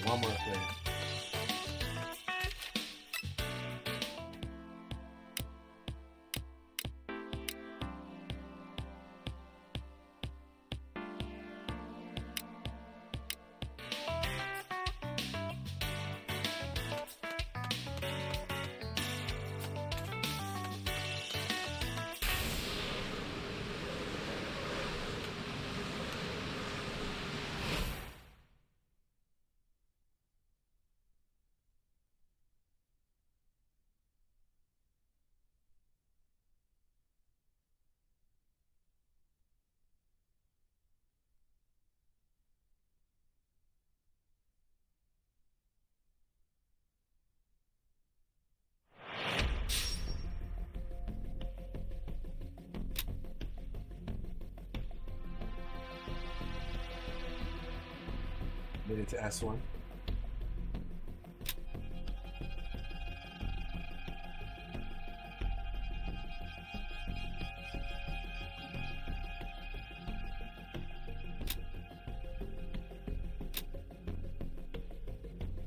One more player. Made it to S1.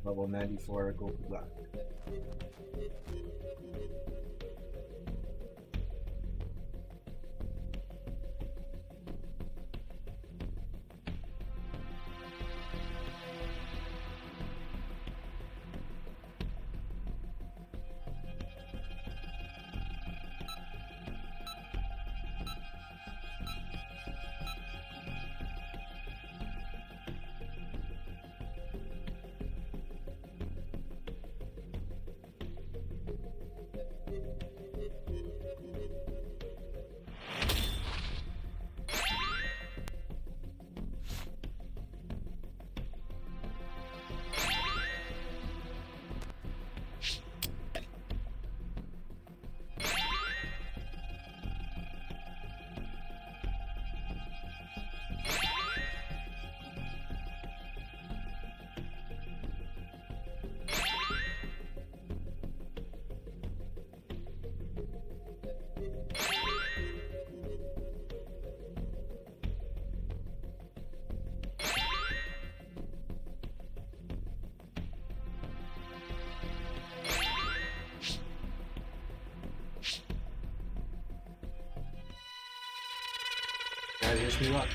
Level 94, go for black. Guys, wish me luck.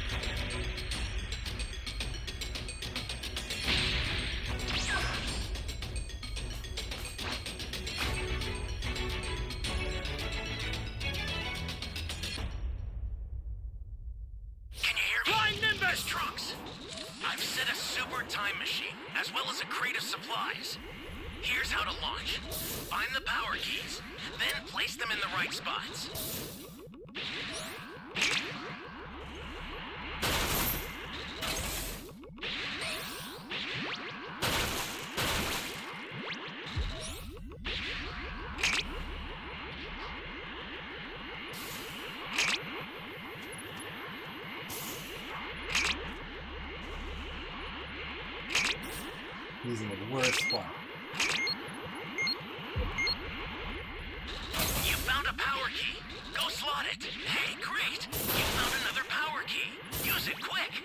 Can you hear me? Flying Nimbus trucks! I've set a super time machine, as well as a crate of supplies. Here's how to launch. Find the power keys, then place them in the right spots. He's in the worst spot. You found a power key. Go slot it. Hey, great! You found another power key. Use it quick.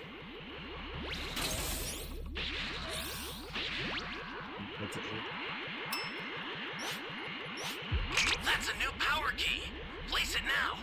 That's it. That's a new power key. Place it now.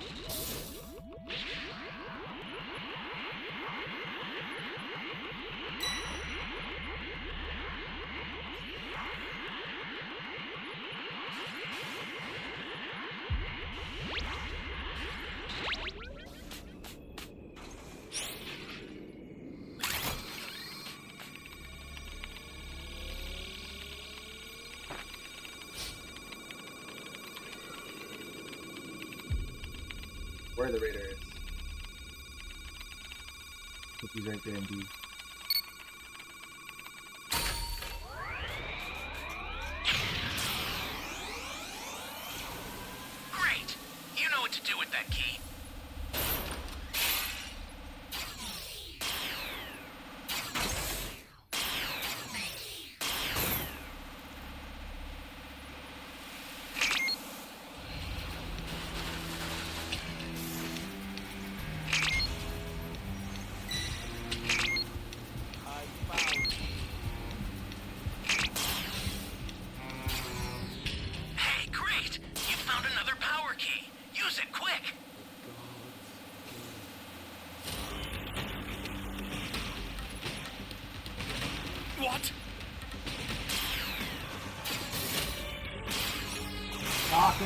Where the radar is. He's right there in B. Great! You know what to do with that key.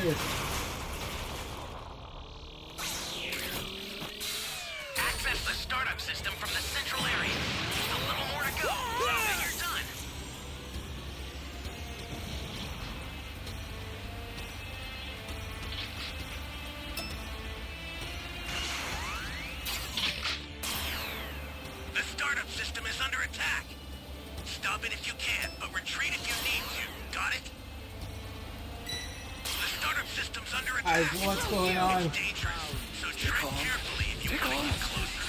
this? Access the startup system from the central area. Just a little more to go, and you're done. The startup system is under attack. Stop it if you can, but retreat if you need to. Got it? The startup system's under attack. Guys, what's going on? It's dangerous, so tread carefully if you want to get closer.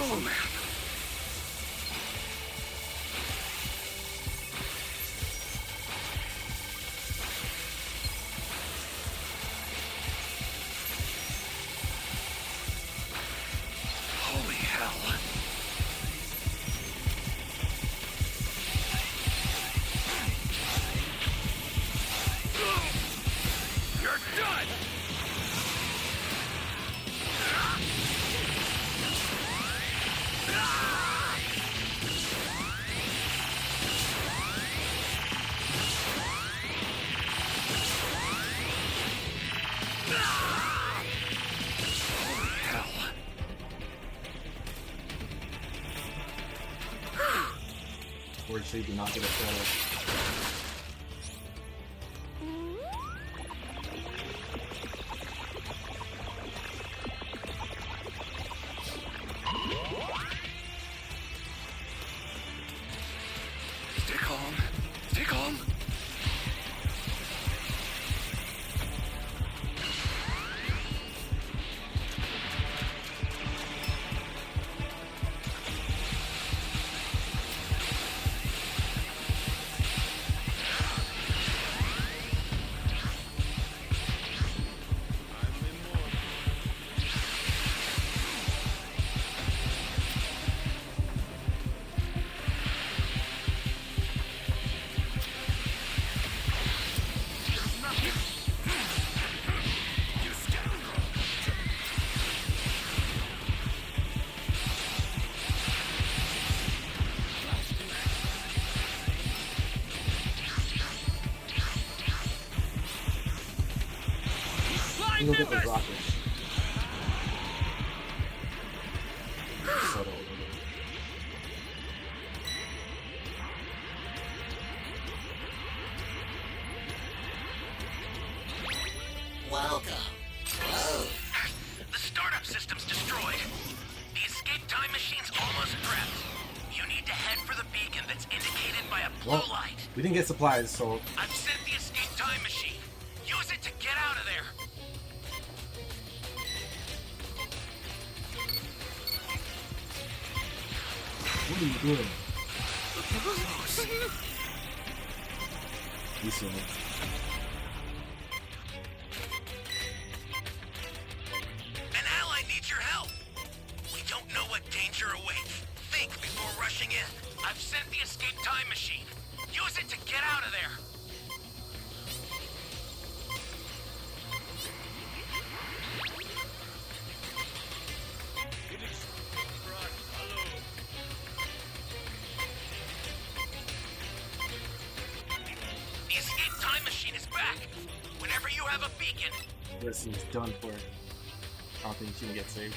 Oh man. Holy hell. You're done! Holy hell. Fortunately, do not get a shadow. Stay calm. Stay calm. Look at the rockets. Subtle. Welcome. The startup system's destroyed. The escape time machine's almost prepped. You need to head for the beacon that's indicated by a blue Well, light. we didn't get supplies, so I've sent the escape time machine. Use it to get out of there. what are you doing? You see me. An ally needs your help. We don't know what danger awaits. Think before rushing in. I've sent the escape time machine. Use it to get out of there. The escape time machine is back. Whenever you have a beacon, This is done for. I don't think she can get saved.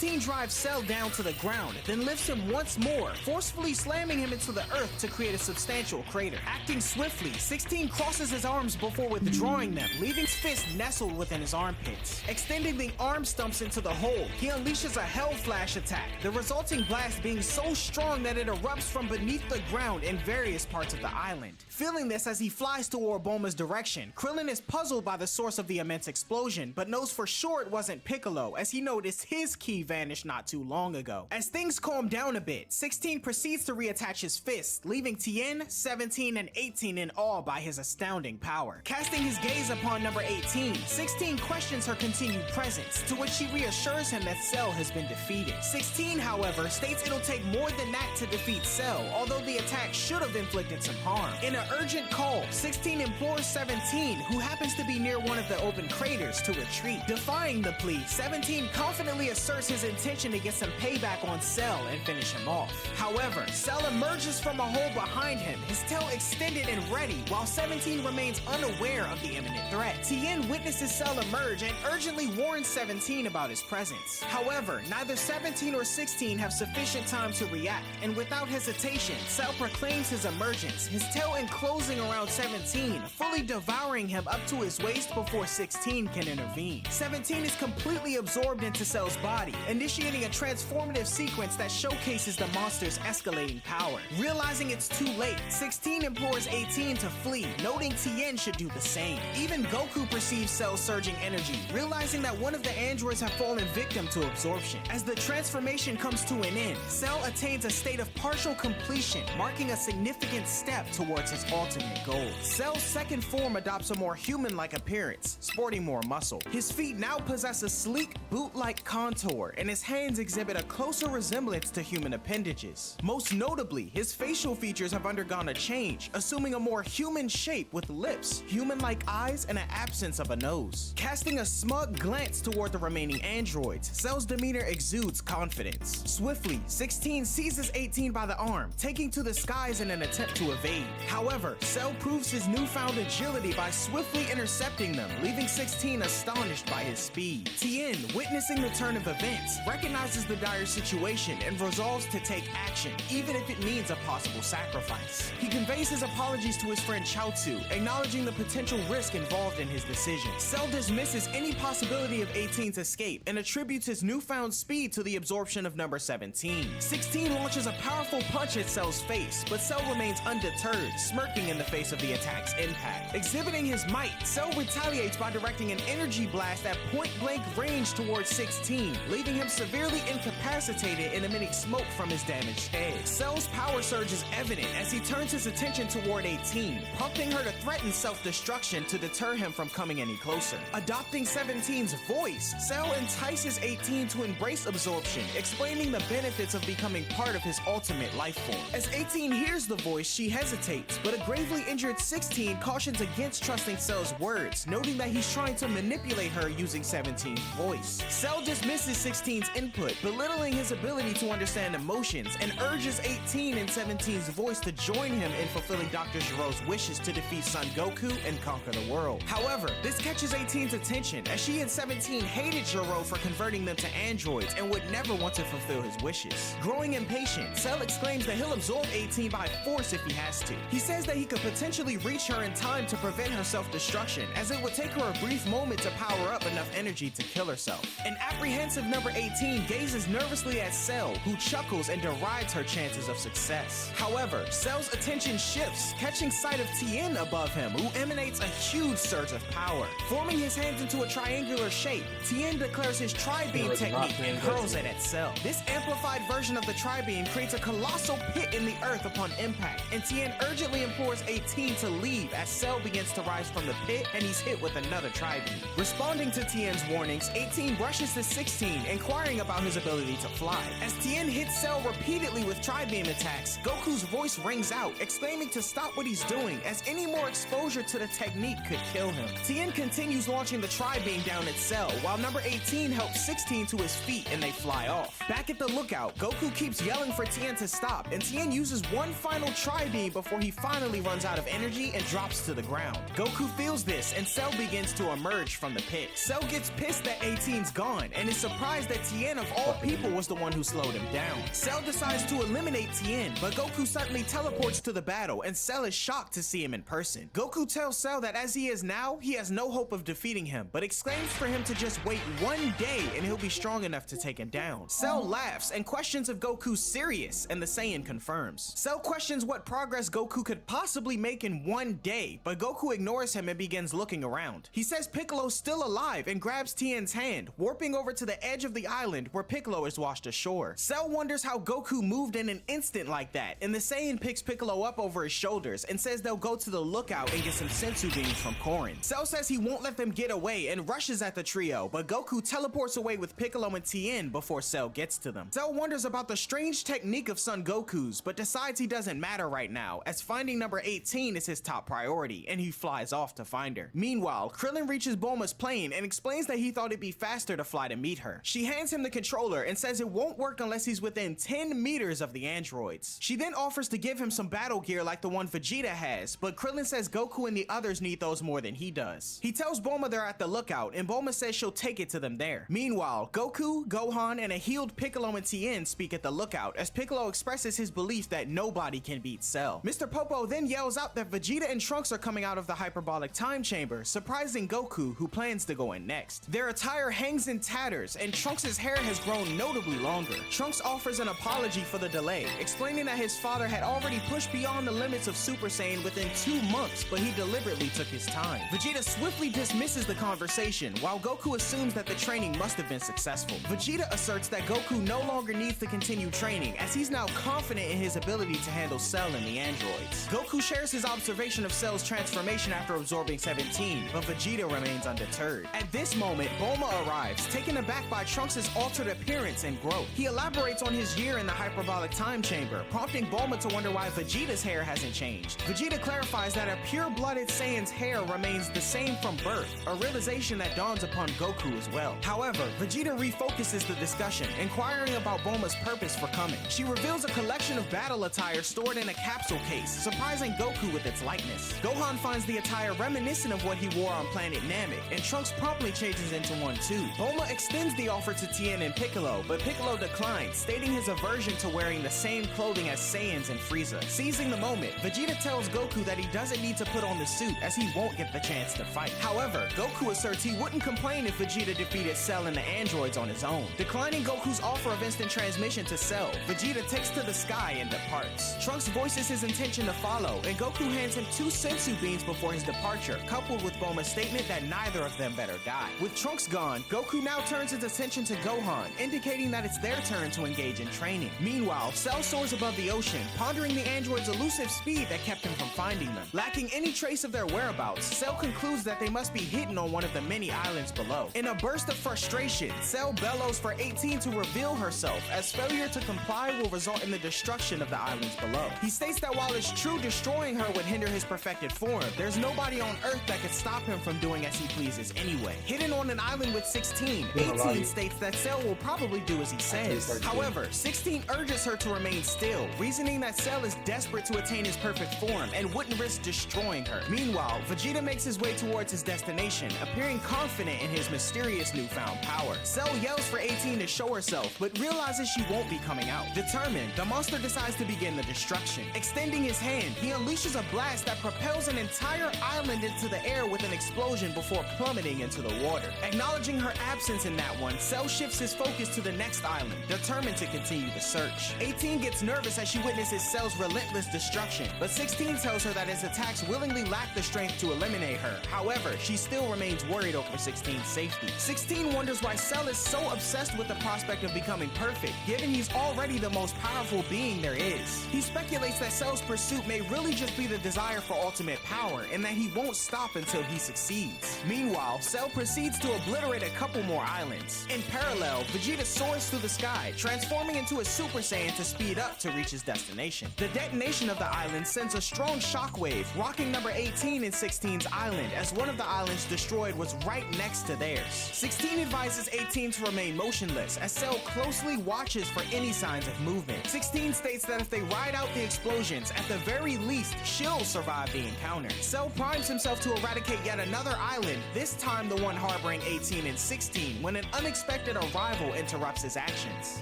16 drives Cell down to the ground, then lifts him once more, forcefully slamming him into the earth to create a substantial crater. Acting swiftly, 16 crosses his arms before withdrawing them, leaving his fist nestled within his armpits. Extending the arm stumps into the hole, he unleashes a Hell Flash attack, the resulting blast being so strong that it erupts from beneath the ground in various parts of the island. Feeling this as he flies toward Bulma's direction, Krillin is puzzled by the source of the immense explosion, but knows for sure it wasn't Piccolo as he noticed his key vanished not too long ago. As things calm down a bit, 16 proceeds to reattach his fists, leaving Tien, 17, and 18 in awe by his astounding power. Casting his gaze upon number 18, 16 questions her continued presence, to which she reassures him that Cell has been defeated. 16, however, states it'll take more than that to defeat Cell, although the attack should have inflicted some harm. In an urgent call, 16 implores 17, who happens to be near one of the open craters, to retreat. Defying the plea, 17 confidently asserts his intention to get some payback on Cell and finish him off. However, Cell emerges from a hole behind him, his tail extended and ready, while 17 remains unaware of the imminent threat. Tien witnesses Cell emerge and urgently warns 17 about his presence. However, neither 17 or 16 have sufficient time to react, and without hesitation, Cell proclaims his emergence, his tail enclosing around 17, fully devouring him up to his waist before 16 can intervene. 17 is completely absorbed into Cell's body, initiating a transformative sequence that showcases the monster's escalating power. Realizing it's too late, 16 implores 18 to flee, noting Tien should do the same. Even Goku perceives Cell's surging energy, realizing that one of the androids have fallen victim to absorption. As the transformation comes to an end, Cell attains a state of partial completion, marking a significant step towards his ultimate goal. Cell's second form adopts a more human-like appearance, sporting more muscle. His feet now possess a sleek, boot-like contour, and his hands exhibit a closer resemblance to human appendages. Most notably, his facial features have undergone a change, assuming a more human shape with lips, human-like eyes, and an absence of a nose. Casting a smug glance toward the remaining androids, Cell's demeanor exudes confidence. Swiftly, 16 seizes 18 by the arm, taking to the skies in an attempt to evade. However, Cell proves his newfound agility by swiftly intercepting them, leaving 16 astonished by his speed. Tien, witnessing the turn of events, recognizes the dire situation and resolves to take action, even if it means a possible sacrifice. He conveys his apologies to his friend Chaozu, acknowledging the potential risk involved in his decision. Cell dismisses any possibility of 18's escape and attributes his newfound speed to the absorption of number 17. 16 launches a powerful punch at Cell's face, but Cell remains undeterred, smirking in the face of the attack's impact. Exhibiting his might, Cell retaliates by directing an energy blast at point-blank range towards 16, leaving him severely incapacitated and emitting smoke from his damaged head. Cell's power surge is evident as he turns his attention toward 18, prompting her to threaten self-destruction to deter him from coming any closer. Adopting 17's voice, Cell entices 18 to embrace absorption, explaining the benefits of becoming part of his ultimate life form. As 18 hears the voice, she hesitates, but a gravely injured 16 cautions against trusting Cell's words, noting that he's trying to manipulate her using 17's voice. Cell dismisses 16's input, belittling his ability to understand emotions, and urges 18 and 17's voice to join him in fulfilling Dr. Gero's wishes to defeat Son Goku and conquer the world. However, this catches 18's attention, as she and 17 hated Gero for converting them to androids and would never want to fulfill his wishes. Growing impatient, Cell exclaims that he'll absorb 18 by force if he has to. He says that he could potentially reach her in time to prevent her self-destruction, as it would take her a brief moment to power up enough energy to kill herself. An apprehensive number 18 gazes nervously at Cell, who chuckles and derides her chances of success. However, Cell's attention shifts, catching sight of Tien above him, who emanates a huge surge of power. Forming his hands into a triangular shape, Tien declares his Tri-Beam technique and hurls it at Cell. This amplified version of the Tri-Beam creates a colossal pit in the earth upon impact, and Tien urgently implores 18 to leave as Cell begins to rise from the pit and he's hit with another Tri-Beam. Responding to Tien's warnings, 18 rushes to 16, inquiring about his ability to fly. As Tien hits Cell repeatedly with Tri-Beam attacks, Goku's voice rings out, exclaiming to stop what he's doing, as any more exposure to the technique could kill him. Tien continues launching the Tri-Beam down at Cell, while number 18 helps 16 to his feet and they fly off. Back at the lookout, Goku keeps yelling for Tien to stop, and Tien uses one final Tri-Beam before he finally runs out of energy and drops to the ground. Goku feels this, and Cell begins to emerge from the pit. Cell gets pissed that 18's gone, and is surprised that Tien of all people was the one who slowed him down. Cell decides to eliminate Tien, but Goku suddenly teleports to the battle, and Cell is shocked to see him in person. Goku tells Cell that as he is now, he has no hope of defeating him, but exclaims for him to just wait one day and he'll be strong enough to take him down. Cell laughs and questions if Goku's serious, and the Saiyan confirms. Cell questions what progress Goku could possibly make in one day, but Goku ignores him and begins looking around. He says Piccolo's still alive and grabs Tien's hand, warping over to the edge of the Wily Island where Piccolo is washed ashore. Cell wonders how Goku moved in an instant like that, and the Saiyan picks Piccolo up over his shoulders and says they'll go to the lookout and get some sensu beans from Korin. Cell says he won't let them get away and rushes at the trio, but Goku teleports away with Piccolo and Tien before Cell gets to them. Cell wonders about the strange technique of Son Goku's, but decides he doesn't matter right now, as finding number 18 is his top priority, and he flies off to find her. Meanwhile, Krillin reaches Bulma's plane and explains that he thought it'd be faster to fly to meet her. She hands him the controller and says it won't work unless he's within 10 meters of the androids. She then offers to give him some battle gear like the one Vegeta has, but Krillin says Goku and the others need those more than he does. He tells Bulma they're at the lookout, and Bulma says she'll take it to them there. Meanwhile, Goku, Gohan, and a healed Piccolo and Tien speak at the lookout as Piccolo expresses his belief that nobody can beat Cell. Mr. Popo then yells out that Vegeta and Trunks are coming out of the hyperbolic time chamber, surprising Goku, who plans to go in next. Their attire hangs in tatters, and Trunks' hair has grown notably longer. Trunks offers an apology for the delay, explaining that his father had already pushed beyond the limits of Super Saiyan within 2 months, but he deliberately took his time. Vegeta swiftly dismisses the conversation, while Goku assumes that the training must have been successful. Vegeta asserts that Goku no longer needs to continue training, as he's now confident in his ability to handle Cell and the androids. Goku shares his observation of Cell's transformation after absorbing 17, but Vegeta remains undeterred. At this moment, Bulma arrives, taken aback by Trunks' altered appearance and growth. He elaborates on his year in the hyperbolic time chamber, prompting Bulma to wonder why Vegeta's hair hasn't changed. Vegeta clarifies that a pure-blooded Saiyan's hair remains the same from birth, a realization that dawns upon Goku as well. However, Vegeta refocuses the discussion, inquiring about Bulma's purpose for coming. She reveals a collection of battle attire stored in a capsule case, surprising Goku with its likeness. Gohan finds the attire reminiscent of what he wore on planet Namek, and Trunks promptly changes into one too. Bulma extends the offer to Tien and Piccolo, but Piccolo declines, stating his aversion to wearing the same clothing as Saiyans and Frieza. Seizing the moment, Vegeta tells Goku that he doesn't need to put on the suit as he won't get the chance to fight. However, Goku asserts he wouldn't complain if Vegeta defeated Cell and the androids on his own. Declining Goku's offer of instant transmission to Cell, Vegeta takes to the sky and departs. Trunks voices his intention to follow, and Goku hands him 2 sensu beans before his departure, coupled with Bulma's statement that neither of them better die. With Trunks gone, Goku now turns his attention to Gohan, indicating that it's their turn to engage in training. Meanwhile, Cell soars above the ocean, pondering the android's elusive speed that kept him from finding them. Lacking any trace of their whereabouts, Cell concludes that they must be hidden on one of the many islands below. In a burst of frustration, Cell bellows for 18 to reveal herself, as failure to comply will result in the destruction of the islands below. He states that while it's true destroying her would hinder his perfected form, there's nobody on Earth that could stop him from doing as he pleases anyway. Hidden on an island with 16, 18 states that Cell will probably do as he says. However, 16 urges her to remain still, reasoning that Cell is desperate to attain his perfect form and wouldn't risk destroying her. Meanwhile, Vegeta makes his way towards his destination, appearing confident in his mysterious newfound power. Cell yells for 18 to show herself, but realizes she won't be coming out. Determined, the monster decides to begin the destruction. Extending his hand, he unleashes a blast that propels an entire island into the air with an explosion before plummeting into the water. Acknowledging her absence in that one, Cell shifts his focus to the next island, determined to continue the search. 18 gets nervous as she witnesses Cell's relentless destruction, but 16 tells her that his attacks willingly lack the strength to eliminate her. However, she still remains worried over 16's safety. 16 wonders why Cell is so obsessed with the prospect of becoming perfect, given he's already the most powerful being there is. He speculates that Cell's pursuit may really just be the desire for ultimate power, and that he won't stop until he succeeds. Meanwhile, Cell proceeds to obliterate a couple more islands. In parallel, Vegeta soars through the sky, transforming into a Super Saiyan to speed up to reach his destination. The detonation of the island sends a strong shockwave, rocking number 18 and 16's island, as one of the islands destroyed was right next to theirs. 16 advises 18 to remain motionless, as Cell closely watches for any signs of movement. 16 states that if they ride out the explosions, at the very least, she'll survive the encounter. Cell primes himself to eradicate yet another island, this time the one harboring 18 and 16, when an unexpected arrival interrupts his actions.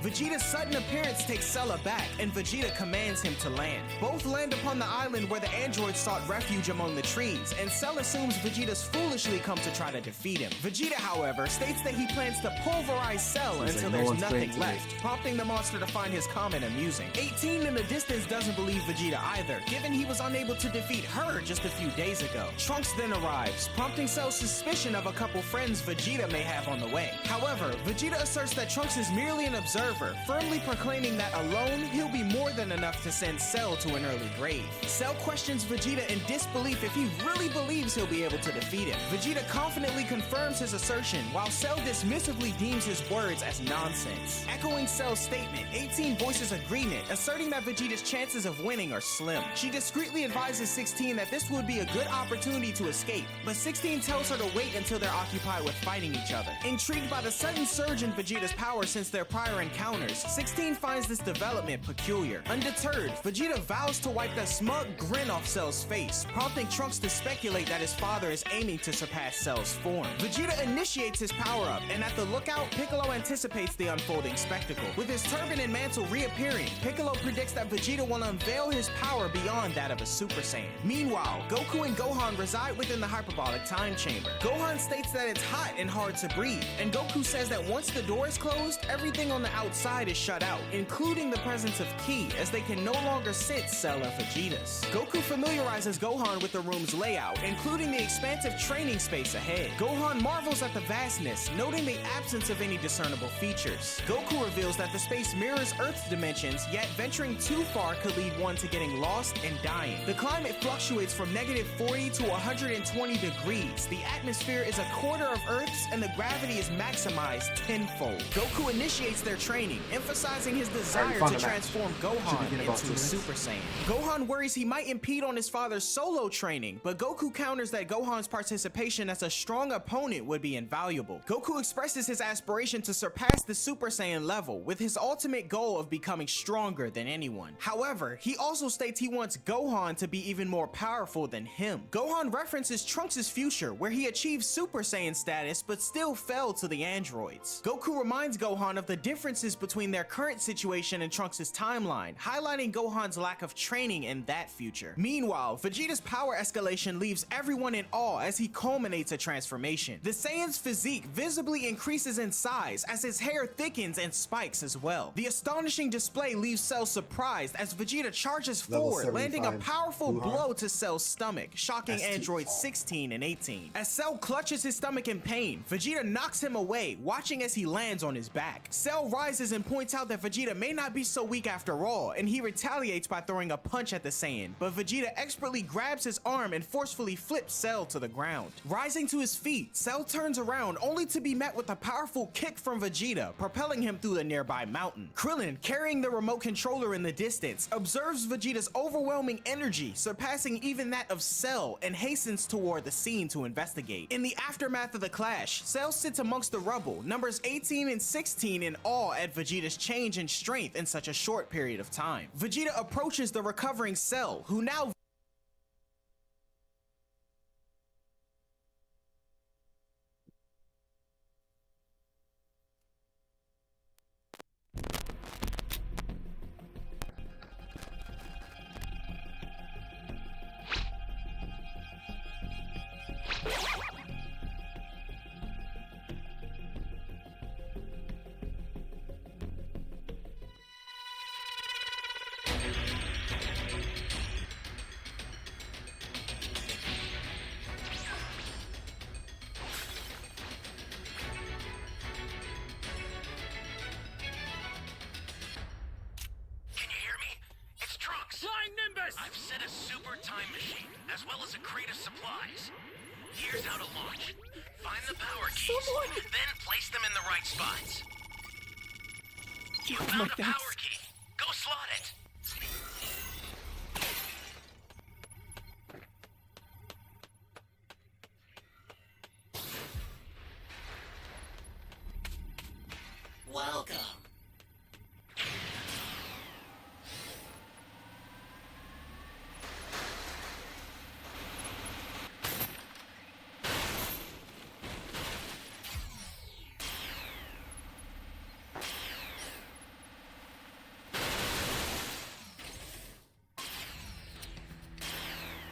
Vegeta's sudden appearance takes Cell aback, and Vegeta commands him to land. Both land upon the island where the androids sought refuge among the trees, and Cell assumes Vegeta's foolishly come to try to defeat him. Vegeta, however, states that he plans to pulverize Cell until there's nothing left, prompting the monster to find his comment amusing. 18 in the distance doesn't believe Vegeta either, given he was unable to defeat her just a few days ago. Trunks then arrives, prompting Cell's suspicion of a couple friends Vegeta may have on the way. However, Vegeta asserts that Trunks is merely an observer, firmly proclaiming that alone, he'll be more than enough to send Cell to an early grave. Cell questions Vegeta in disbelief if he really believes he'll be able to defeat him. Vegeta confidently confirms his assertion, while Cell dismissively deems his words as nonsense. Echoing Cell's statement, 18 voices agreement, asserting that Vegeta's chances of winning are slim. She discreetly advises 16 that this would be a good opportunity to escape, but 16 tells her to wait until they're occupied with fighting each other. Intrigued by the sudden surge in Vegeta's power since their prior encounters, 16 finds this development peculiar. Undeterred, Vegeta vows to wipe the smug grin off Cell's face, prompting Trunks to speculate that his father is aiming to surpass Cell's form. Vegeta initiates his power-up, and at the lookout, Piccolo anticipates the unfolding spectacle. With his turban and mantle reappearing, Piccolo predicts that Vegeta will unveil his power beyond that of a Super Saiyan. Meanwhile, Goku and Gohan reside within the hyperbolic time chamber. Gohan states that it's hot and hard to breathe, and Goku says that once the door is closed, everything on the outside is shut out, including the presence of Ki, as they can no longer sense Cell or Vegeta's. Goku familiarizes Gohan with the room's layout, including the expansive training space ahead. Gohan marvels at the vastness, noting the absence of any discernible features. Goku reveals that the space mirrors Earth's dimensions, yet venturing too far could lead one to getting lost and dying. The climate fluctuates from -40 to 120 degrees. The atmosphere is a quarter of Earth's, and the gravity is maximized tenfold. Goku initiates their training, emphasizing his desire to transform Gohan into a Super Saiyan. Gohan worries he might impede on his father's solo training, but Goku counters that Gohan's participation as a strong opponent would be invaluable. Goku expresses his aspiration to surpass the Super Saiyan level, with his ultimate goal of becoming stronger than anyone. However, he also states he wants Gohan to be even more powerful than him. Gohan references Trunks' future, where he achieved Super Saiyan status but still fell to the androids. Goku reminds Gohan of the differences between their current situation and Trunks' timeline, highlighting Gohan's lack of training in that future. Meanwhile, Vegeta's power escalation leaves everyone in awe as he culminates a transformation. The Saiyan's physique visibly increases in size as his hair thickens and spikes as well. The astonishing display leaves Cell surprised as Vegeta charges forward, landing a powerful blow to Cell's stomach, shocking androids 16 and 18. As Cell clutches his stomach in pain, Vegeta knocks him away, watching as he lands on his back. Cell rises and points out that Vegeta may not be so weak after all, and he retaliates by throwing a punch at the Saiyan, but Vegeta expertly grabs his arm and forcefully flips Cell to the ground. Rising to his feet, Cell turns around only to be met with a powerful kick from Vegeta, propelling him through the nearby mountain. Krillin, carrying the remote controller in the distance, observes Vegeta's overwhelming energy, surpassing even that of Cell, and hastens toward the scene to investigate. In the aftermath of the clash, Cell sits amongst the rubble, numbers 18 and 16 in awe at Vegeta's change in strength in such a short period of time. Vegeta approaches the recovering Cell, who now I've set a super time machine, as well as a crate of supplies. Here's how to launch. Find the power keys, then place them in the right spots. You found a power key. Go slot it. Welcome.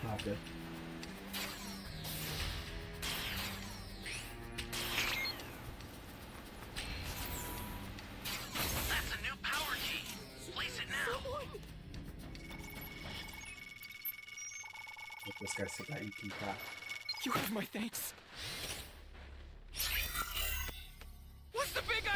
Not good. That's a new power key. Place it now. Look, this guy said that you can tap. You have my thanks. What's the big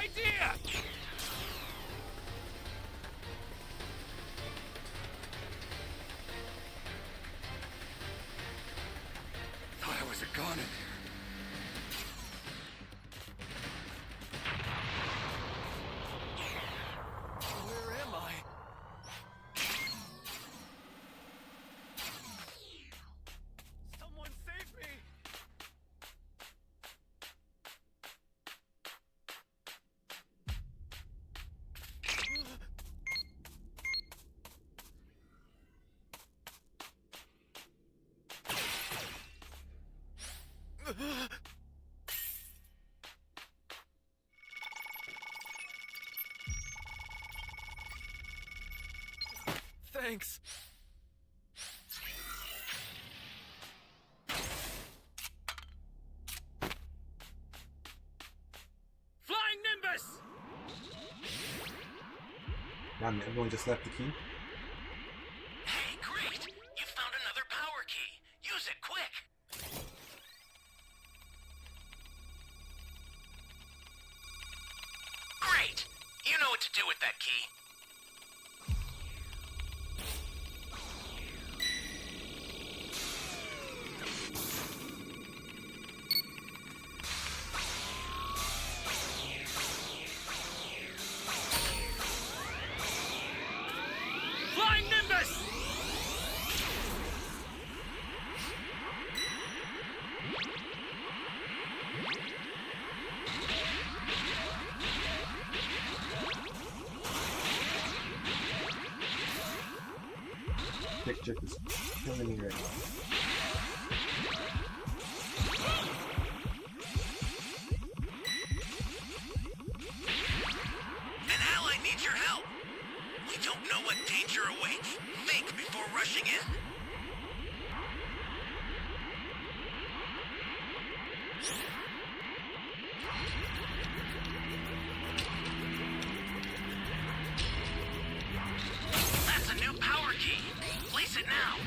Thanks. Flying Nimbus! Damn, everyone just left the key. Hey, great! You found another power key. Use it quick. Great! You know what to do with that key. Flying Nimbus! Picture is killing me right now. An ally needs your help. You don't know what danger awaits. Think before rushing in. That's a new power key. Place it now.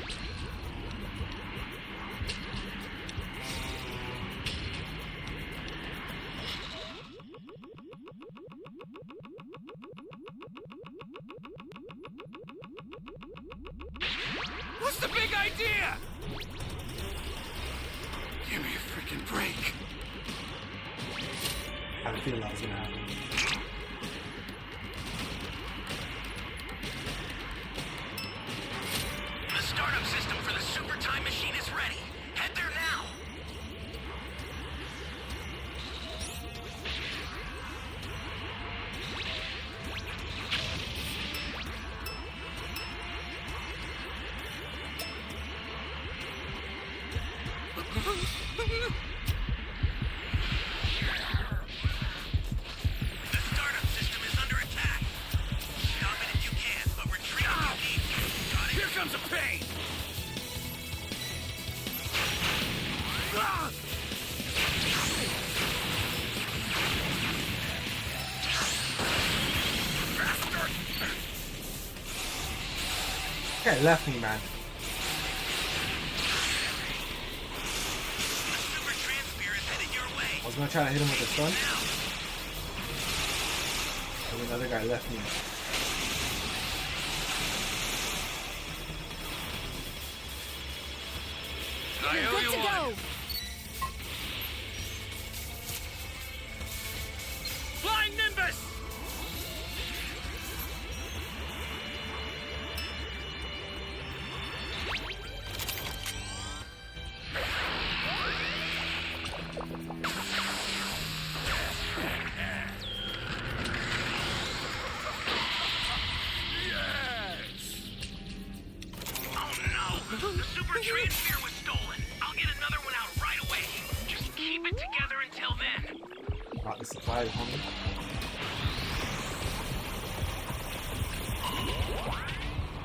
What's the big idea? Give me a freaking break. I had a feeling that was gonna happen. The startup system for the super time machine is ready. Head there now. The startup system is under attack. Stop it if you can, but retreat if you need to. Got it? Here comes a pain! Ah! Okay, left me, man. The super transfer is headed your way. I was gonna try to hit him with the stun, but another guy left me. I owe you one. Flying Nimbus! Oh no! The super transfer was stolen. I'll get another one out right away. Just keep it together until then. Got the supplies, homie.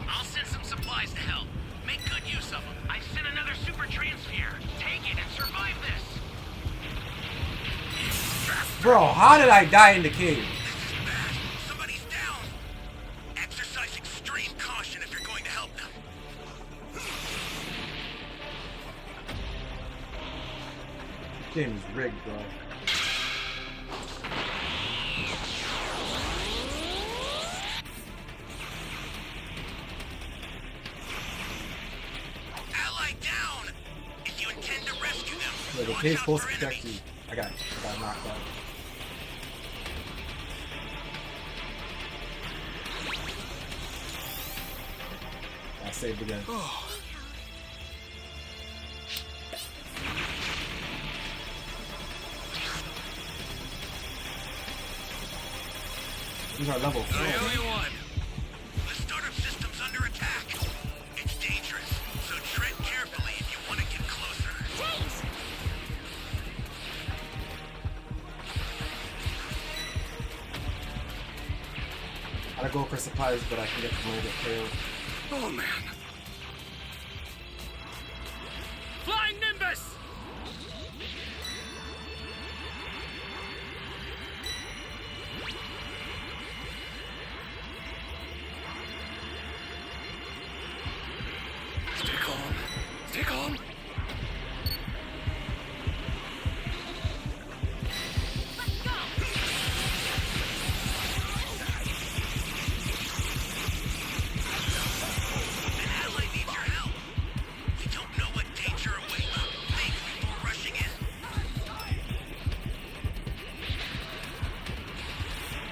I'll send some supplies to help. Make good use of them. I sent another super transfer. Take it and survive this. Bro, how did I die in the cave? This is bad. Somebody's down. Exercise extreme caution if you're going to help them. Game is rigged, bro. Ally down. If you intend to rescue them, Yeah, the watch cave's out supposed for to protect enemies. you. I got knocked out. I saved again. These are level 4. I owe you one. The startup system's under attack. It's dangerous, so tread carefully if you want to get closer. I gotta go for supplies, but I can get the mold at failed. Oh man. Flying Nimbus! Stay calm. Stay calm. An ally needs your help. You don't know what danger awaits. Think before rushing in.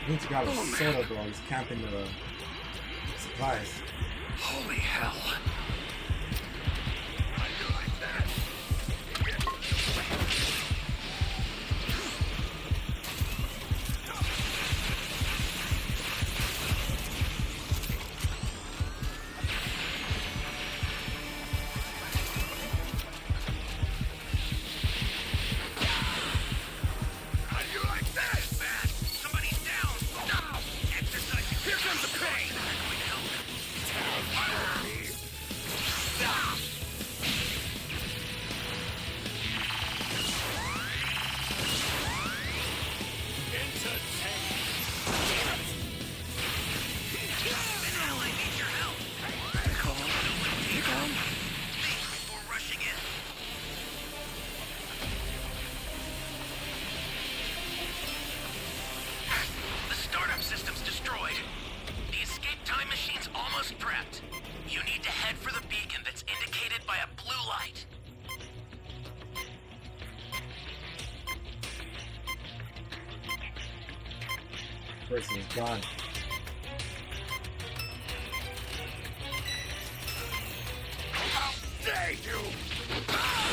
We need to grab a soda, bro. He's camping the supplies. Holy hell. How do you like that? Bad. Somebody's down. No. Exercise. Here comes the pain! An ally needs your help. Stay calm. Stay calm. Think before rushing in. The startup system's destroyed. The escape time machine's almost prepped. You need to head for the beacon that's indicated by a blue light. Person is gone. How dare you!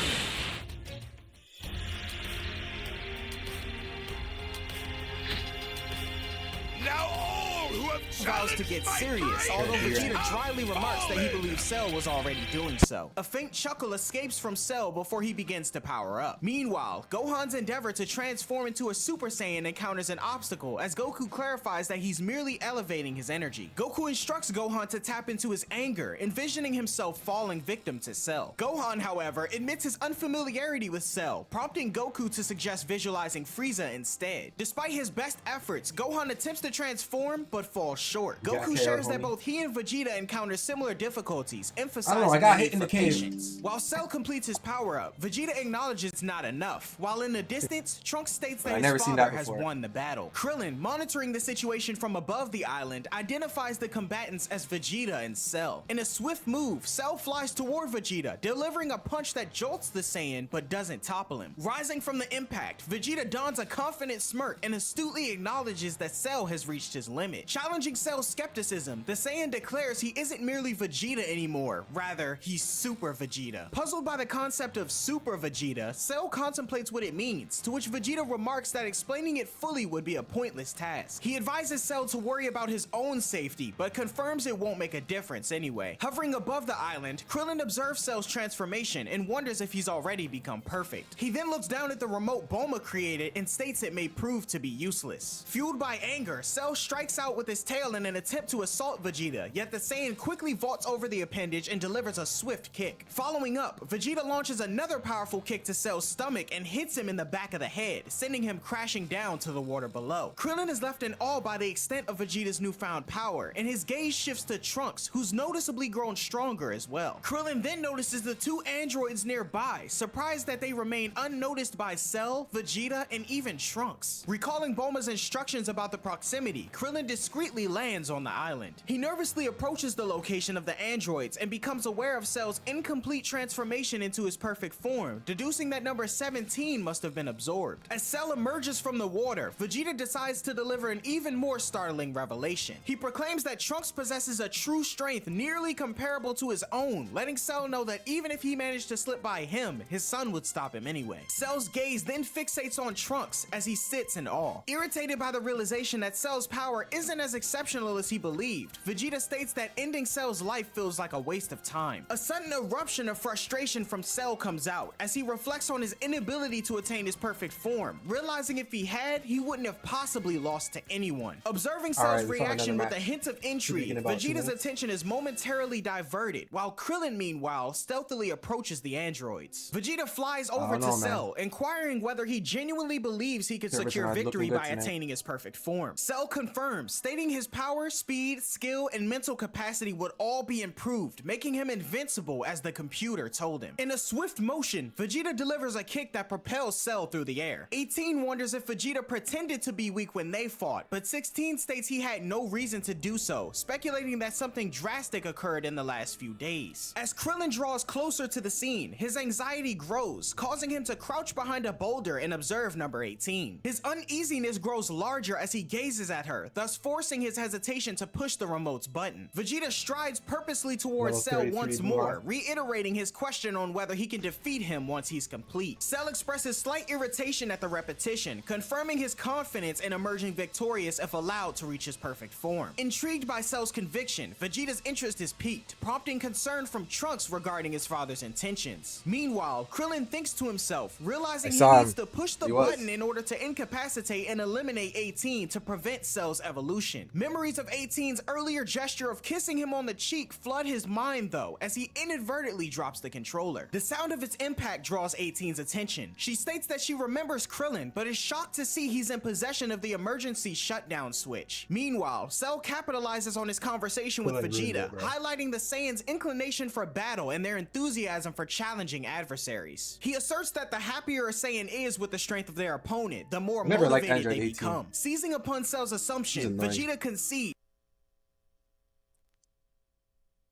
Now all who have Vows to get serious, although Vegeta dryly remarks that he believes Cell was already doing so. A faint chuckle escapes from Cell before he begins to power up. Meanwhile, Gohan's endeavor to transform into a Super Saiyan encounters an obstacle as Goku clarifies that he's merely elevating his energy. Goku instructs Gohan to tap into his anger, envisioning himself falling victim to Cell. Gohan, however, admits his unfamiliarity with Cell, prompting Goku to suggest visualizing Frieza instead. Despite his best efforts, Gohan attempts to transform but falls short. got Goku KO'd, shares that homie. both he and Vegeta encounter similar difficulties, I emphasizing don't know, I got the hit need in the for cave. patience. While Cell completes his power-up, Vegeta acknowledges it's not enough. While in the distance, Trunks states that I his never seen father that has before. won the battle. Krillin, monitoring the situation from above the island, identifies the combatants as Vegeta and Cell. In a swift move, Cell flies toward Vegeta, delivering a punch that jolts the Saiyan but doesn't topple him. Rising from the impact, Vegeta dons a confident smirk and astutely acknowledges that Cell has reached his limit. Challenging Cell's skepticism, the Saiyan declares he isn't merely Vegeta anymore, rather, he's Super Vegeta. Puzzled by the concept of Super Vegeta, Cell contemplates what it means, to which Vegeta remarks that explaining it fully would be a pointless task. He advises Cell to worry about his own safety, but confirms it won't make a difference anyway. Hovering above the island, Krillin observes Cell's transformation and wonders if he's already become perfect. He then looks down at the remote Bulma created and states it may prove to be useless. Fueled by anger, Cell strikes out with his tail in an attempt to assault Vegeta, yet the Saiyan quickly vaults over the appendage and delivers a swift kick. Following up, Vegeta launches another powerful kick to Cell's stomach and hits him in the back of the head, sending him crashing down to the water below. Krillin is left in awe by the extent of Vegeta's newfound power, and his gaze shifts to Trunks, who's noticeably grown stronger as well. Krillin then notices the two androids nearby, surprised that they remain unnoticed by Cell, Vegeta, and even Trunks. Recalling Bulma's instructions about the proximity, Krillin discreetly lands on the island. He nervously approaches the location of the androids and becomes aware of Cell's incomplete transformation into his perfect form, deducing that number 17 must have been absorbed. As Cell emerges from the water, Vegeta decides to deliver an even more startling revelation. He proclaims that Trunks possesses a true strength nearly comparable to his own, letting Cell know that even if he managed to slip by him, his son would stop him anyway. Cell's gaze then fixates on Trunks as he sits in awe. Irritated by the realization that Cell's power isn't as accessible exceptional as he believed, Vegeta states that ending Cell's life feels like a waste of time. A sudden eruption of frustration from Cell comes out as he reflects on his inability to attain his perfect form, realizing if he had, he wouldn't have possibly lost to anyone. Observing Cell's reaction with a hint of intrigue, Vegeta's attention is momentarily diverted, while Krillin, meanwhile, stealthily approaches the androids. Vegeta flies over to Cell, inquiring whether he genuinely believes he could secure victory by attaining his perfect form. Cell confirms, stating his power, speed, skill, and mental capacity would all be improved, making him invincible as the computer told him. In a swift motion, Vegeta delivers a kick that propels Cell through the air. 18 wonders if Vegeta pretended to be weak when they fought, but 16 states he had no reason to do so, speculating that something drastic occurred in the last few days. As Krillin draws closer to the scene, his anxiety grows, causing him to crouch behind a boulder and observe number 18. His uneasiness grows larger as he gazes at her, thus forcing his hesitation to push the remote's button. Vegeta strides purposely towards Cell once more, reiterating his question on whether he can defeat him once he's complete. Cell expresses slight irritation at the repetition, confirming his confidence in emerging victorious if allowed to reach his perfect form. Intrigued by Cell's conviction, Vegeta's interest is piqued, prompting concern from Trunks regarding his father's intentions. Meanwhile, Krillin thinks to himself, realizing he needs to push the button in order to incapacitate and eliminate 18 to prevent Cell's evolution. Memories of 18's earlier gesture of kissing him on the cheek flood his mind though, as he inadvertently drops the controller. The sound of its impact draws 18's attention. She states that she remembers Krillin, but is shocked to see he's in possession of the emergency shutdown switch. Meanwhile, Cell capitalizes on his conversation with Vegeta, highlighting the Saiyans' inclination for battle and their enthusiasm for challenging adversaries. He asserts that the happier a Saiyan is with the strength of their opponent, the more motivated they become. Seizing upon Cell's assumption, Vegeta concedes.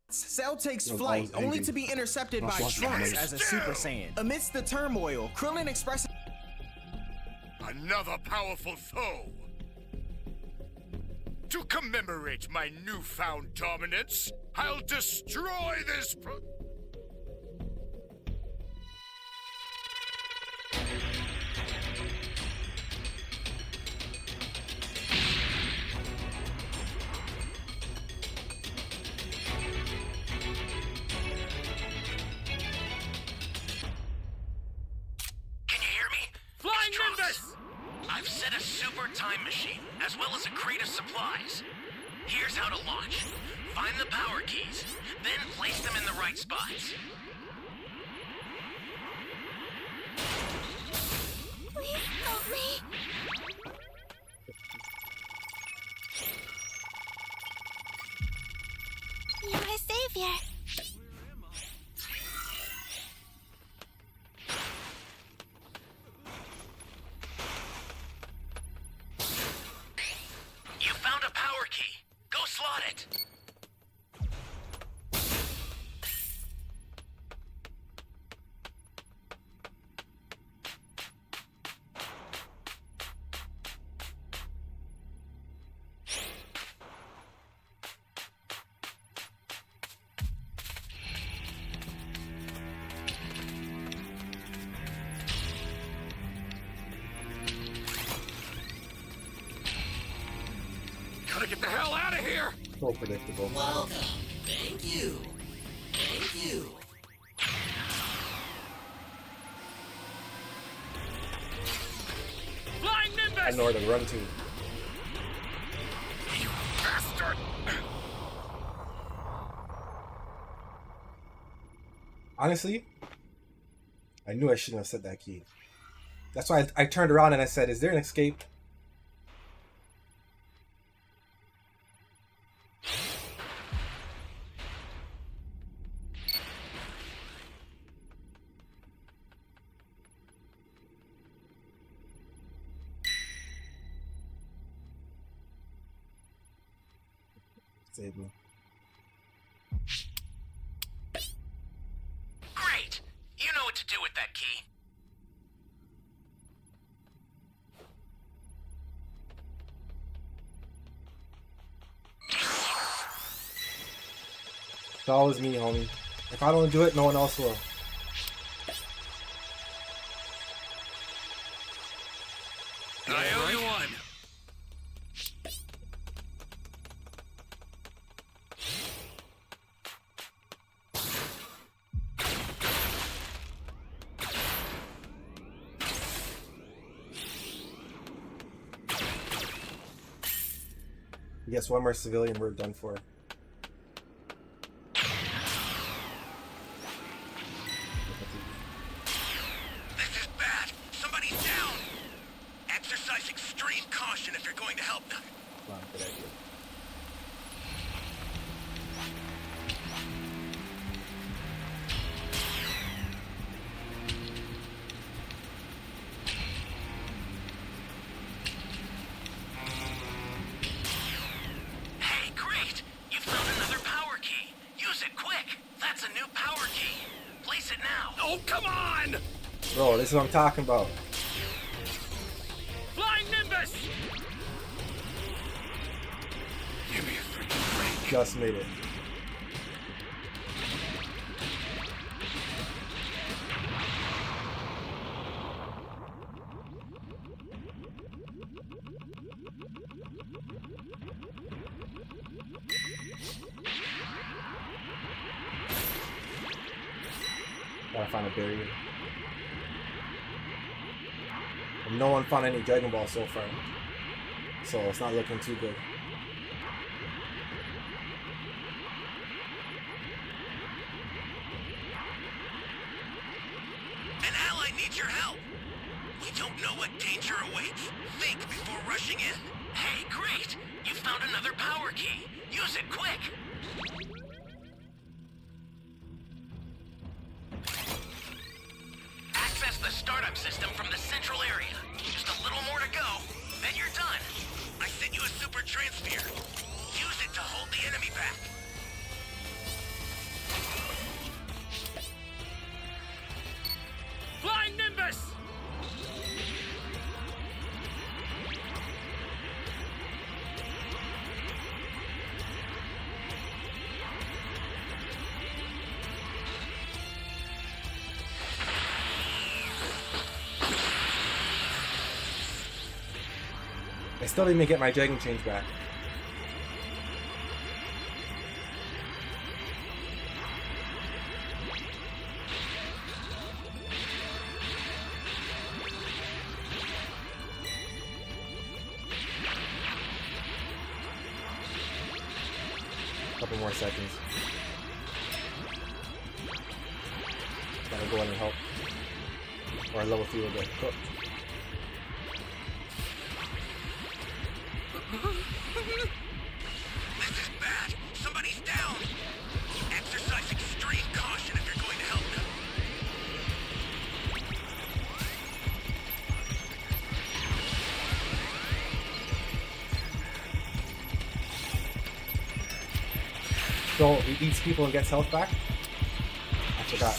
Cell takes flight, only to be intercepted by Trunks as a Super Saiyan. Amidst the turmoil, Krillin expresses Another powerful foe. To commemorate my newfound dominance, I'll destroy this I've set a super time machine, as well as a crate of supplies. Here's how to launch. Find the power keys, then place them in the right spots. Please help me. You're a savior. You found a power key. Go slot it. Gotta get the hell out of here! So predictable. Welcome. Thank you. Thank you. Flying Nimbus! I know where to run to. You bastard! Honestly, I knew I shouldn't have said that key. That's why I turned around and I said, is there an escape? Save me. Great! You know what to do with that key. It's always me, homie. If I don't do it, no one else will. I owe you one. Yes, one more civilian, we're done for. This is bad. Somebody's down. Exercise extreme caution if you're going to help them. Wow, good idea. Hey, great! You found another power key. Use it quick. That's a new power key. Place it now. Oh, come on! Bro, this is what I'm talking about. Flying Nimbus! Give me a freaking break. Just made it. Gotta find a barrier. And no one found any Dragon Ball so far. So it's not looking too good. An ally needs your help. We don't know what danger awaits. Think before rushing in. Hey, great! You found another power key. Use it quick. Access the startup system from the central area. Just a little more to go, then you're done. I sent you a super transfer. Use it to hold the enemy back. Flying Nimbus! I still didn't even get my Dragon Change back. Couple more seconds. Gotta go in and help. Or level 3 will get cooked. This is bad. Somebody's down. Exercise extreme caution if you're going to help them. So he eats people and gets health back? I forgot.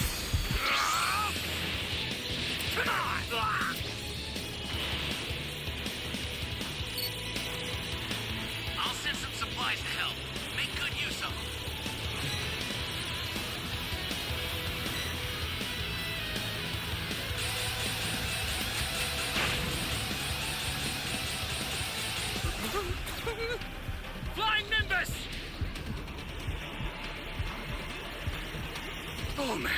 I'll send some supplies to help. Make good use of them. Flying Nimbus! Oh, man.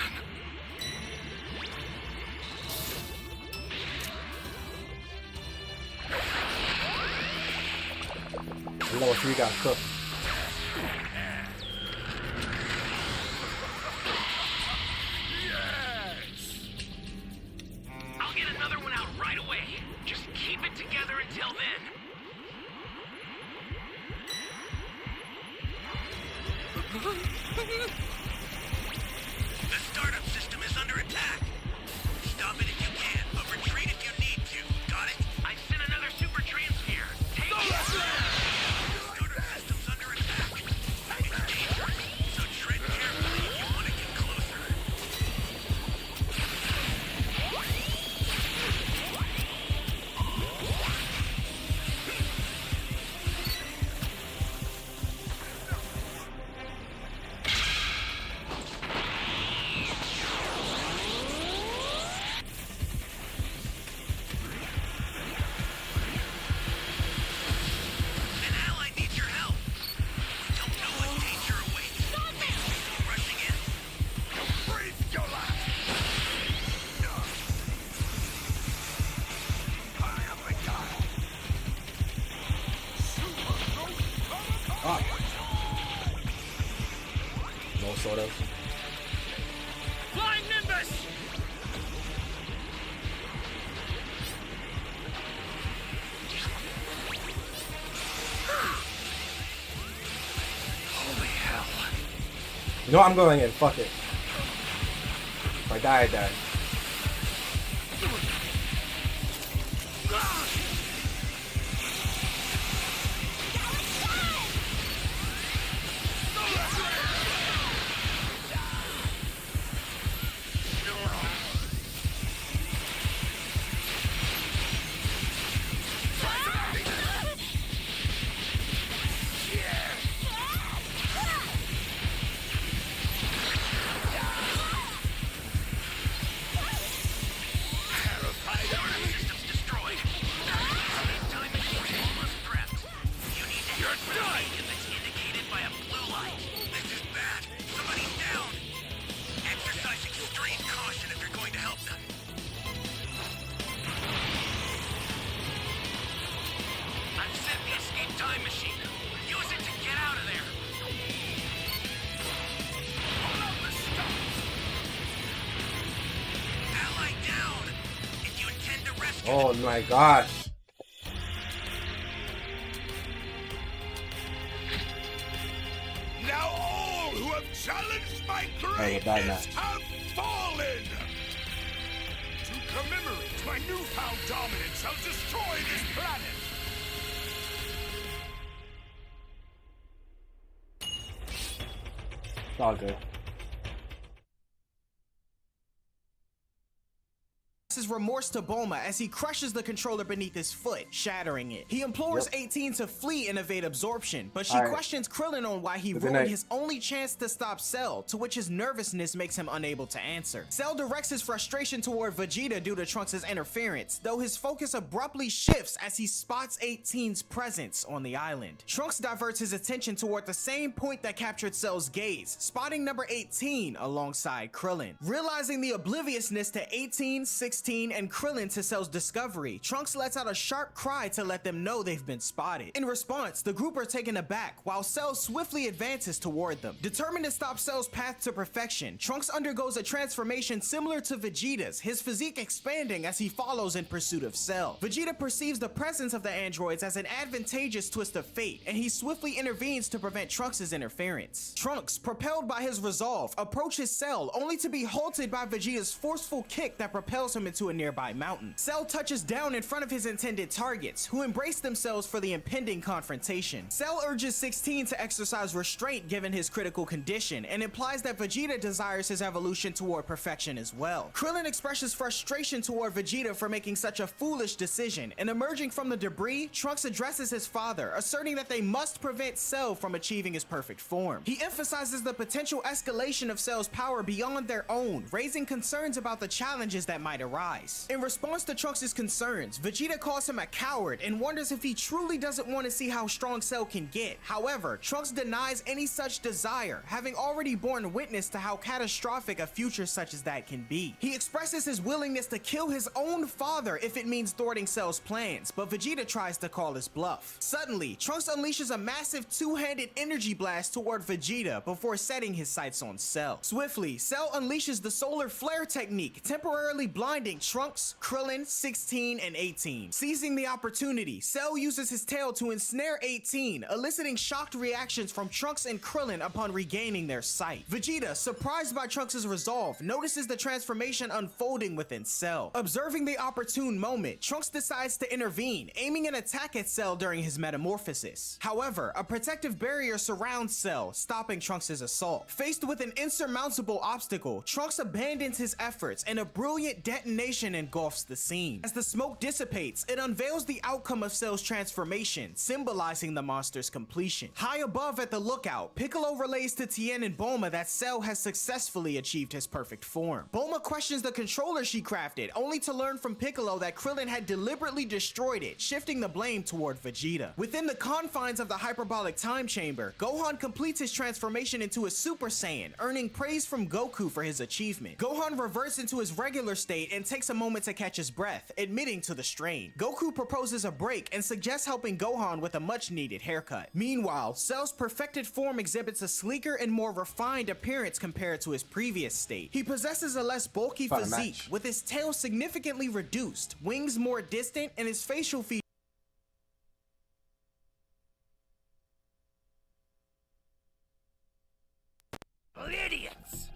Level 3 got cooked. Yes! I'll get another one out right away. Just keep it together until then. The startup system is under attack. Stop it if you can, but retreat if you need to. Got it? I sent another super transfer. Take it! The startup system's under attack. It's dangerous, so tread carefully if you want to get closer. Ah. No, sort of. Flying Nimbus! Holy hell. You know what? I'm going in. Fuck it. If I die, I die. Systems destroyed. Time machine almost prepped. You need to head for the region that's indicated by a blue light. This is bad. Somebody's down. Exercise extreme caution if you're going to help them. I've set the escape time machine. Use it to get out of there. Pull out the stops. Ally down. If you intend to rescue Oh my gosh. Now all who have challenged my Hey, we're back greatness now. have fallen! To commemorate my newfound dominance, I'll destroy this planet! It's all good. His remorse to Bulma as he crushes the controller beneath his foot, shattering it. He implores 18 to flee and evade absorption, but she Alright. questions Krillin on why he Good ruined night. his only chance to stop Cell, to which his nervousness makes him unable to answer. Cell directs his frustration toward Vegeta due to Trunks' interference, though his focus abruptly shifts as he spots 18's presence on the island. Trunks diverts his attention toward the same point that captured Cell's gaze, spotting number 18 alongside Krillin. Realizing the obliviousness to 18, 16, and Krillin to Cell's discovery, Trunks lets out a sharp cry to let them know they've been spotted. In response, the group are taken aback while Cell swiftly advances toward them. Determined to stop Cell's path to perfection, Trunks undergoes a transformation similar to Vegeta's, his physique expanding as he follows in pursuit of Cell. Vegeta perceives the presence of the androids as an advantageous twist of fate, and he swiftly intervenes to prevent Trunks' interference. Trunks, propelled by his resolve, approaches Cell only to be halted by Vegeta's forceful kick that propels him into a nearby mountain. Cell touches down in front of his intended targets, who embrace themselves for the impending confrontation. Cell urges 16 to exercise restraint given his critical condition, and implies that Vegeta desires his evolution toward perfection as well. Krillin expresses frustration toward Vegeta for making such a foolish decision, and emerging from the debris, Trunks addresses his father, asserting that they must prevent Cell from achieving his perfect form. He emphasizes the potential escalation of Cell's power beyond their own, raising concerns about the challenges that might arise. In response to Trunks' concerns, Vegeta calls him a coward and wonders if he truly doesn't want to see how strong Cell can get. However, Trunks denies any such desire, having already borne witness to how catastrophic a future such as that can be. He expresses his willingness to kill his own father if it means thwarting Cell's plans, but Vegeta tries to call his bluff. Suddenly, Trunks unleashes a massive two-handed energy blast toward Vegeta before setting his sights on Cell. Swiftly, Cell unleashes the solar flare technique, temporarily blinding Trunks, Krillin, 16, and 18. Seizing the opportunity, Cell uses his tail to ensnare 18, eliciting shocked reactions from Trunks and Krillin upon regaining their sight. Vegeta, surprised by Trunks' resolve, notices the transformation unfolding within Cell. Observing the opportune moment, Trunks decides to intervene, aiming an attack at Cell during his metamorphosis. However, a protective barrier surrounds Cell, stopping Trunks' assault. Faced with an insurmountable obstacle, Trunks abandons his efforts, and a brilliant detonation engulfs the scene. As the smoke dissipates, it unveils the outcome of Cell's transformation, symbolizing the monster's completion. High above at the lookout, Piccolo relays to Tien and Bulma that Cell has successfully achieved his perfect form. Bulma questions the controller she crafted, only to learn from Piccolo that Krillin had deliberately destroyed it, shifting the blame toward Vegeta. Within the confines of the hyperbolic time chamber, Gohan completes his transformation into a Super Saiyan, earning praise from Goku for his achievement. Gohan reverts into his regular state and takes a moment to catch his breath, admitting to the strain. Goku proposes a break and suggests helping Gohan with a much-needed haircut. Meanwhile, Cell's perfected form exhibits a sleeker and more refined appearance compared to his previous state. He possesses a less bulky Fun physique, match. with his tail significantly reduced, wings more distant, and his facial features Idiots!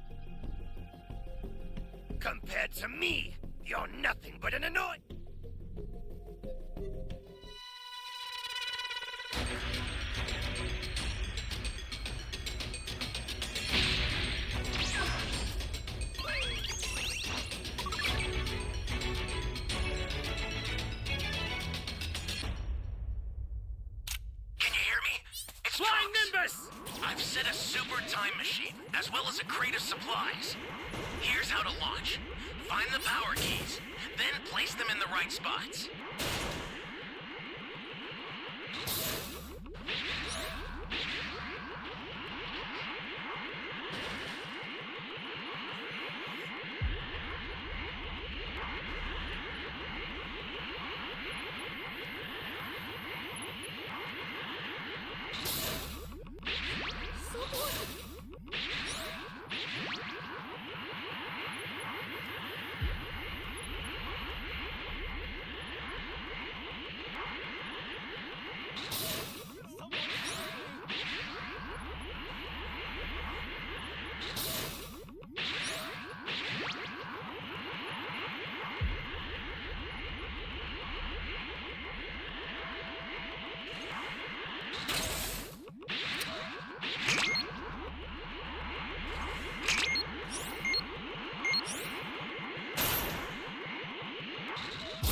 Compared to me, you're nothing but an annoy. Can you hear me? It's Flying Trunks. Nimbus! I've set a super time machine, as well as a crate of supplies. Here's how to launch. Find the power keys, then place them in the right spots.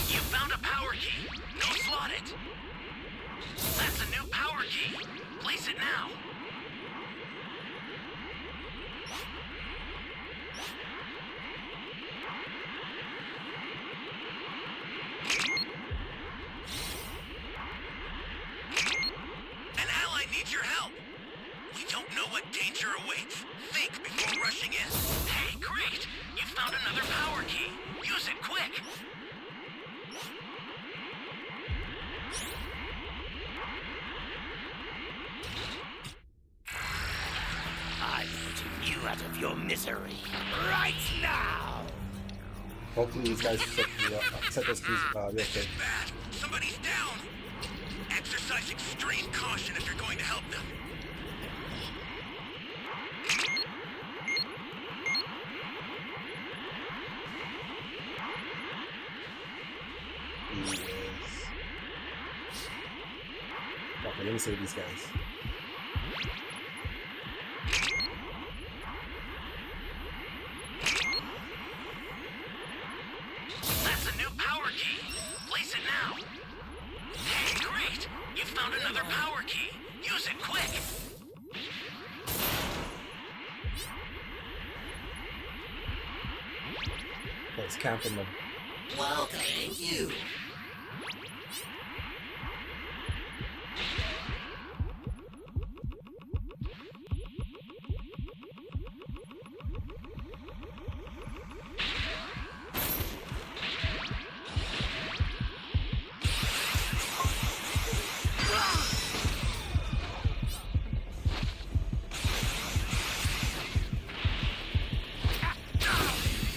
You found a power key. Go slot it. That's a new power key. Place it now. An ally needs your help. We don't know what danger awaits. Think before rushing in. Hey, great! You found another power key. Use it quick. I'm putting you out of your misery right now! Hopefully these guys set those keys real quick. Bad. Somebody's down. Exercise extreme caution if you're going to help them. Yes. Okay, let me save these guys. That's a new power key. Place it now. Hey, great! You found another power key. Use it quick. Okay, it's camping them. Well, thank you.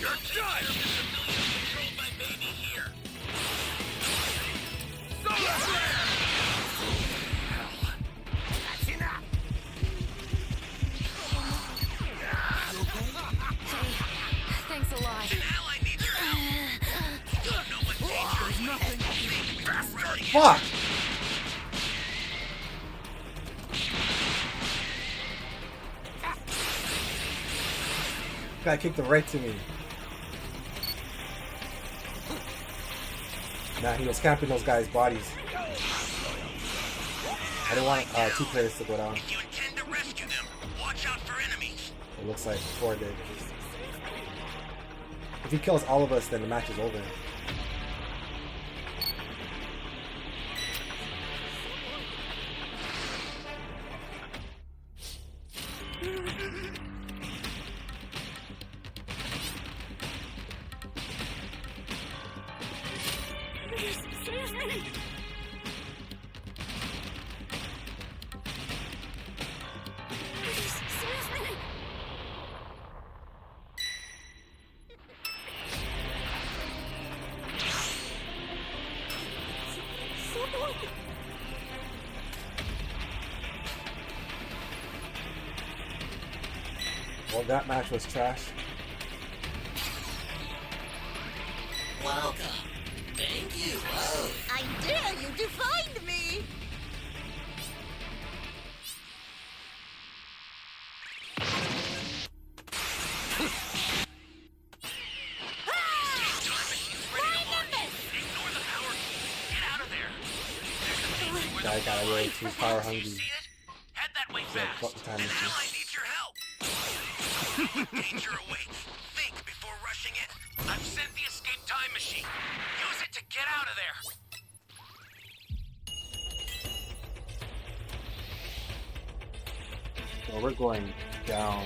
You're done! Controlled by baby here. That's enough! Thanks a lot. An ally needs your help. Don't know what danger awaits. Think before rushing in. Fuck! Guy kicked the right to me. Nah, he was camping those guys' bodies. I didn't want two players to go down. If you intend to rescue them, watch out for enemies. It looks like 4 did. If he kills all of us, then the match is over. Well, that match was trash. Welcome. Thank you. Oh, I dare you to find me! Ignore the power key. Get out of there. There's a payment where Guy the got blue away line too is. power You hungry. see it? Head that way Yeah, fast. fuck the time An machine. ally needs your help. Danger awaits. Think before rushing in. I've sent the escape time machine. Use it to get out of there. Well, we're going down.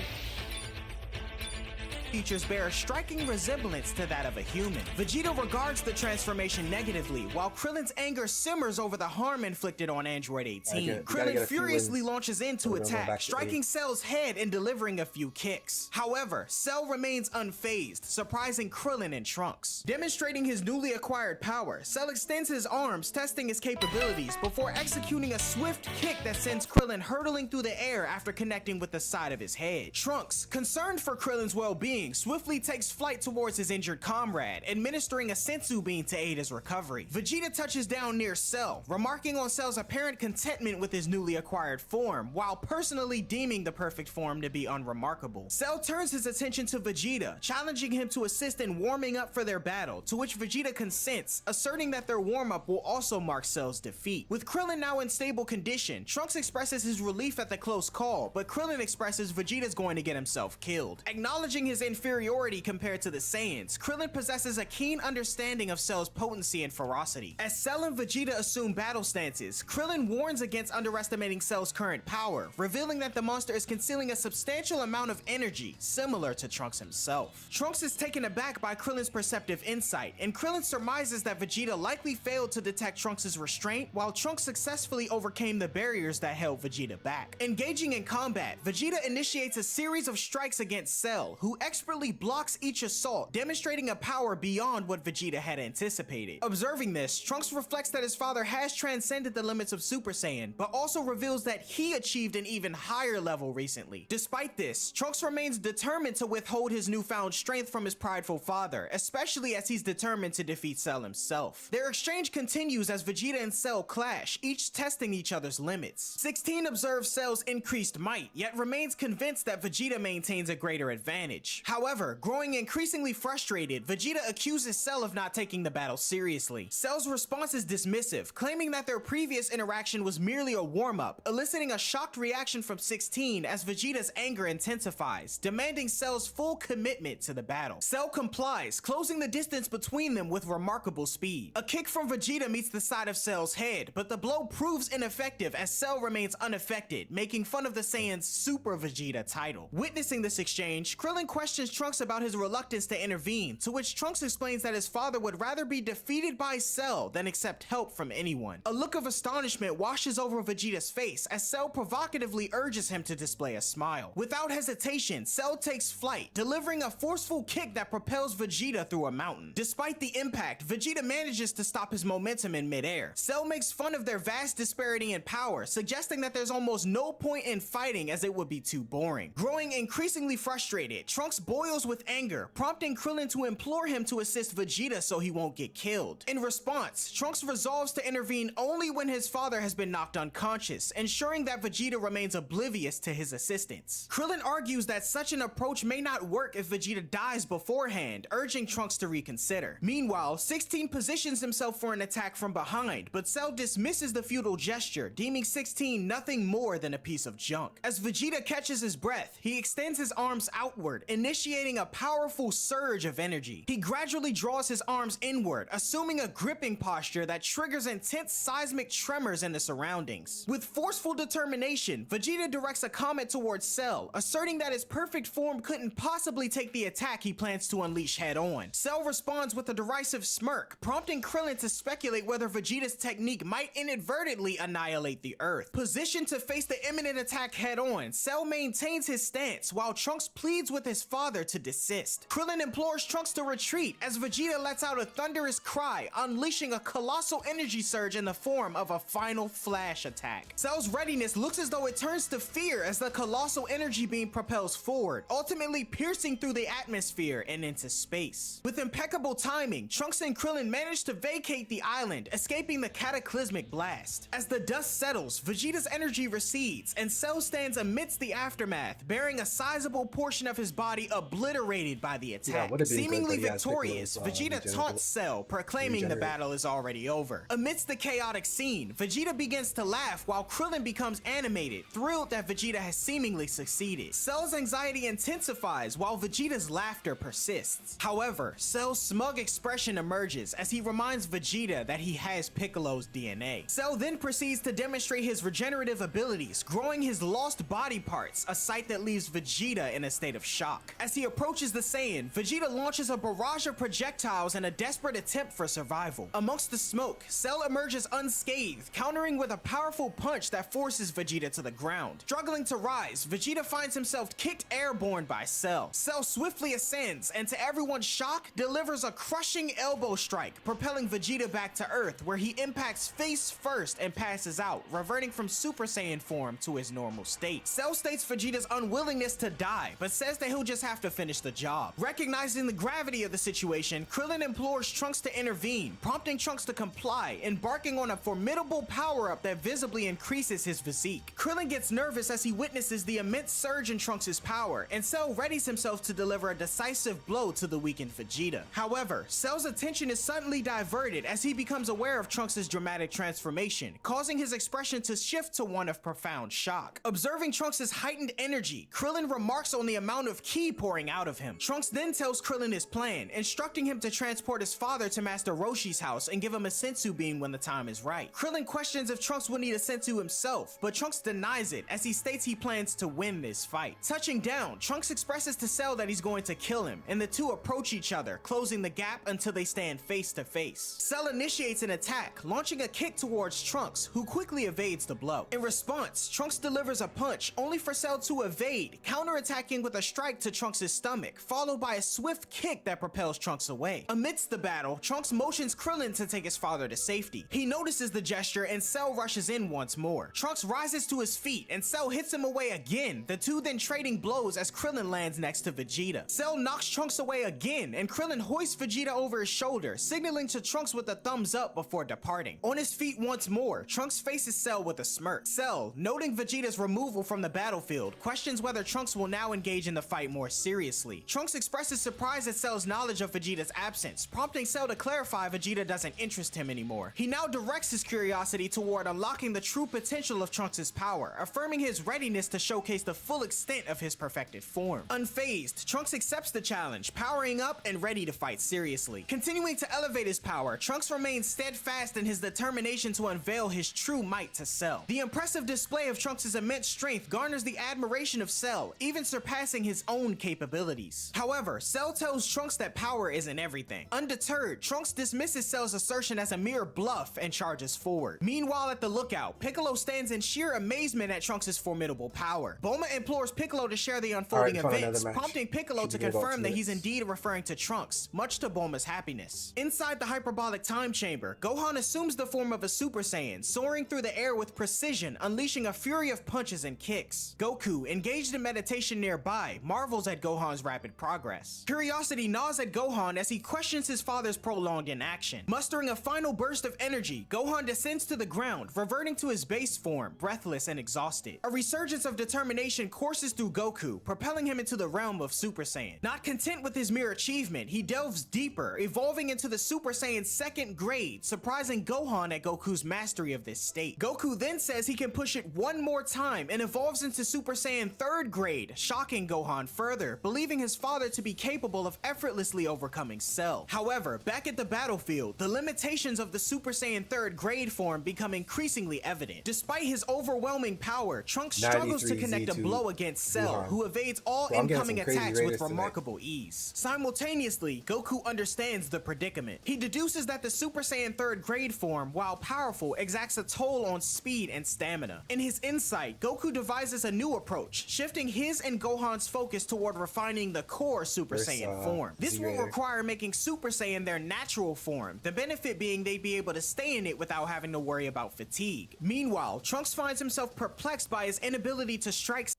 Features bear a striking resemblance to that of a human. Vegeta regards the transformation negatively, while Krillin's anger simmers over the harm inflicted on Android 18. We gotta Krillin get a few furiously wins. launches in to We're gonna go back attack, to striking 8. Cell's head and delivering a few kicks. However, Cell remains unfazed, surprising Krillin and Trunks. Demonstrating his newly acquired power, Cell extends his arms, testing his capabilities, before executing a swift kick that sends Krillin hurtling through the air after connecting with the side of his head. Trunks, concerned for Krillin's well-being, swiftly takes flight towards his injured comrade, administering a sensu bean to aid his recovery. Vegeta touches down near Cell, remarking on Cell's apparent contentment with his newly acquired form, while personally deeming the perfect form to be unremarkable. Cell turns his attention to Vegeta, challenging him to assist in warming up for their battle, to which Vegeta consents, asserting that their warm-up will also mark Cell's defeat. With Krillin now in stable condition, Trunks expresses his relief at the close call, but Krillin expresses Vegeta's going to get himself killed. Acknowledging his inferiority compared to the Saiyans, Krillin possesses a keen understanding of Cell's potency and ferocity. As Cell and Vegeta assume battle stances, Krillin warns against underestimating Cell's current power, revealing that the monster is concealing a substantial amount of energy, similar to Trunks himself. Trunks is taken aback by Krillin's perceptive insight, and Krillin surmises that Vegeta likely failed to detect Trunks' restraint, while Trunks successfully overcame the barriers that held Vegeta back. Engaging in combat, Vegeta initiates a series of strikes against Cell, who expertly blocks each assault, demonstrating a power beyond what Vegeta had anticipated. Observing this, Trunks reflects that his father has transcended the limits of Super Saiyan, but also reveals that he achieved an even higher level recently. Despite this, Trunks remains determined to withhold his newfound strength from his prideful father, especially as he's determined to defeat Cell himself. Their exchange continues as Vegeta and Cell clash, each testing each other's limits. 16 observes Cell's increased might, yet remains convinced that Vegeta maintains a greater advantage. However, growing increasingly frustrated, Vegeta accuses Cell of not taking the battle seriously. Cell's response is dismissive, claiming that their previous interaction was merely a warm-up, eliciting a shocked reaction from 16 as Vegeta's anger intensifies, demanding Cell's full commitment to the battle. Cell complies, closing the distance between them with remarkable speed. A kick from Vegeta meets the side of Cell's head, but the blow proves ineffective as Cell remains unaffected, making fun of the Saiyan's Super Vegeta title. Witnessing this exchange, Krillin questions Trunks about his reluctance to intervene, to which Trunks explains that his father would rather be defeated by Cell than accept help from anyone. A look of astonishment washes over Vegeta's face as Cell provocatively urges him to display a smile. Without hesitation, Cell takes flight, delivering a forceful kick that propels Vegeta through a mountain. Despite the impact, Vegeta manages to stop his momentum in midair. Cell makes fun of their vast disparity in power, suggesting that there's almost no point in fighting as it would be too boring. Growing increasingly frustrated, Trunks boils with anger, prompting Krillin to implore him to assist Vegeta so he won't get killed. In response, Trunks resolves to intervene only when his father has been knocked unconscious, ensuring that Vegeta remains oblivious to his assistance. Krillin argues that such an approach may not work if Vegeta dies beforehand, urging Trunks to reconsider. Meanwhile, 16 positions himself for an attack from behind, but Cell dismisses the futile gesture, deeming 16 nothing more than a piece of junk. As Vegeta catches his breath, he extends his arms outward, initiating a powerful surge of energy. He gradually draws his arms inward, assuming a gripping posture that triggers intense seismic tremors in the surroundings. With forceful determination, Vegeta directs a comment towards Cell, asserting that his perfect form couldn't possibly take the attack he plans to unleash head-on. Cell responds with a derisive smirk, prompting Krillin to speculate whether Vegeta's technique might inadvertently annihilate the Earth. Positioned to face the imminent attack head-on, Cell maintains his stance while Trunks pleads with his father father to desist. Krillin implores Trunks to retreat as Vegeta lets out a thunderous cry, unleashing a colossal energy surge in the form of a final flash attack. Cell's readiness looks as though it turns to fear as the colossal energy beam propels forward, ultimately piercing through the atmosphere and into space. With impeccable timing, Trunks and Krillin manage to vacate the island, escaping the cataclysmic blast. As the dust settles, Vegeta's energy recedes, and Cell stands amidst the aftermath, bearing a sizable portion of his body obliterated by the attack. would've been good, Seemingly but he has victorious, Piccolo's, Vegeta regenerate. taunts Cell, proclaiming the battle is already over. Amidst the chaotic scene, Vegeta begins to laugh while Krillin becomes animated, thrilled that Vegeta has seemingly succeeded. Cell's anxiety intensifies while Vegeta's laughter persists. However, Cell's smug expression emerges as he reminds Vegeta that he has Piccolo's DNA. Cell then proceeds to demonstrate his regenerative abilities, growing his lost body parts, a sight that leaves Vegeta in a state of shock. As he approaches the Saiyan, Vegeta launches a barrage of projectiles in a desperate attempt for survival. Amongst the smoke, Cell emerges unscathed, countering with a powerful punch that forces Vegeta to the ground. Struggling to rise, Vegeta finds himself kicked airborne by Cell. Cell swiftly ascends and, to everyone's shock, delivers a crushing elbow strike, propelling Vegeta back to Earth, where he impacts face first and passes out, reverting from Super Saiyan form to his normal state. Cell states Vegeta's unwillingness to die, but says that he'll just have to finish the job. Recognizing the gravity of the situation, Krillin implores Trunks to intervene, prompting Trunks to comply, embarking on a formidable power-up that visibly increases his physique. Krillin gets nervous as he witnesses the immense surge in Trunks' power, and Cell readies himself to deliver a decisive blow to the weakened Vegeta. However, Cell's attention is suddenly diverted as he becomes aware of Trunks' dramatic transformation, causing his expression to shift to one of profound shock. Observing Trunks' heightened energy, Krillin remarks on the amount of ki pouring out of him. Trunks then tells Krillin his plan, instructing him to transport his father to Master Roshi's house and give him a senzu bean when the time is right. Krillin questions if Trunks will need a senzu himself, but Trunks denies it as he states he plans to win this fight. Touching down, Trunks expresses to Cell that he's going to kill him, and the two approach each other, closing the gap until they stand face to face. Cell initiates an attack, launching a kick towards Trunks, who quickly evades the blow. In response, Trunks delivers a punch, only for Cell to evade, counterattacking with a strike to Trunks' stomach, followed by a swift kick that propels Trunks away. Amidst the battle, Trunks motions Krillin to take his father to safety. He notices the gesture and Cell rushes in once more. Trunks rises to his feet and Cell hits him away again, the two then trading blows as Krillin lands next to Vegeta. Cell knocks Trunks away again and Krillin hoists Vegeta over his shoulder, signaling to Trunks with a thumbs up before departing. On his feet once more, Trunks faces Cell with a smirk. Cell, noting Vegeta's removal from the battlefield, questions whether Trunks will now engage in the fight more seriously. Trunks expresses surprise at Cell's knowledge of Vegeta's absence, prompting Cell to clarify Vegeta doesn't interest him anymore. He now directs his curiosity toward unlocking the true potential of Trunks' power, affirming his readiness to showcase the full extent of his perfected form. Unfazed, Trunks accepts the challenge, powering up and ready to fight seriously. Continuing to elevate his power, Trunks remains steadfast in his determination to unveil his true might to Cell. The impressive display of Trunks' immense strength garners the admiration of Cell, even surpassing his own capabilities. However, Cell tells Trunks that power isn't everything. Undeterred, Trunks dismisses Cell's assertion as a mere bluff and charges forward. Meanwhile, at the lookout, Piccolo stands in sheer amazement at Trunks' formidable power. Bulma implores Piccolo to share the unfolding Alright, fine, events, another match. prompting Piccolo Should to be about confirm 2 that he's minutes. indeed referring to Trunks, much to Bulma's happiness. Inside the hyperbolic time chamber, Gohan assumes the form of a Super Saiyan, soaring through the air with precision, unleashing a fury of punches and kicks. Goku, engaged in meditation nearby, marvels at Gohan's rapid progress. Curiosity gnaws at Gohan as he questions his father's prolonged inaction. Mustering a final burst of energy, Gohan descends to the ground, reverting to his base form, breathless and exhausted. A resurgence of determination courses through Goku, propelling him into the realm of Super Saiyan. Not content with his mere achievement, he delves deeper, evolving into the Super Saiyan 2nd grade, surprising Gohan at Goku's mastery of this state. Goku then says he can push it one more time and evolves into Super Saiyan 3rd grade, shocking Gohan further, believing his father to be capable of effortlessly overcoming Cell. However, back at the battlefield, the limitations of the Super Saiyan 3rd grade form become increasingly evident. Despite his overwhelming power, Trunks struggles to 93 connect a Z2 blow against Cell, Gohan. who evades all Bro, I'm getting incoming some crazy attacks Raiders with tonight. remarkable ease. Simultaneously, Goku understands the predicament. He deduces that the Super Saiyan 3rd grade form, while powerful, exacts a toll on speed and stamina. In his insight, Goku devises a new approach, shifting his and Gohan's focus toward toward refining the core Super Where's, Saiyan form. This will Z-Raider? require making Super Saiyan their natural form, the benefit being they'd be able to stay in it without having to worry about fatigue. Meanwhile, Trunks finds himself perplexed by his inability to strike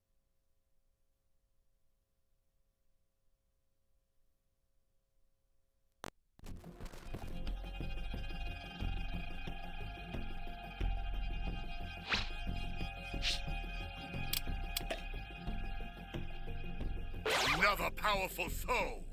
Another powerful foe.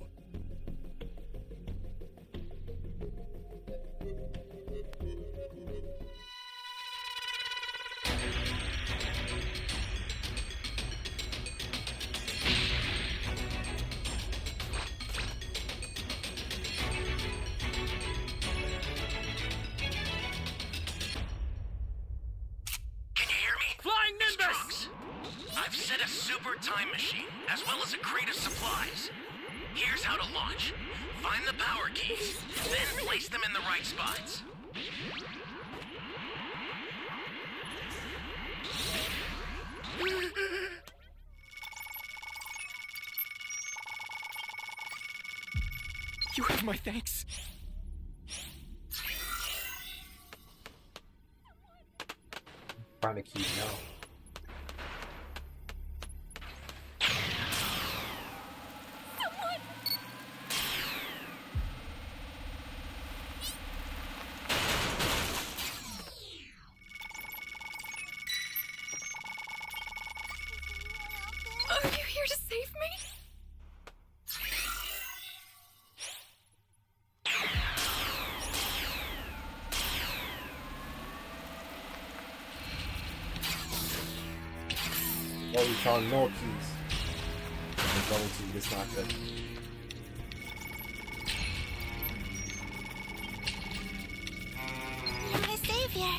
Can you hear me? Flying Nimbus! Trunks, I've set a super time machine, as well as a crate of supplies. Here's how to launch. Find the power keys, then place them in the right spots. You have my thanks. Find the key now. Are you here to save me? Oh, we found more keys. We're going to this not good. You're my savior.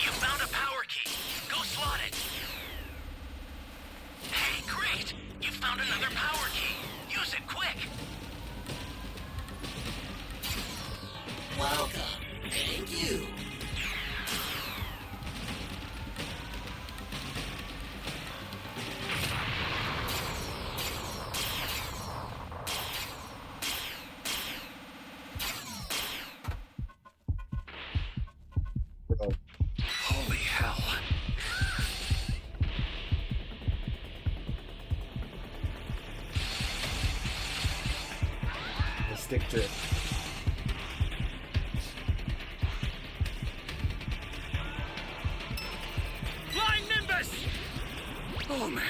You found a power key. Go slot it. Hey, great! You found another power key. Use it quick. Welcome. Thank you. Bro, Holy hell. the stick drift. Flying Nimbus! Oh man.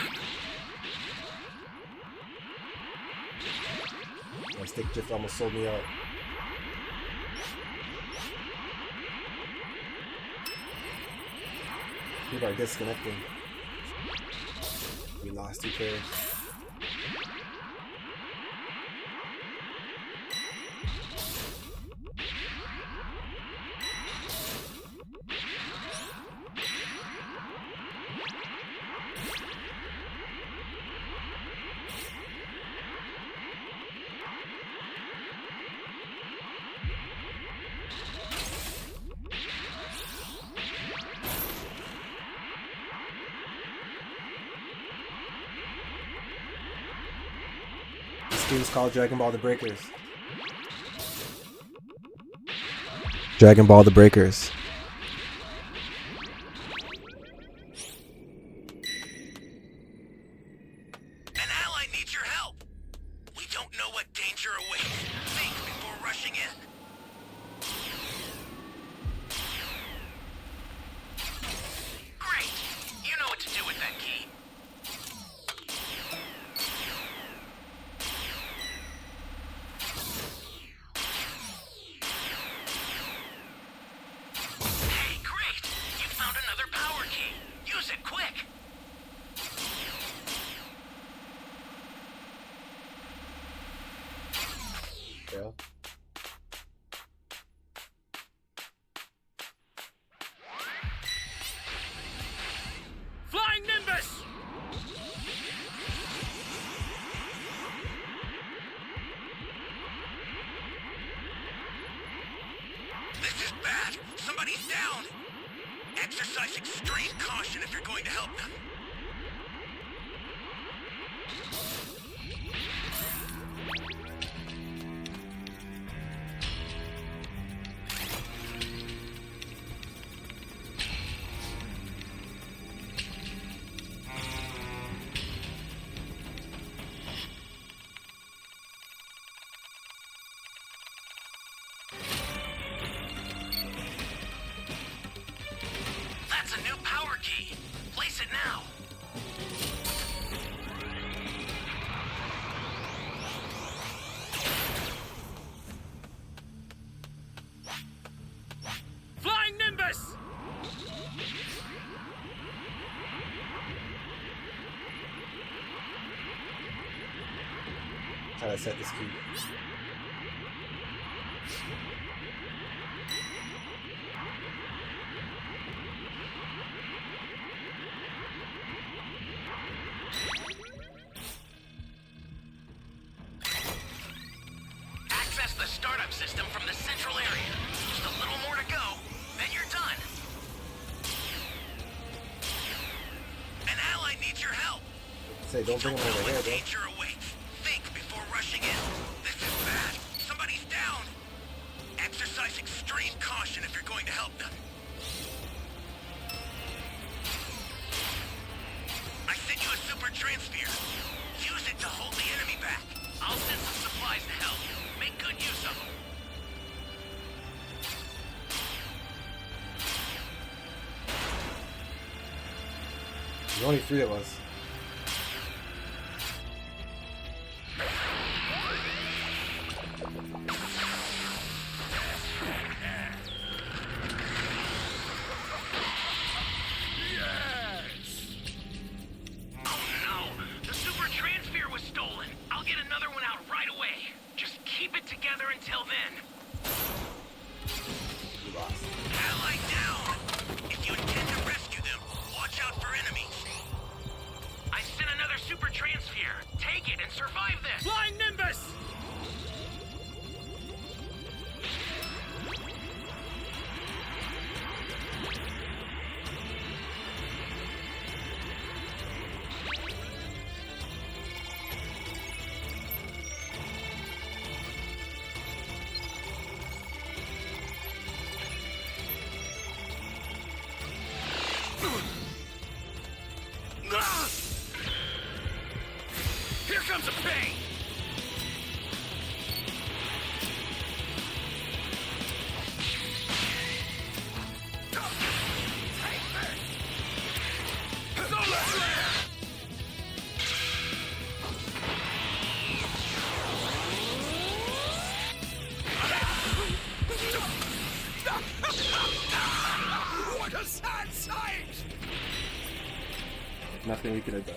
That stick drift almost sold me out. People are disconnecting. We lost 2 players. This game's called Dragon Ball The Breakers. Dragon Ball The Breakers. An ally needs your help. We don't know what danger awaits. Think before rushing in. Great! You know what to do with that key. Hey, great! You found another power key. Use it quick. Yeah. Flying Nimbus! Exercise extreme caution if you're going to help them. That's a new power key. Place it now. Flying Nimbus! How do I set this key? Access the startup system from the central area. Just a little more to go, then you're done. An ally needs your help. Say, don't bring him over here, What bro. danger awaits. Think before rushing in. This is bad. Somebody's down. Exercise extreme caution if you're going to help them. I sent you a super transfer. Use it to hold the enemy back. I'll send some supplies to help. Make good use of them. There's only 3 of us. Oh no! The super transfer was stolen. I'll get another one out right away. Just keep it together until then. We lost. Ally down! If you intend to rescue them, watch out for enemies. I sent another super transfer. Take it and survive this! Flying Nimbus! Here comes the pain! What a sad sight! Nothing we could have done.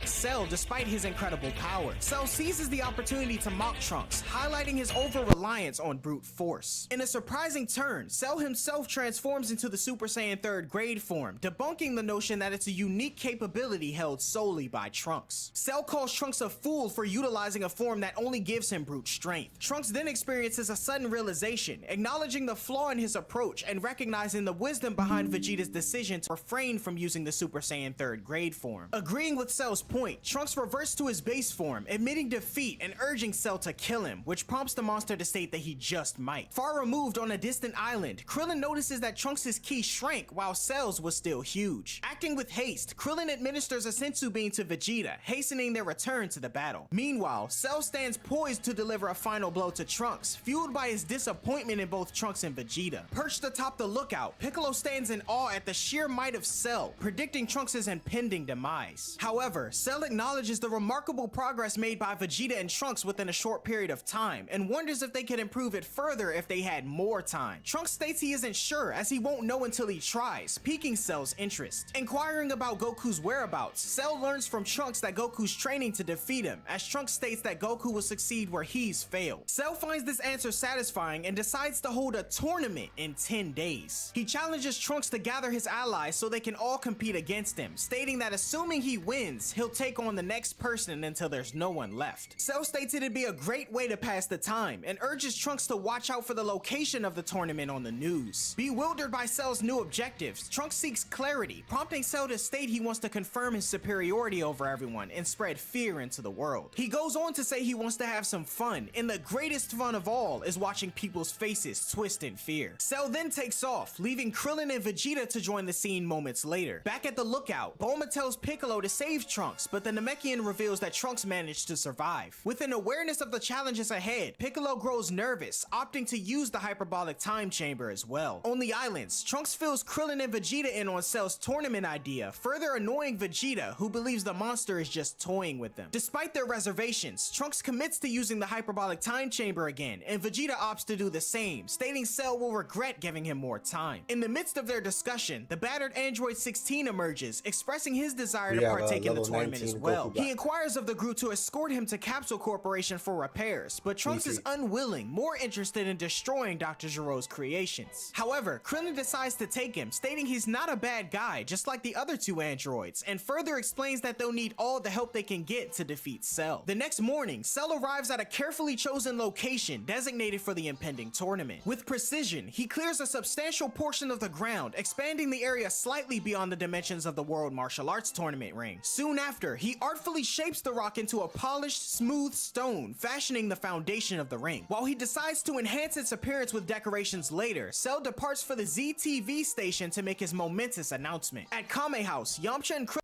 Cell, despite his incredible power, Cell seizes the opportunity to mock Trunks, highlighting his over-reliance on brute force. In a surprising turn, Cell himself transforms into the Super Saiyan 3rd grade form, debunking the notion that it's a unique capability held solely by Trunks. Cell calls Trunks a fool for utilizing a form that only gives him brute strength. Trunks then experiences a sudden realization, acknowledging the flaw in his approach and recognizing the wisdom behind Vegeta's decision to refrain from using the Super Saiyan 3rd grade form. Agreeing with Cell's point, Trunks reverts to his base form, admitting defeat and urging Cell to kill him, which prompts the monster to state that he just might. Far removed on a distant island, Krillin notices that Trunks' ki shrank while Cell's was still huge. Acting with haste, Krillin administers a sensu bean to Vegeta, hastening their return to the battle. Meanwhile, Cell stands poised to deliver a final blow to Trunks, fueled by his disappointment in both Trunks and Vegeta. Perched atop the lookout, Piccolo stands in awe at the sheer might of Cell, predicting Trunks' impending demise. However, Cell acknowledges the remarkable progress made by Vegeta and Trunks within a short period of time, and wonders if they could improve it further if they had more time. Trunks states he isn't sure, as he won't know until he tries, piquing Cell's interest. Inquiring about Goku's whereabouts, Cell learns from Trunks that Goku's training to defeat him, as Trunks states that Goku will succeed where he's failed. Cell finds this answer satisfying and decides to hold a tournament in 10 days. He challenges Trunks to gather his allies so they can all compete against him, stating that assuming he wins, he'll take on the next person until there's no one left. Cell states it'd be a great way to pass the time and urges Trunks to watch out for the location of the tournament on the news. Bewildered by Cell's new objectives, Trunks seeks clarity, prompting Cell to state he wants to confirm his superiority over everyone and spread fear into the world. He goes on to say he wants to have some fun, and the greatest fun of all is watching people's faces twist in fear. Cell then takes off, leaving Krillin and Vegeta to join the scene moments later. Back at the lookout, Bulma tells Piccolo to save Trunks, but the Namekian reveals that Trunks managed to survive. With an awareness of the challenges ahead, Piccolo grows nervous, opting to use the hyperbolic time chamber as well. On the islands, Trunks fills Krillin and Vegeta in on Cell's tournament idea, further annoying Vegeta, who believes the monster is just toying with them. Despite their reservations, Trunks commits to using the hyperbolic time chamber again, and Vegeta opts to do the same, stating Cell will regret giving him more time. In the midst of their discussion, the battered Android 16 emerges, expressing his desire to partake in the tournament as well. He inquires of the group to escort him to Capsule Corporation for repairs, but Trunks is unwilling, more interested in destroying Dr. Gero's creations. However, Krillin decides to take him, stating he's not a bad guy, just like the other two androids, and further explains that they'll need all the help they can get to defeat Cell. The next morning, Cell arrives at a carefully chosen location designated for the impending tournament. With precision, he clears a substantial portion of the ground, expanding the area slightly beyond the dimensions of the World Martial Arts Tournament ring. Soon after, he artfully shapes the rock into a polished, smooth stone, fashioning the foundation of the ring. While he decides to enhance its appearance with decorations later, Cell departs for the ZTV station to make his momentous announcement. At Kame House, Yamcha and Krillin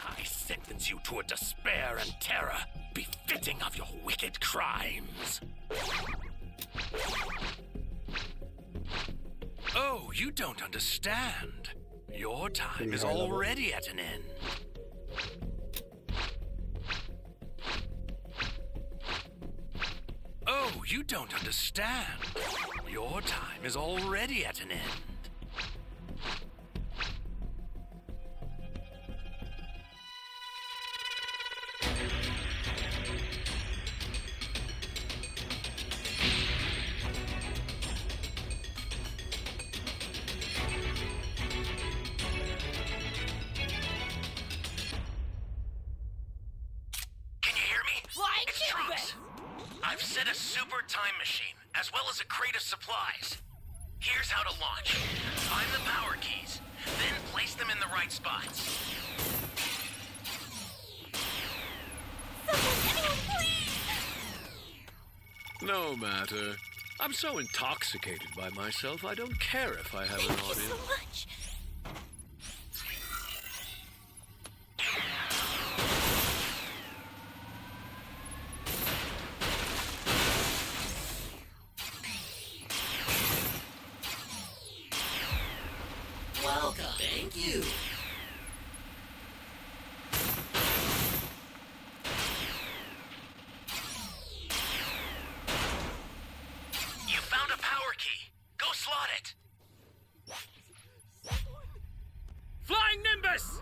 I sentence you to a despair and terror befitting of your wicked crimes. Oh, you don't understand. Your time is already at an end. Oh, you don't understand. Your time is already at an end. I've set a super time machine, as well as a crate of supplies. Here's how to launch. Find the power keys, then place them in the right spots. Anyone, please! No matter. I'm so intoxicated by myself, I don't care if I have an Thank you audience. so much. Welcome. Thank you. You found a power key. Go slot it. Flying Nimbus!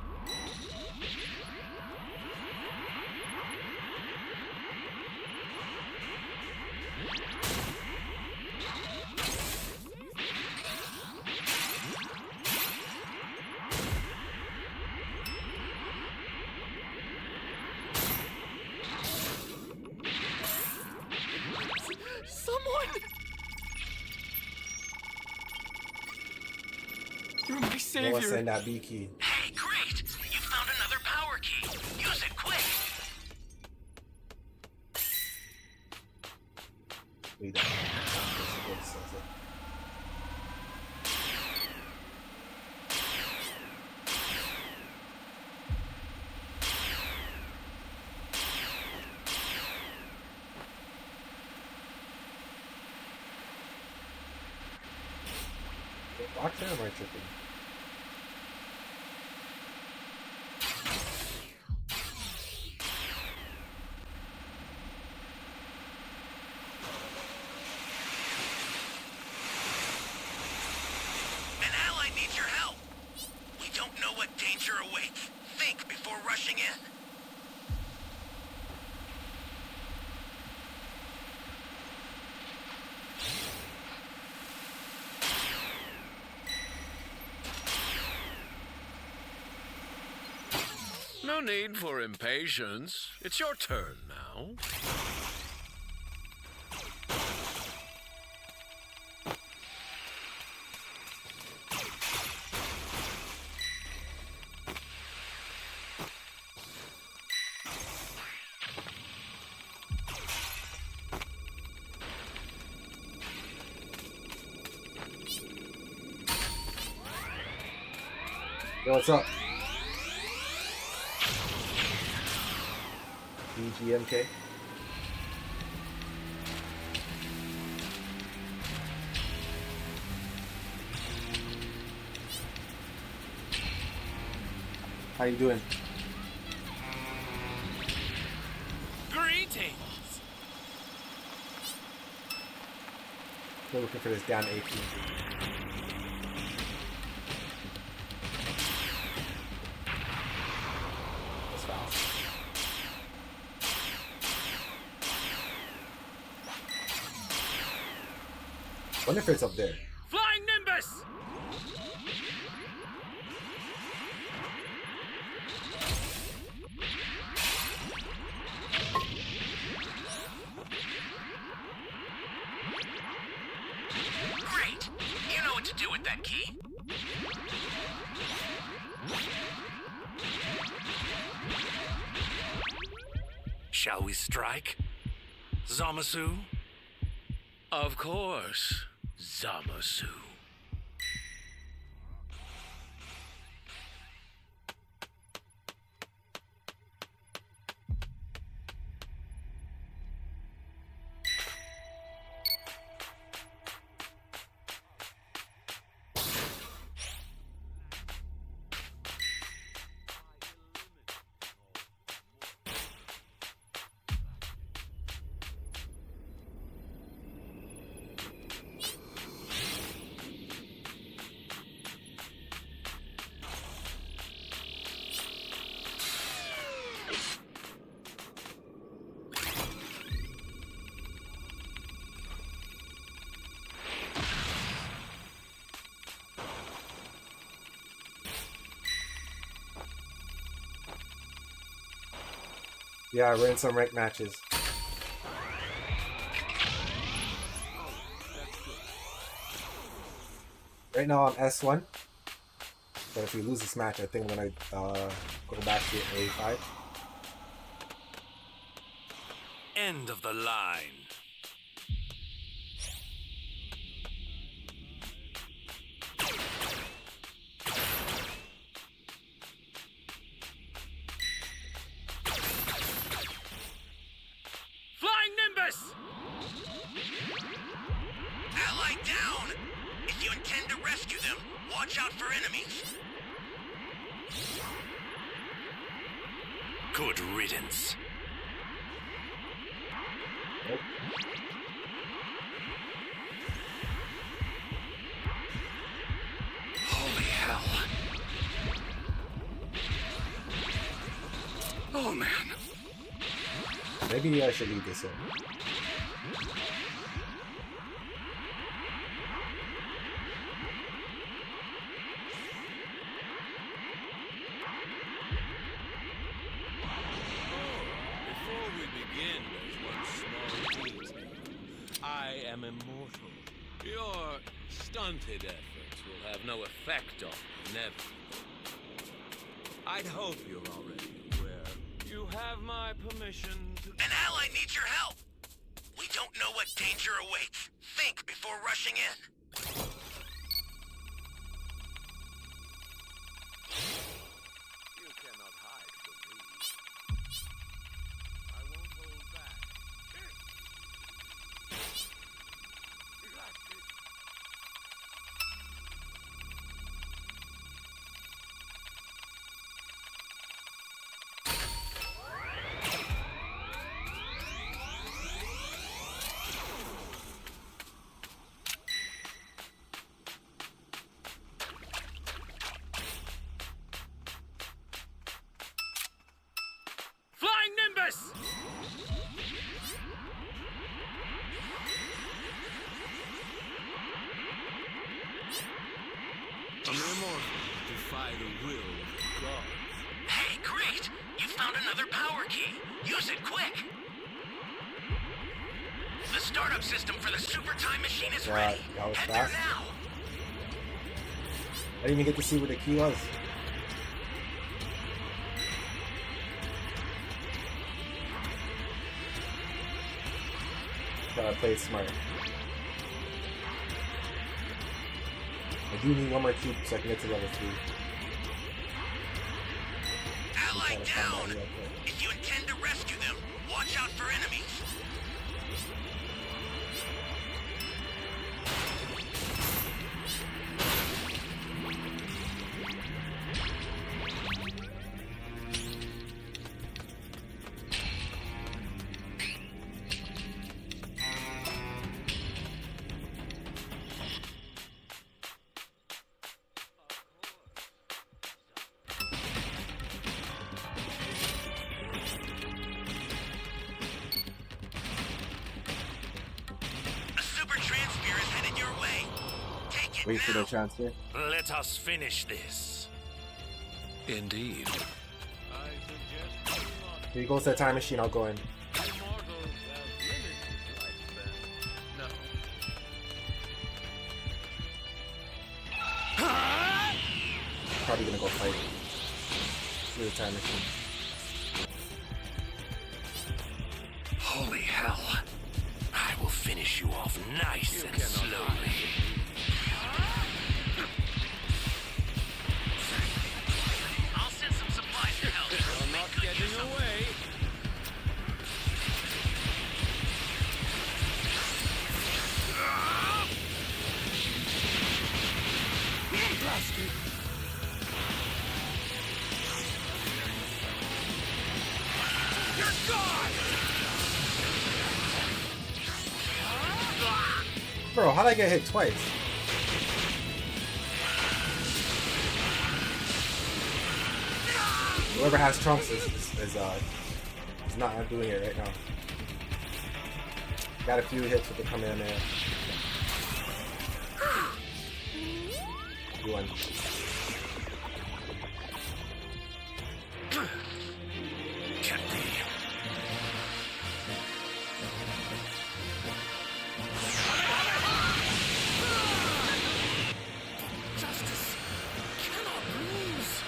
Someone! You're my savior. What's in that B key? Hey, great! You found another power key. Use it quick. Wait, that's what it says. Rock there, or am I tripping? An ally needs your help. We don't know what danger awaits. Think before rushing in. No need for impatience. It's your turn now. Yo, what's up? BGMK. How you doing? Greetings. Still looking for this damn AP. That's fast. Wonder if it's up there. Flying Nimbus! Great! You know what to do with that key. Shall we strike? Zamasu? Of course, Zamasu. Yeah, we're in some ranked matches. Right now I'm S1. But if we lose this match, I think I'm gonna go back to A5. End of the line. Flying Nimbus! Ally down! If you intend to rescue them, watch out for enemies. Good riddance. Nope. Holy hell. Oh man. Maybe I should leave this in. Before we begin, there's one small detail. I am immortal. Your stunted efforts will have no effect on me, never. I'd hope you're already aware. You have my permission to... An ally needs your help. We don't know what danger awaits. Think before rushing in. You cannot hide from me. I won't hold back. You got this. Flying Nimbus! I'm immortal. Defy the will of the gods. Hey, great! found another power key. Use it quick. The startup system for the super time machine is Right, ready. that was Head fast. there now. I didn't even get to see where the key was. Gotta play it smart. I do need one more cube so I can get to level 3. Ally Gotta find out down. real quick. If you intend to rescue them, watch out for enemies. A super transfer is headed your way. Take it Wait for now. the transfer. Let us finish this. Indeed. I suggest moving on. Here goes that time machine, I'll go in. Immortals have limited lifespan. No. Probably gonna go fight. Through the time machine. Holy hell. I will finish you off nice and slowly. I'll send some supplies to help. You're not getting away. Bro, how'd I get hit twice? Whoever has Trunks is not doing it right now. Got a few hits with the Kamehameha. Good one. Justice cannot lose.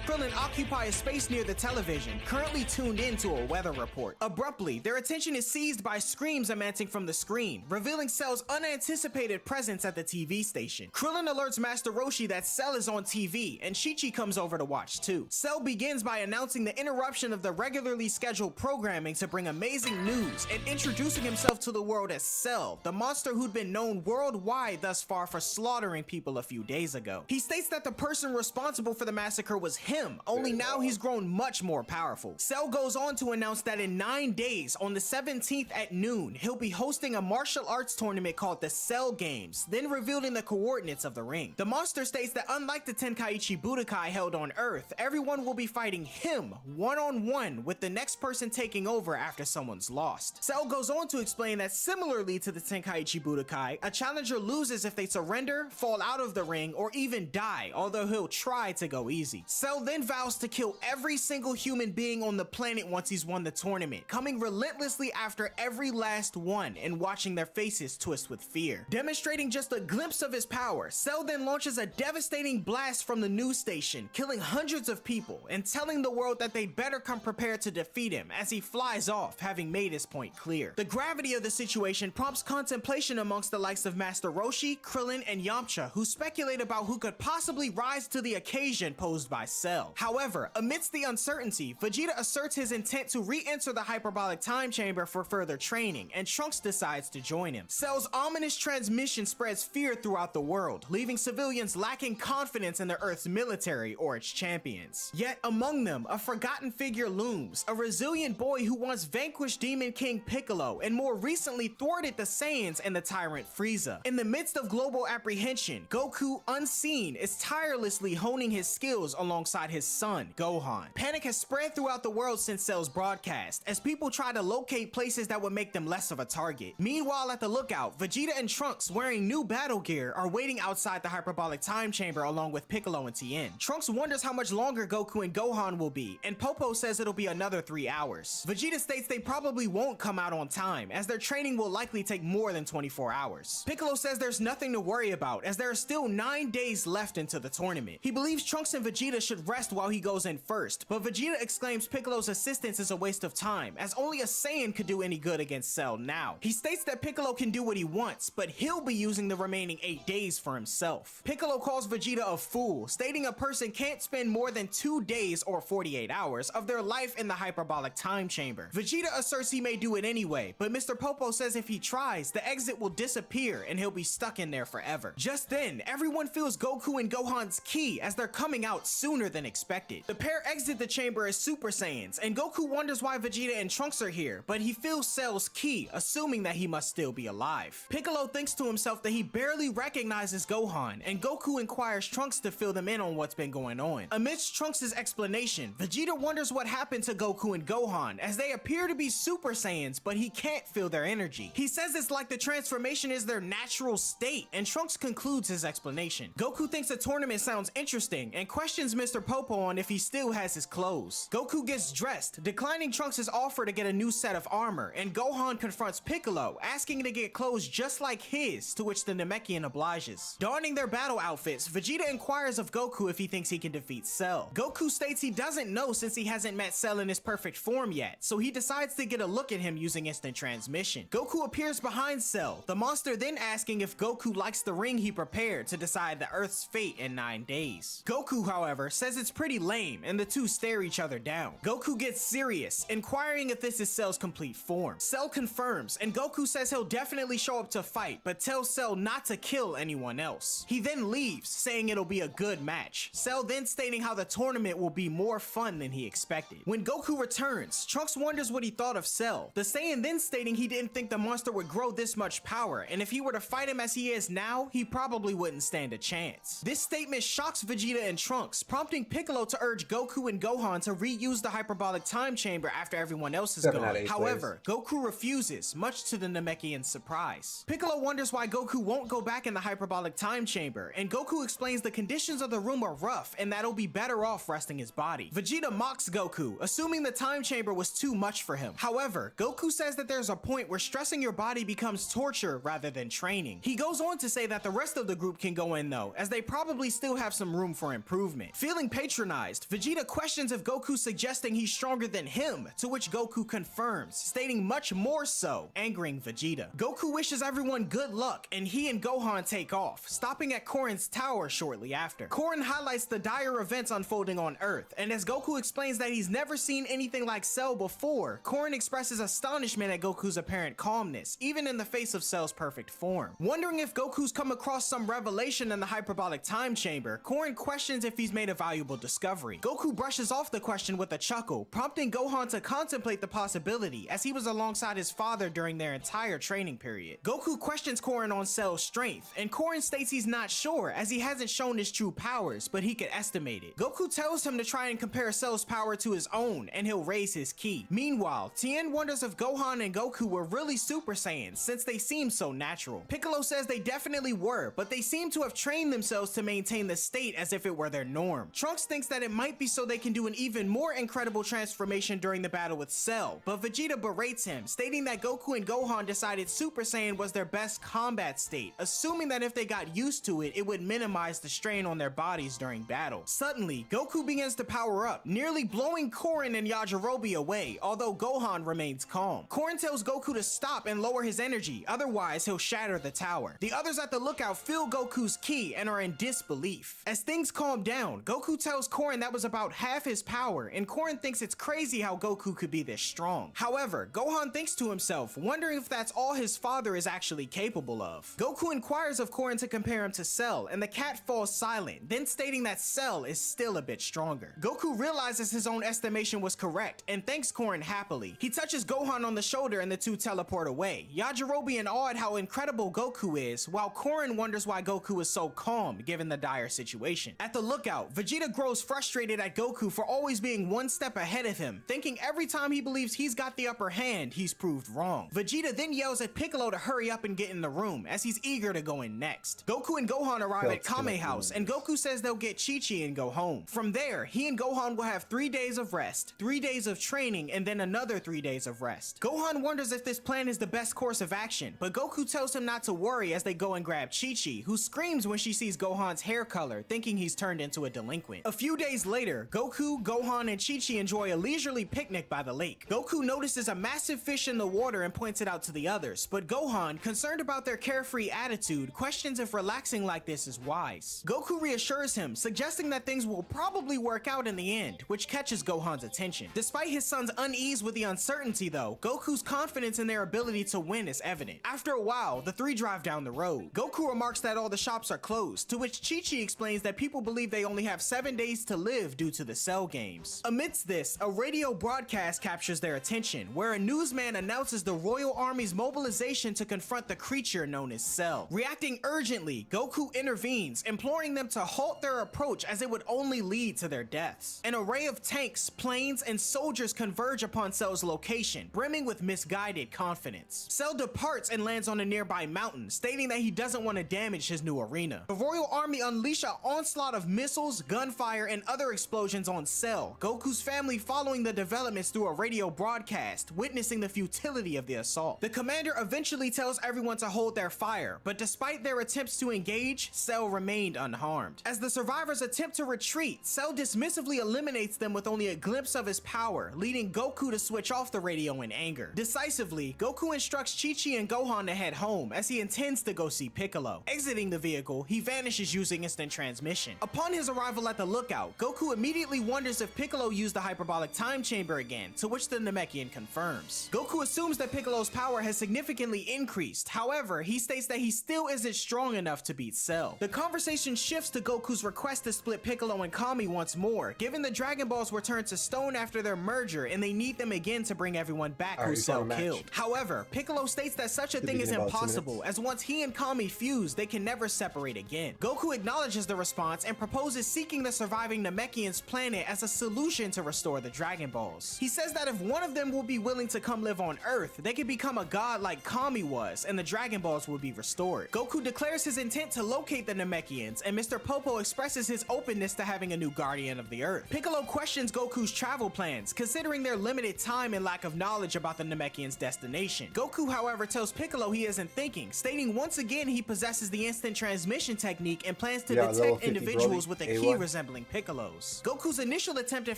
Krillin occupy a space near the television, currently tuned into a weather report. Abruptly, their attention is seized by screams emanating from the screen, revealing Cell's unanticipated presence at the TV station. Krillin alerts Master Roshi that Cell is on TV, and Chi-Chi comes over to watch too. Cell begins by announcing the interruption of the regularly scheduled programming to bring amazing news, and introducing himself to the world as Cell, the monster who'd been known worldwide thus far for slaughtering people a few days ago. He states that the person responsible for the massacre was him, only now he's grown much more powerful. Cell goes on to announce that in 9 days, on the 17th at noon, he'll be hosting a martial arts tournament called the Cell Games, then revealing the coordinates of the ring. The monster states that unlike the Tenkaichi Budokai held on Earth, everyone will be fighting him one-on-one, with the next person taking over after someone's lost. Cell goes on to explain that similarly to the Tenkaichi Budokai, a challenger loses if they surrender, fall out of the ring, or even die, although he'll try to go easy. Cell then vows to kill every single human being on the planet once he's won the tournament, coming relentlessly after every last one and watching their faces twist with fear. Demonstrating just a glimpse of his power, Cell then launches a devastating blast from the news station, killing hundreds of people and telling the world that they'd better come prepared to defeat him as he flies off, having made his point clear. The gravity of the situation prompts contemplation amongst the likes of Master Roshi, Krillin, and Yamcha, who speculate about who could possibly rise to the occasion posed by Cell. However, amidst the uncertainty, Vegeta asserts his intent to re-enter the hyperbolic time chamber for further training, and Trunks decides to join him. Cell's ominous transmission spreads fear throughout the world, leaving civilians lacking confidence in the Earth's military or its champions. Yet among them, a forgotten figure looms, a resilient boy who once vanquished Demon King Piccolo and more recently thwarted the Saiyans and the tyrant Frieza. In the midst of global apprehension, Goku, unseen, is tirelessly honing his skills alongside alongside his son, Gohan. Panic has spread throughout the world since Cell's broadcast, as people try to locate places that would make them less of a target. Meanwhile, at the lookout, Vegeta and Trunks, wearing new battle gear, are waiting outside the hyperbolic time chamber along with Piccolo and Tien. Trunks wonders how much longer Goku and Gohan will be, and Popo says it'll be another 3 hours. Vegeta states they probably won't come out on time, as their training will likely take more than 24 hours. Piccolo says there's nothing to worry about, as there are still 9 days left into the tournament. He believes Trunks and Vegeta should rest while he goes in first, but Vegeta exclaims Piccolo's assistance is a waste of time, as only a Saiyan could do any good against Cell now. He states that Piccolo can do what he wants, but he'll be using the remaining 8 days for himself. Piccolo calls Vegeta a fool, stating a person can't spend more than 2 days or 48 hours of their life in the hyperbolic time chamber. Vegeta asserts he may do it anyway, but Mr. Popo says if he tries, the exit will disappear and he'll be stuck in there forever. Just then, everyone feels Goku and Gohan's ki as they're coming out sooner than expected. The pair exit the chamber as Super Saiyans, and Goku wonders why Vegeta and Trunks are here, but he feels Cell's ki, assuming that he must still be alive. Piccolo thinks to himself that he barely recognizes Gohan, and Goku inquires Trunks to fill them in on what's been going on. Amidst Trunks' explanation, Vegeta wonders what happened to Goku and Gohan, as they appear to be Super Saiyans, but he can't feel their energy. He says it's like the transformation is their natural state, and Trunks concludes his explanation. Goku thinks the tournament sounds interesting, and questions Mr. Popo on if he still has his clothes. Goku gets dressed, declining Trunks' offer to get a new set of armor, and Gohan confronts Piccolo, asking to get clothes just like his, to which the Namekian obliges. Donning their battle outfits, Vegeta inquires of Goku if he thinks he can defeat Cell. Goku states he doesn't know since he hasn't met Cell in his perfect form yet, so he decides to get a look at him using instant transmission. Goku appears behind Cell, the monster then asking if Goku likes the ring he prepared to decide the Earth's fate in 9 days. Goku, however, says it's pretty lame, and the two stare each other down. Goku gets serious, inquiring if this is Cell's complete form. Cell confirms, and Goku says he'll definitely show up to fight, but tells Cell not to kill anyone else. He then leaves, saying it'll be a good match. Cell then stating how the tournament will be more fun than he expected. When Goku returns, Trunks wonders what he thought of Cell, the Saiyan then stating he didn't think the monster would grow this much power, and if he were to fight him as he is now, he probably wouldn't stand a chance. This statement shocks Vegeta and Trunks, prompting Piccolo to urge Goku and Gohan to reuse the hyperbolic time chamber after everyone else is 7 out of gone. 8 However, Goku refuses, much to the Namekian's surprise. Piccolo wonders why Goku won't go back in the hyperbolic time chamber, and Goku explains the conditions of the room are rough and that he'll be better off resting his body. Vegeta mocks Goku, assuming the time chamber was too much for him. However, Goku says that there's a point where stressing your body becomes torture rather than training. He goes on to say that the rest of the group can go in though, as they probably still have some room for improvement. Feeling patronized, Vegeta questions if Goku's suggesting he's stronger than him, to which Goku confirms, stating much more so, angering Vegeta. Goku wishes everyone good luck, and he and Gohan take off, stopping at Korin's tower shortly after. Korin highlights the dire events unfolding on Earth, and as Goku explains that he's never seen anything like Cell before, Korin expresses astonishment at Goku's apparent calmness, even in the face of Cell's perfect form. Wondering if Goku's come across some revelation in the hyperbolic time chamber, Korin questions if he's made a valuable discovery. Goku brushes off the question with a chuckle, prompting Gohan to contemplate the possibility, as he was alongside his father during their entire training period. Goku questions Korin on Cell's strength, and Korin states he's not sure, as he hasn't shown his true powers, but he could estimate it. Goku tells him to try and compare Cell's power to his own, and he'll raise his ki. Meanwhile, Tien wonders if Gohan and Goku were really Super Saiyans, since they seem so natural. Piccolo says they definitely were, but they seem to have trained themselves to maintain the state as if it were their norm. Trunks thinks that it might be so they can do an even more incredible transformation during the battle with Cell, but Vegeta berates him, stating that Goku and Gohan decided Super Saiyan was their best combat state, assuming that if they got used to it, it would minimize the strain on their bodies during battle. Suddenly, Goku begins to power up, nearly blowing Korin and Yajirobe away, although Gohan remains calm. Korin tells Goku to stop and lower his energy, otherwise he'll shatter the tower. The others at the lookout feel Goku's ki and are in disbelief. As things calm down, Goku tells Korin that was about half his power, and Korin thinks it's crazy how Goku could be this strong. However, Gohan thinks to himself, wondering if that's all his father is actually capable of. Goku inquires of Korin to compare him to Cell, and the cat falls silent, then stating that Cell is still a bit stronger. Goku realizes his own estimation was correct, and thanks Korin happily. He touches Gohan on the shoulder and the two teleport away. Yajirobe and awed how incredible Goku is, while Korin wonders why Goku is so calm given the dire situation. At the lookout, Vegeta Vegeta grows frustrated at Goku for always being one step ahead of him, thinking every time he believes he's got the upper hand, he's proved wrong. Vegeta then yells at Piccolo to hurry up and get in the room, as he's eager to go in next. Goku and Gohan arrive at Kame House, and Goku says they'll get Chi-Chi and go home. From there, he and Gohan will have 3 days of rest, 3 days of training, and then another 3 days of rest. Gohan wonders if this plan is the best course of action, but Goku tells him not to worry as they go and grab Chi-Chi, who screams when she sees Gohan's hair color, thinking he's turned into a delinquent. A few days later, Goku, Gohan, and Chi-Chi enjoy a leisurely picnic by the lake. Goku notices a massive fish in the water and points it out to the others, but Gohan, concerned about their carefree attitude, questions if relaxing like this is wise. Goku reassures him, suggesting that things will probably work out in the end, which catches Gohan's attention. Despite his son's unease with the uncertainty though, Goku's confidence in their ability to win is evident. After a while, the three drive down the road. Goku remarks that all the shops are closed, to which Chi-Chi explains that people believe they only have 7 days to live due to the Cell games. Amidst this, a radio broadcast captures their attention, where a newsman announces the Royal Army's mobilization to confront the creature known as Cell. Reacting urgently, Goku intervenes, imploring them to halt their approach as it would only lead to their deaths. An array of tanks, planes, and soldiers converge upon Cell's location, brimming with misguided confidence. Cell departs and lands on a nearby mountain, stating that he doesn't want to damage his new arena. The Royal Army unleash an onslaught of missiles, gunfire, and other explosions on Cell, Goku's family following the developments through a radio broadcast, witnessing the futility of the assault. The commander eventually tells everyone to hold their fire, but despite their attempts to engage, Cell remained unharmed. As the survivors attempt to retreat, Cell dismissively eliminates them with only a glimpse of his power, leading Goku to switch off the radio in anger. Decisively, Goku instructs Chi-Chi and Gohan to head home, as he intends to go see Piccolo. Exiting the vehicle, he vanishes using instant transmission. Upon his arrival at the lookout, Goku immediately wonders if Piccolo used the hyperbolic time chamber again, to which the Namekian confirms. Goku assumes that Piccolo's power has significantly increased, however, he states that he still isn't strong enough to beat Cell. The conversation shifts to Goku's request to split Piccolo and Kami once more, given the Dragon Balls were turned to stone after their merger and they need them again to bring everyone back who Cell killed. However, Piccolo states that such a thing is impossible, as once he and Kami fuse, they can never separate again. Goku acknowledges the response and proposes seeking the surviving Namekian's planet as a solution to restore the Dragon Balls. He says that if one of them will be willing to come live on Earth, they can become a god like Kami was, and the Dragon Balls will be restored. Goku declares his intent to locate the Namekians, and Mr. Popo expresses his openness to having a new guardian of the Earth. Piccolo questions Goku's travel plans, considering their limited time and lack of knowledge about the Namekians' destination. Goku, however, tells Piccolo he isn't thinking, stating once again he possesses the instant transmission technique and plans to detect individuals with a key resembling Piccolo's. Goku's initial attempt at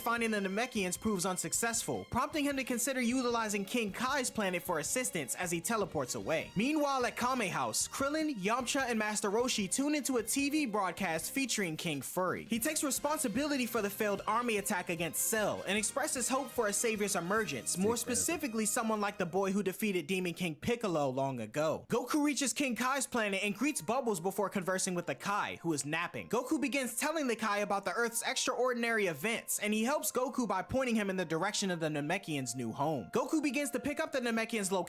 finding the Namekians proves unsuccessful, prompting him to consider utilizing King Kai's planet for assistance as he teleports away. Meanwhile, at Kame House, Krillin, Yamcha, and Master Roshi tune into a TV broadcast featuring King Furry. He takes responsibility for the failed army attack against Cell and expresses hope for a savior's emergence, more specifically someone like the boy who defeated Demon King Piccolo long ago. Goku reaches King Kai's planet and greets Bubbles before conversing with the Kai, who is napping. Goku begins telling the Kai about the Earth's extraordinary events, and he helps Goku by pointing him in the direction of the Namekians' new home. Goku begins to pick up the Namekians' location.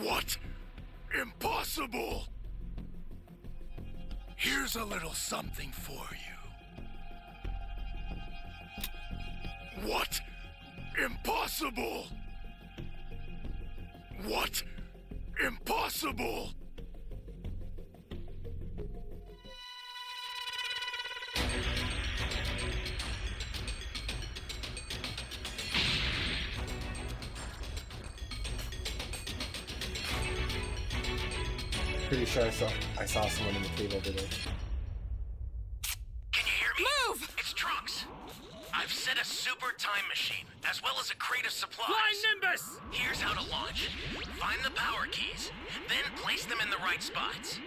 What? Impossible! Here's a little something for you. What? Impossible! What? Impossible! Pretty sure I saw someone in the cave over there. Can you hear me? Move! It's Trunks. I've set a super time machine, as well as a crate of supplies. Flying Nimbus! Here's how to launch. Find the power keys, then place them in the right spots.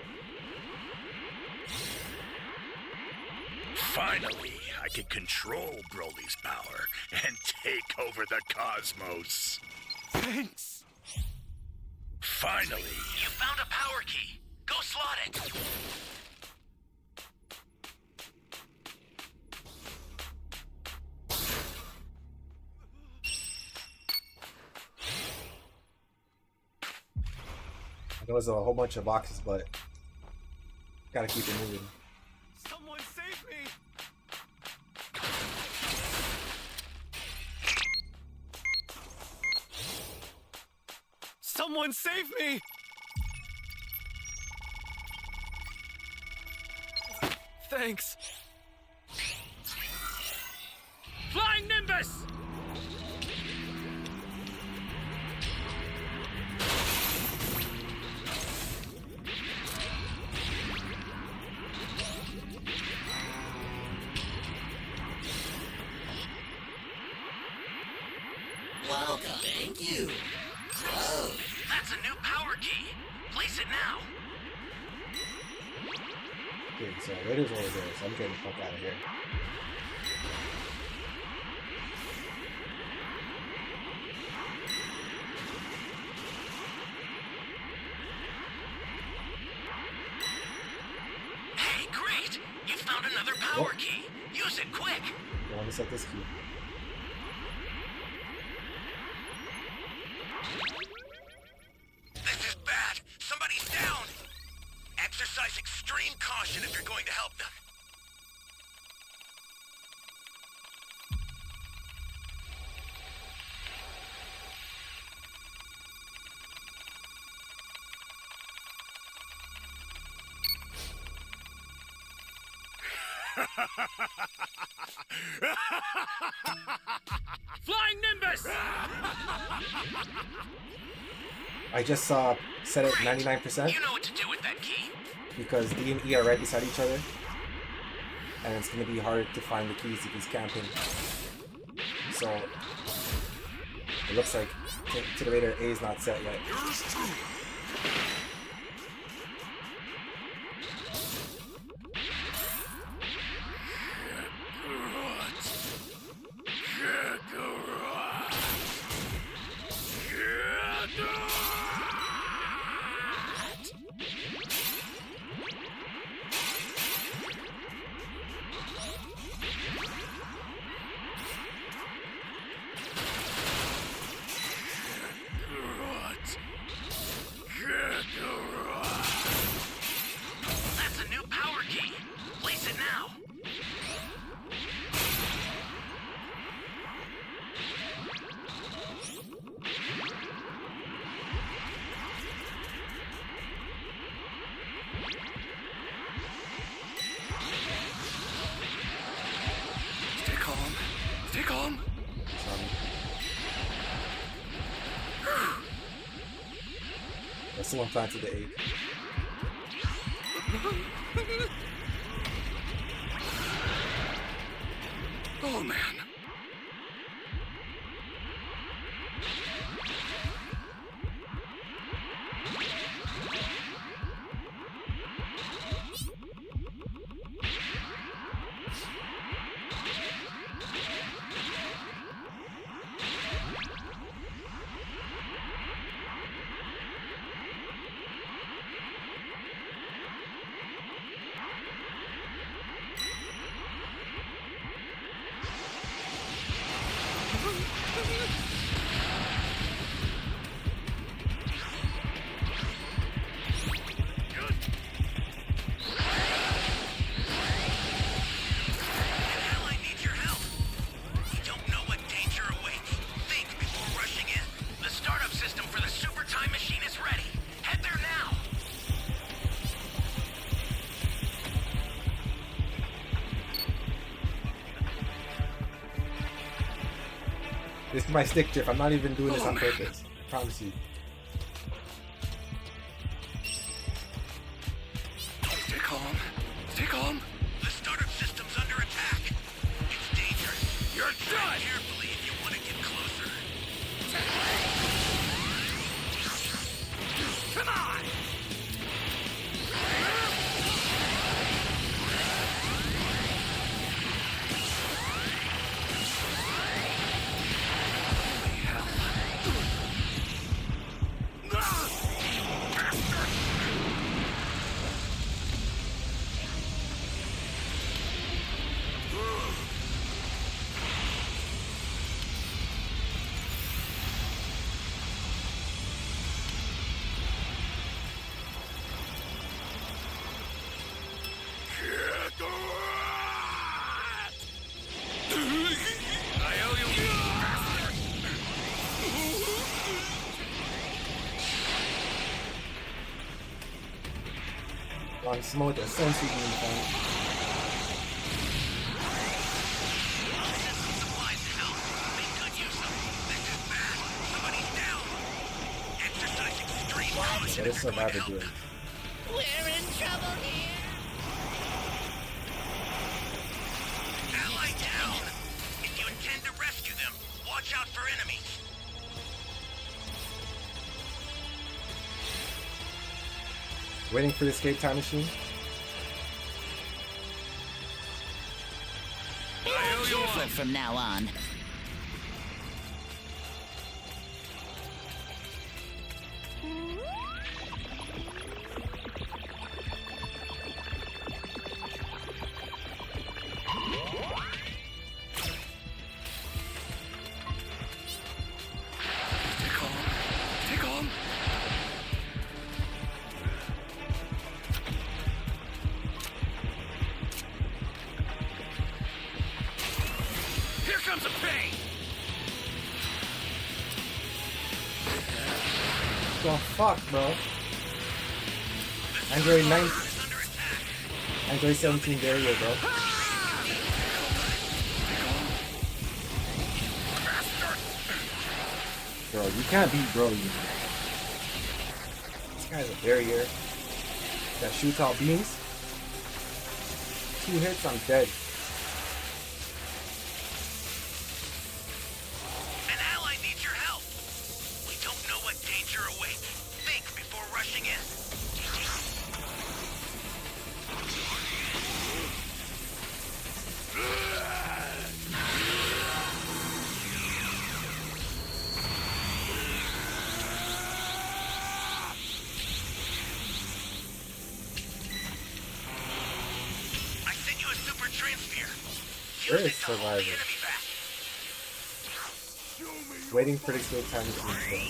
Finally, I can control Broly's power and take over the cosmos. Thanks. Finally. You found a power key. Go slot it. There was a whole bunch of boxes, but gotta keep it moving. Someone save me! Someone save me! Thanks. Flying Nimbus! Welcome. Thank you. Whoa. That's a new power key. Place it now. Okay, so Raiders over there, so I'm getting the fuck out of here. Hey, great! You found another power Oh. key. Use it quick. I want to set this key. This is bad. Somebody's down. Exercise extreme caution if you're going to help them. Flying Nimbus! I just set it 99% You know what to do with that key. because D and E are right beside each other, and it's gonna be hard to find the keys if he's camping. So it looks like to the Raider A is not set yet. That's a new power key. Place it now. Stay calm. Stay calm. Someone planted the 8. Oh man. Hell, I need your help. You don't know what danger awaits. Think before rushing in. The startup system for the super time machine is ready. Head there now. This is my stick drift. I'm not even doing this on purpose. I promise you. Stay calm. Stay calm. The startup system's under attack. It's dangerous. You're done. Carefully if you want to get closer. Come on. Holy hell. on Smoke with a sensory beam, fam. Supplies to help. Make good use of them. This is bad. Somebody's down. Exercise extreme caution. What is Survivor doing? We're in trouble here. Ally down. If you intend to rescue them, watch out for enemies. Waiting for the escape time machine. Be more careful from now on. Take on. Here comes a pain. The fuck, bro? Android 9. Android 17 barrier, bro. Bro, you can't beat Broly. This guy's a barrier that shoots out beams. 2 hits, I'm dead. An ally needs your help. We don't know what danger awaits. Think before rushing in. I sent you a super transfer. Where Use is it to hold the Survivor? enemy back. Waiting for the escape time machine.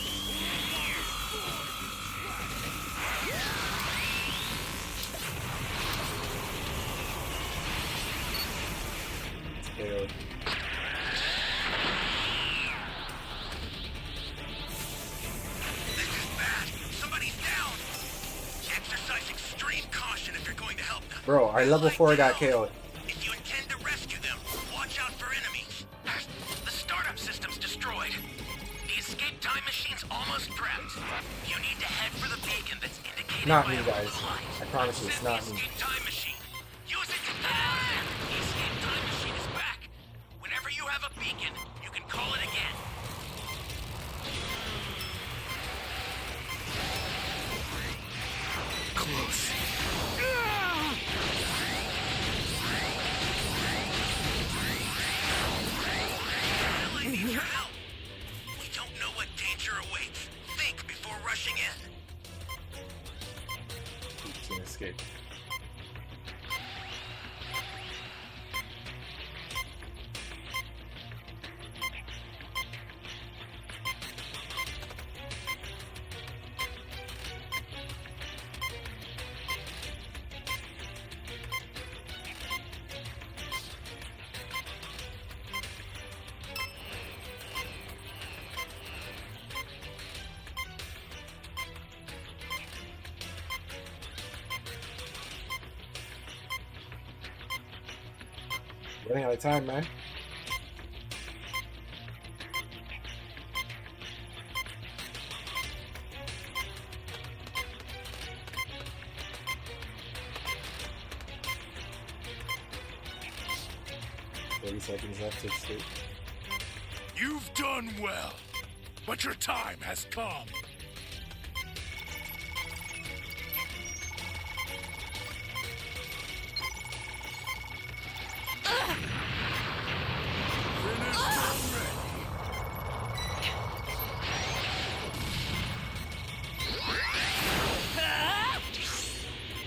Failed. This is bad. Somebody's down. Exercise extreme caution if you're going to help them. Bro, our level 4 got KO'd. If you intend to rescue them, watch out for enemies. The startup system's destroyed. The escape time machine's almost prepped. You need to head for the beacon that's indicated Not by me, a guys. blue light. I promise you, it's Send not the me. escape time machine. Use it to The escape time machine is back. Whenever you have a beacon, you can call it again. Close. Ally needs your help. We don't know what danger awaits. Think before rushing in. It's an escape. Running out of time, man. Seconds left to escape. You've done well, but your time has come.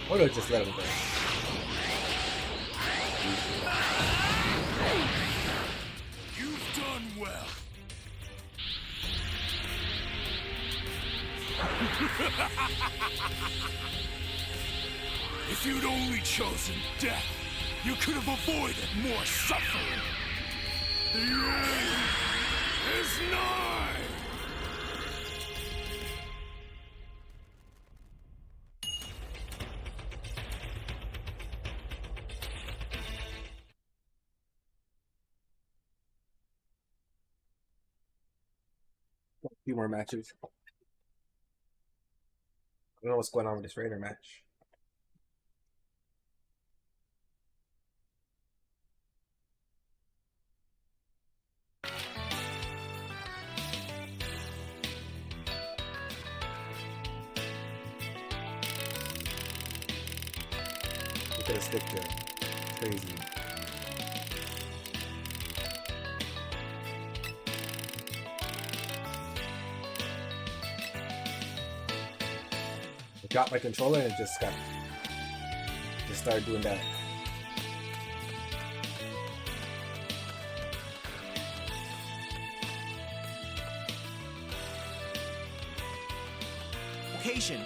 Or do I just let him go? You've done well. If you'd only chosen death, you could have avoided more suffering. The end is nigh. few more matches. I don't know what's going on with this Raider match. Look at the stick there. Crazy. I got my controller and it just started doing that.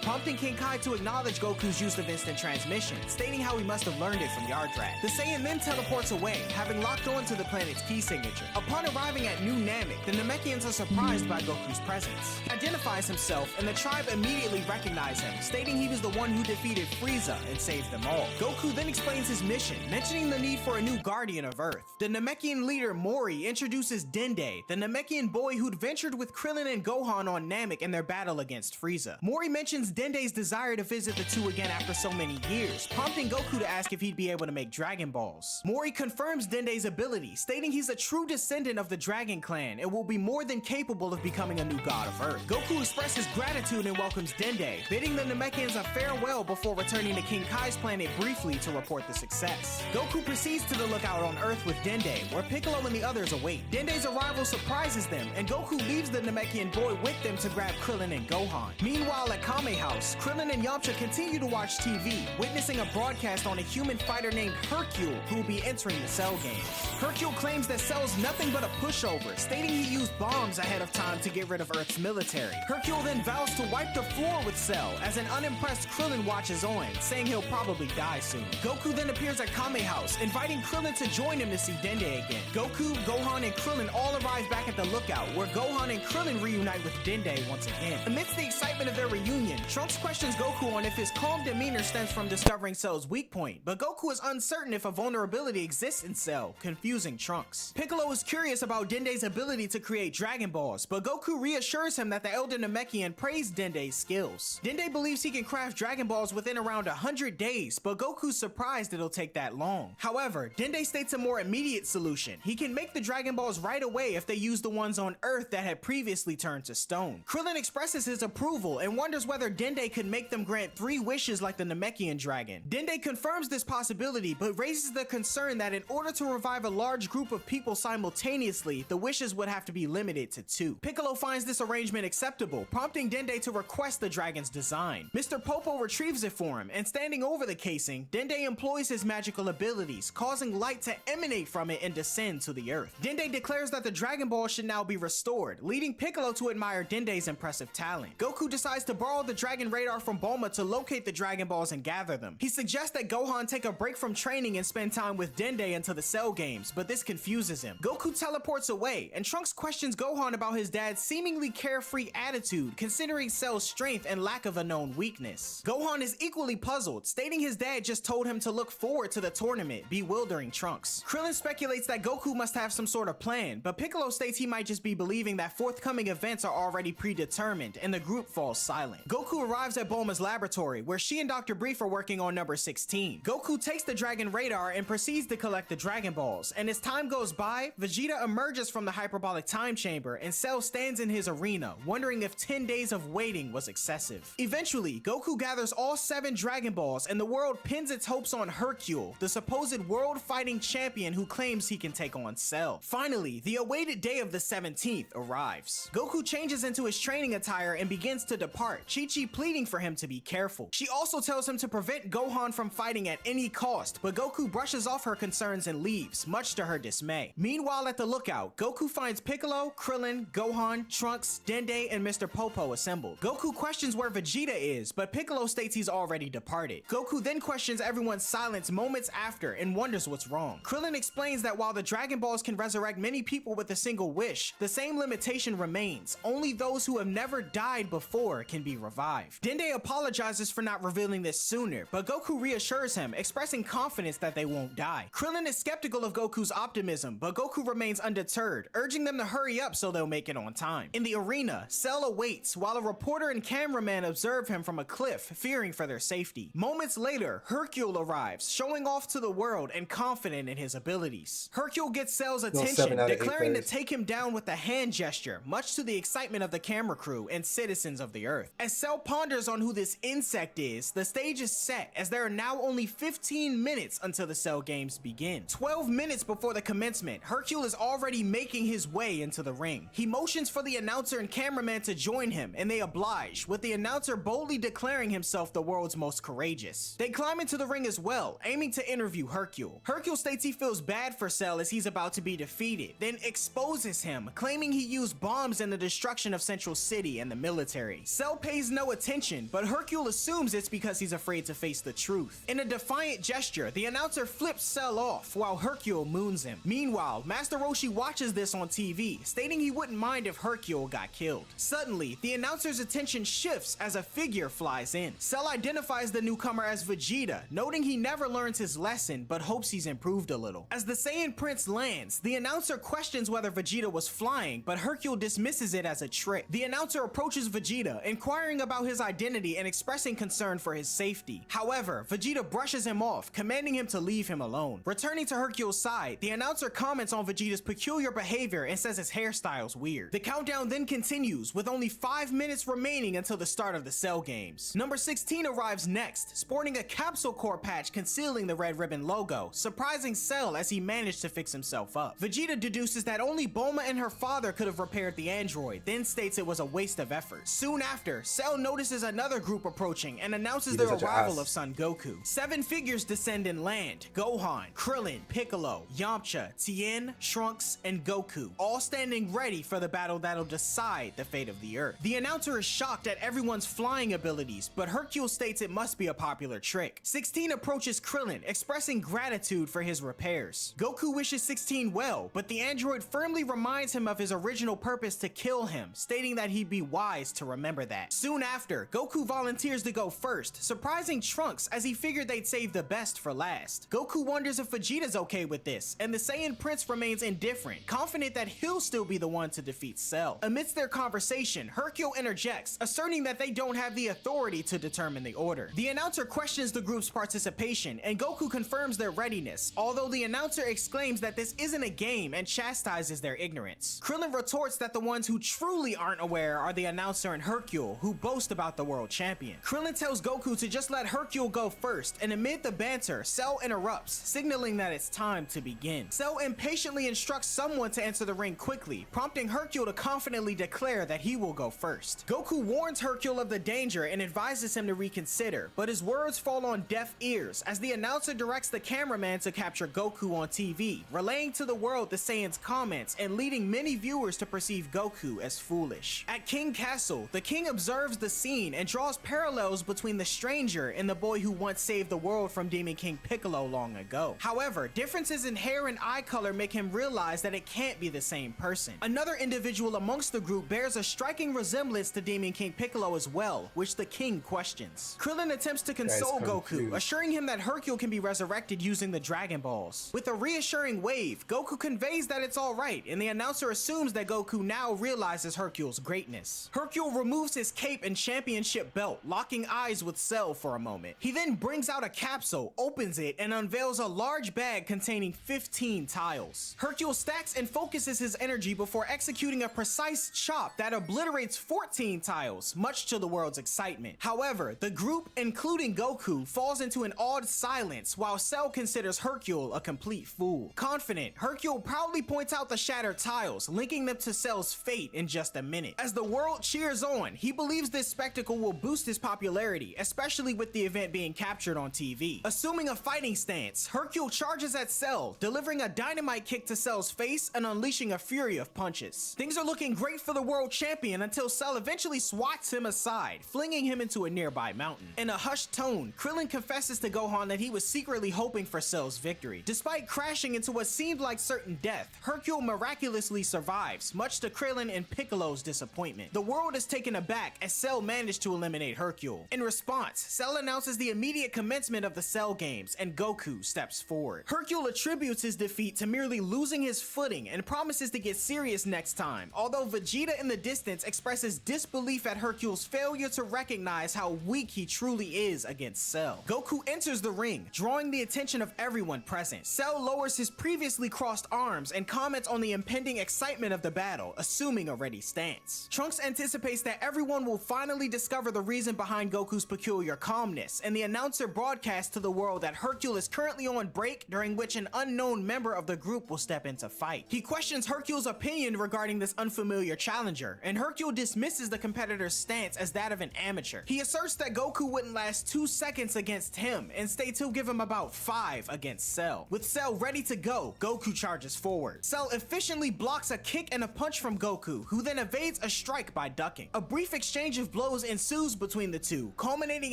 Prompting King Kai to acknowledge Goku's use of instant transmission, stating how he must have learned it from Yardrat. The Saiyan then teleports away, having locked on to the planet's key signature. Upon arriving at New Namek, the Namekians are surprised by Goku's presence. He identifies himself, and the tribe immediately recognize him, stating he was the one who defeated Frieza and saved them all. Goku then explains his mission, mentioning the need for a new guardian of Earth. The Namekian leader Mori introduces Dende, the Namekian boy who'd ventured with Krillin and Gohan on Namek in their battle against Frieza. Mori mentions Dende's desire to visit the two again after so many years, prompting Goku to ask if he'd be able to make Dragon Balls. Mori confirms Dende's ability, stating he's a true descendant of the Dragon Clan and will be more than capable of becoming a new god of Earth. Goku expresses gratitude and welcomes Dende, bidding the Namekians a farewell before returning to King Kai's planet briefly to report the success. Goku proceeds to the lookout on Earth with Dende, where Piccolo and the others await. Dende's arrival surprises them, and Goku leaves the Namekian boy with them to grab Krillin and Gohan. Meanwhile, at Kame House, Krillin and Yamcha continue to watch TV, witnessing a broadcast on a human fighter named Hercule, who will be entering the Cell games. Hercule claims that Cell's nothing but a pushover, stating he used bombs ahead of time to get rid of Earth's military. Hercule then vows to wipe the floor with Cell, as an unimpressed Krillin watches on, saying he'll probably die soon. Goku then appears at Kame House, inviting Krillin to join him to see Dende again. Goku, Gohan, and Krillin all arrive back at the lookout, where Gohan and Krillin reunite with Dende once again. Amidst the excitement of their reunion, Trunks questions Goku on if his calm demeanor stems from discovering Cell's weak point, but Goku is uncertain if a vulnerability exists in Cell, confusing Trunks. Piccolo is curious about Dende's ability to create Dragon Balls, but Goku reassures him that the Elder Namekian praised Dende's skills. Dende believes he can craft Dragon Balls within around 100 days, but Goku's surprised it'll take that long. However, Dende states a more immediate solution. He can make the Dragon Balls right away if they use the ones on Earth that had previously turned to stone. Krillin expresses his approval and wonders whether Dende could make them grant 3 wishes like the Namekian dragon. Dende confirms this possibility, but raises the concern that in order to revive a large group of people simultaneously, the wishes would have to be limited to 2. Piccolo finds this arrangement acceptable, prompting Dende to request the dragon's design. Mr. Popo retrieves it for him, and standing over the casing, Dende employs his magical abilities, causing light to emanate from it and descend to the earth. Dende declares that the Dragon Ball should now be restored, leading Piccolo to admire Dende's impressive talent. Goku decides to borrow the Dragon Radar from Bulma to locate the Dragon Balls and gather them. He suggests that Gohan take a break from training and spend time with Dende until the Cell games, but this confuses him. Goku teleports away, and Trunks questions Gohan about his dad's seemingly carefree attitude, considering Cell's strength and lack of a known weakness. Gohan is equally puzzled, stating his dad just told him to look forward to the tournament, bewildering Trunks. Krillin speculates that Goku must have some sort of plan, but Piccolo states he might just be believing that forthcoming events are already predetermined, and the group falls silent. Goku arrives at Bulma's laboratory, where she and Dr. Brief are working on number 16. Goku takes the Dragon Radar and proceeds to collect the Dragon Balls, and as time goes by, Vegeta emerges from the hyperbolic time chamber, and Cell stands in his arena, wondering if 10 days of waiting was excessive. Eventually, Goku gathers all 7 Dragon Balls, and the world pins its hopes on Hercule, the supposed world fighting champion who claims he can take on Cell. Finally, the awaited day of the 17th arrives. Goku changes into his training attire and begins to depart, Chi-Chi pleading for him to be careful. She also tells him to prevent Gohan from fighting at any cost, but Goku brushes off her concerns and leaves, much to her dismay. Meanwhile, at the lookout, Goku finds Piccolo, Krillin, Gohan, Trunks, Dende, and Mr. Popo assembled. Goku questions where Vegeta is, but Piccolo states he's already departed. Goku then questions everyone's silence moments after and wonders what's wrong. Krillin explains that while the Dragon Balls can resurrect many people with a single wish, the same limitation remains. Only those who have never died before can be be revived. Dende apologizes for not revealing this sooner, but Goku reassures him, expressing confidence that they won't die. Krillin is skeptical of Goku's optimism, but Goku remains undeterred, urging them to hurry up so they'll make it on time. In the arena, Cell awaits while a reporter and cameraman observe him from a cliff, fearing for their safety. Moments later, Hercule arrives, showing off to the world and confident in his abilities. Hercule gets Cell's attention, 7 out of 8 declaring to players. take him down with a hand gesture, much to the excitement of the camera crew and citizens of the Earth. As Cell ponders on who this insect is, the stage is set as there are now only 15 minutes until the Cell games begin. 12 minutes before the commencement, Hercule is already making his way into the ring. He motions for the announcer and cameraman to join him, and they oblige, with the announcer boldly declaring himself the world's most courageous. They climb into the ring as well, aiming to interview Hercule. Hercule states he feels bad for Cell as he's about to be defeated, then exposes him, claiming he used bombs in the destruction of Central City and the military. Cell pays no attention, but Hercule assumes it's because he's afraid to face the truth. In a defiant gesture, the announcer flips Cell off while Hercule moons him. Meanwhile, Master Roshi watches this on TV, stating he wouldn't mind if Hercule got killed. Suddenly, the announcer's attention shifts as a figure flies in. Cell identifies the newcomer as Vegeta, noting he never learns his lesson but hopes he's improved a little. As the Saiyan Prince lands, the announcer questions whether Vegeta was flying, but Hercule dismisses it as a trick. The announcer approaches Vegeta, inquiring about his identity and expressing concern for his safety. However, Vegeta brushes him off, commanding him to leave him alone. Returning to Hercule's side, the announcer comments on Vegeta's peculiar behavior and says his hairstyle's weird. The countdown then continues, with only 5 minutes remaining until the start of the Cell games. Number 16 arrives next, sporting a Capsule Corp patch concealing the Red Ribbon logo, surprising Cell as he managed to fix himself up. Vegeta deduces that only Bulma and her father could have repaired the android, then states it was a waste of effort. Soon after, Cell notices another group approaching and announces the arrival of Son Goku. 7 figures descend and land: Gohan, Krillin, Piccolo, Yamcha, Tien, Trunks, and Goku, all standing ready for the battle that'll decide the fate of the Earth. The announcer is shocked at everyone's flying abilities, but Hercule states it must be a popular trick. 16 approaches Krillin, expressing gratitude for his repairs. Goku wishes 16 well, but the android firmly reminds him of his original purpose to kill him, stating that he'd be wise to remember that. Soon after, Goku volunteers to go first, surprising Trunks as he figured they'd save the best for last. Goku wonders if Vegeta's okay with this, and the Saiyan Prince remains indifferent, confident that he'll still be the one to defeat Cell. Amidst their conversation, Hercule interjects, asserting that they don't have the authority to determine the order. The announcer questions the group's participation, and Goku confirms their readiness, although the announcer exclaims that this isn't a game and chastises their ignorance. Krillin retorts that the ones who truly aren't aware are the announcer and Hercule, who boast about the world champion. Krillin tells Goku to just let Hercule go first, and amid the banter, Cell interrupts, signaling that it's time to begin. Cell impatiently instructs someone to enter the ring quickly, prompting Hercule to confidently declare that he will go first. Goku warns Hercule of the danger and advises him to reconsider, but his words fall on deaf ears as the announcer directs the cameraman to capture Goku on TV, relaying to the world the Saiyan's comments and leading many viewers to perceive Goku as foolish. At King Castle, the king observes the scene and draws parallels between the stranger and the boy who once saved the world from Demon King Piccolo long ago. However, differences in hair and eye color make him realize that it can't be the same person. Another individual amongst the group bears a striking resemblance to Demon King Piccolo as well, which the king questions. Krillin attempts to console Goku, assuring him that Hercule can be resurrected using the Dragon Balls. With a reassuring wave, Goku conveys that it's alright, and the announcer assumes that Goku now realizes Hercule's greatness. Hercule removes his cape and championship belt, locking eyes with Cell for a moment. He then brings out a capsule, opens it, and unveils a large bag containing 15 tiles. Hercule stacks and focuses his energy before executing a precise chop that obliterates 14 tiles, much to the world's excitement. However, the group, including Goku, falls into an awed silence while Cell considers Hercule a complete fool. Confident, Hercule proudly points out the shattered tiles, linking them to Cell's fate in just a minute. As the world cheers on, he believes this spectacle will boost his popularity, especially with the event being captured on TV. Assuming a fighting stance, Hercule charges at Cell, delivering a dynamite kick to Cell's face and unleashing a fury of punches. Things are looking great for the world champion until Cell eventually swats him aside, flinging him into a nearby mountain. In a hushed tone, Krillin confesses to Gohan that he was secretly hoping for Cell's victory. Despite crashing into what seemed like certain death, Hercule miraculously survives, much to Krillin and Piccolo's disappointment. The world is taken aback as Cell managed to eliminate Hercule. In response, Cell announces the immediate commencement of the Cell games, and Goku steps forward. Hercule attributes his defeat to merely losing his footing and promises to get serious next time, although Vegeta in the distance expresses disbelief at Hercule's failure to recognize how weak he truly is against Cell. Goku enters the ring, drawing the attention of everyone present. Cell lowers his previously crossed arms and comments on the impending excitement of the battle, assuming a ready stance. Trunks anticipates that everyone will finally discover the reason behind Goku's peculiar calmness, and the announcer broadcasts to the world that Hercule is currently on break, during which an unknown member of the group will step in to fight. He questions Hercule's opinion regarding this unfamiliar challenger, and Hercule dismisses the competitor's stance as that of an amateur. He asserts that Goku wouldn't last 2 seconds against him, and states he'll give him about 5 against Cell. With Cell ready to go, Goku charges forward. Cell efficiently blocks a kick and a punch from Goku, who then evades a strike by ducking. A brief exchange of blows ensues between the two, culminating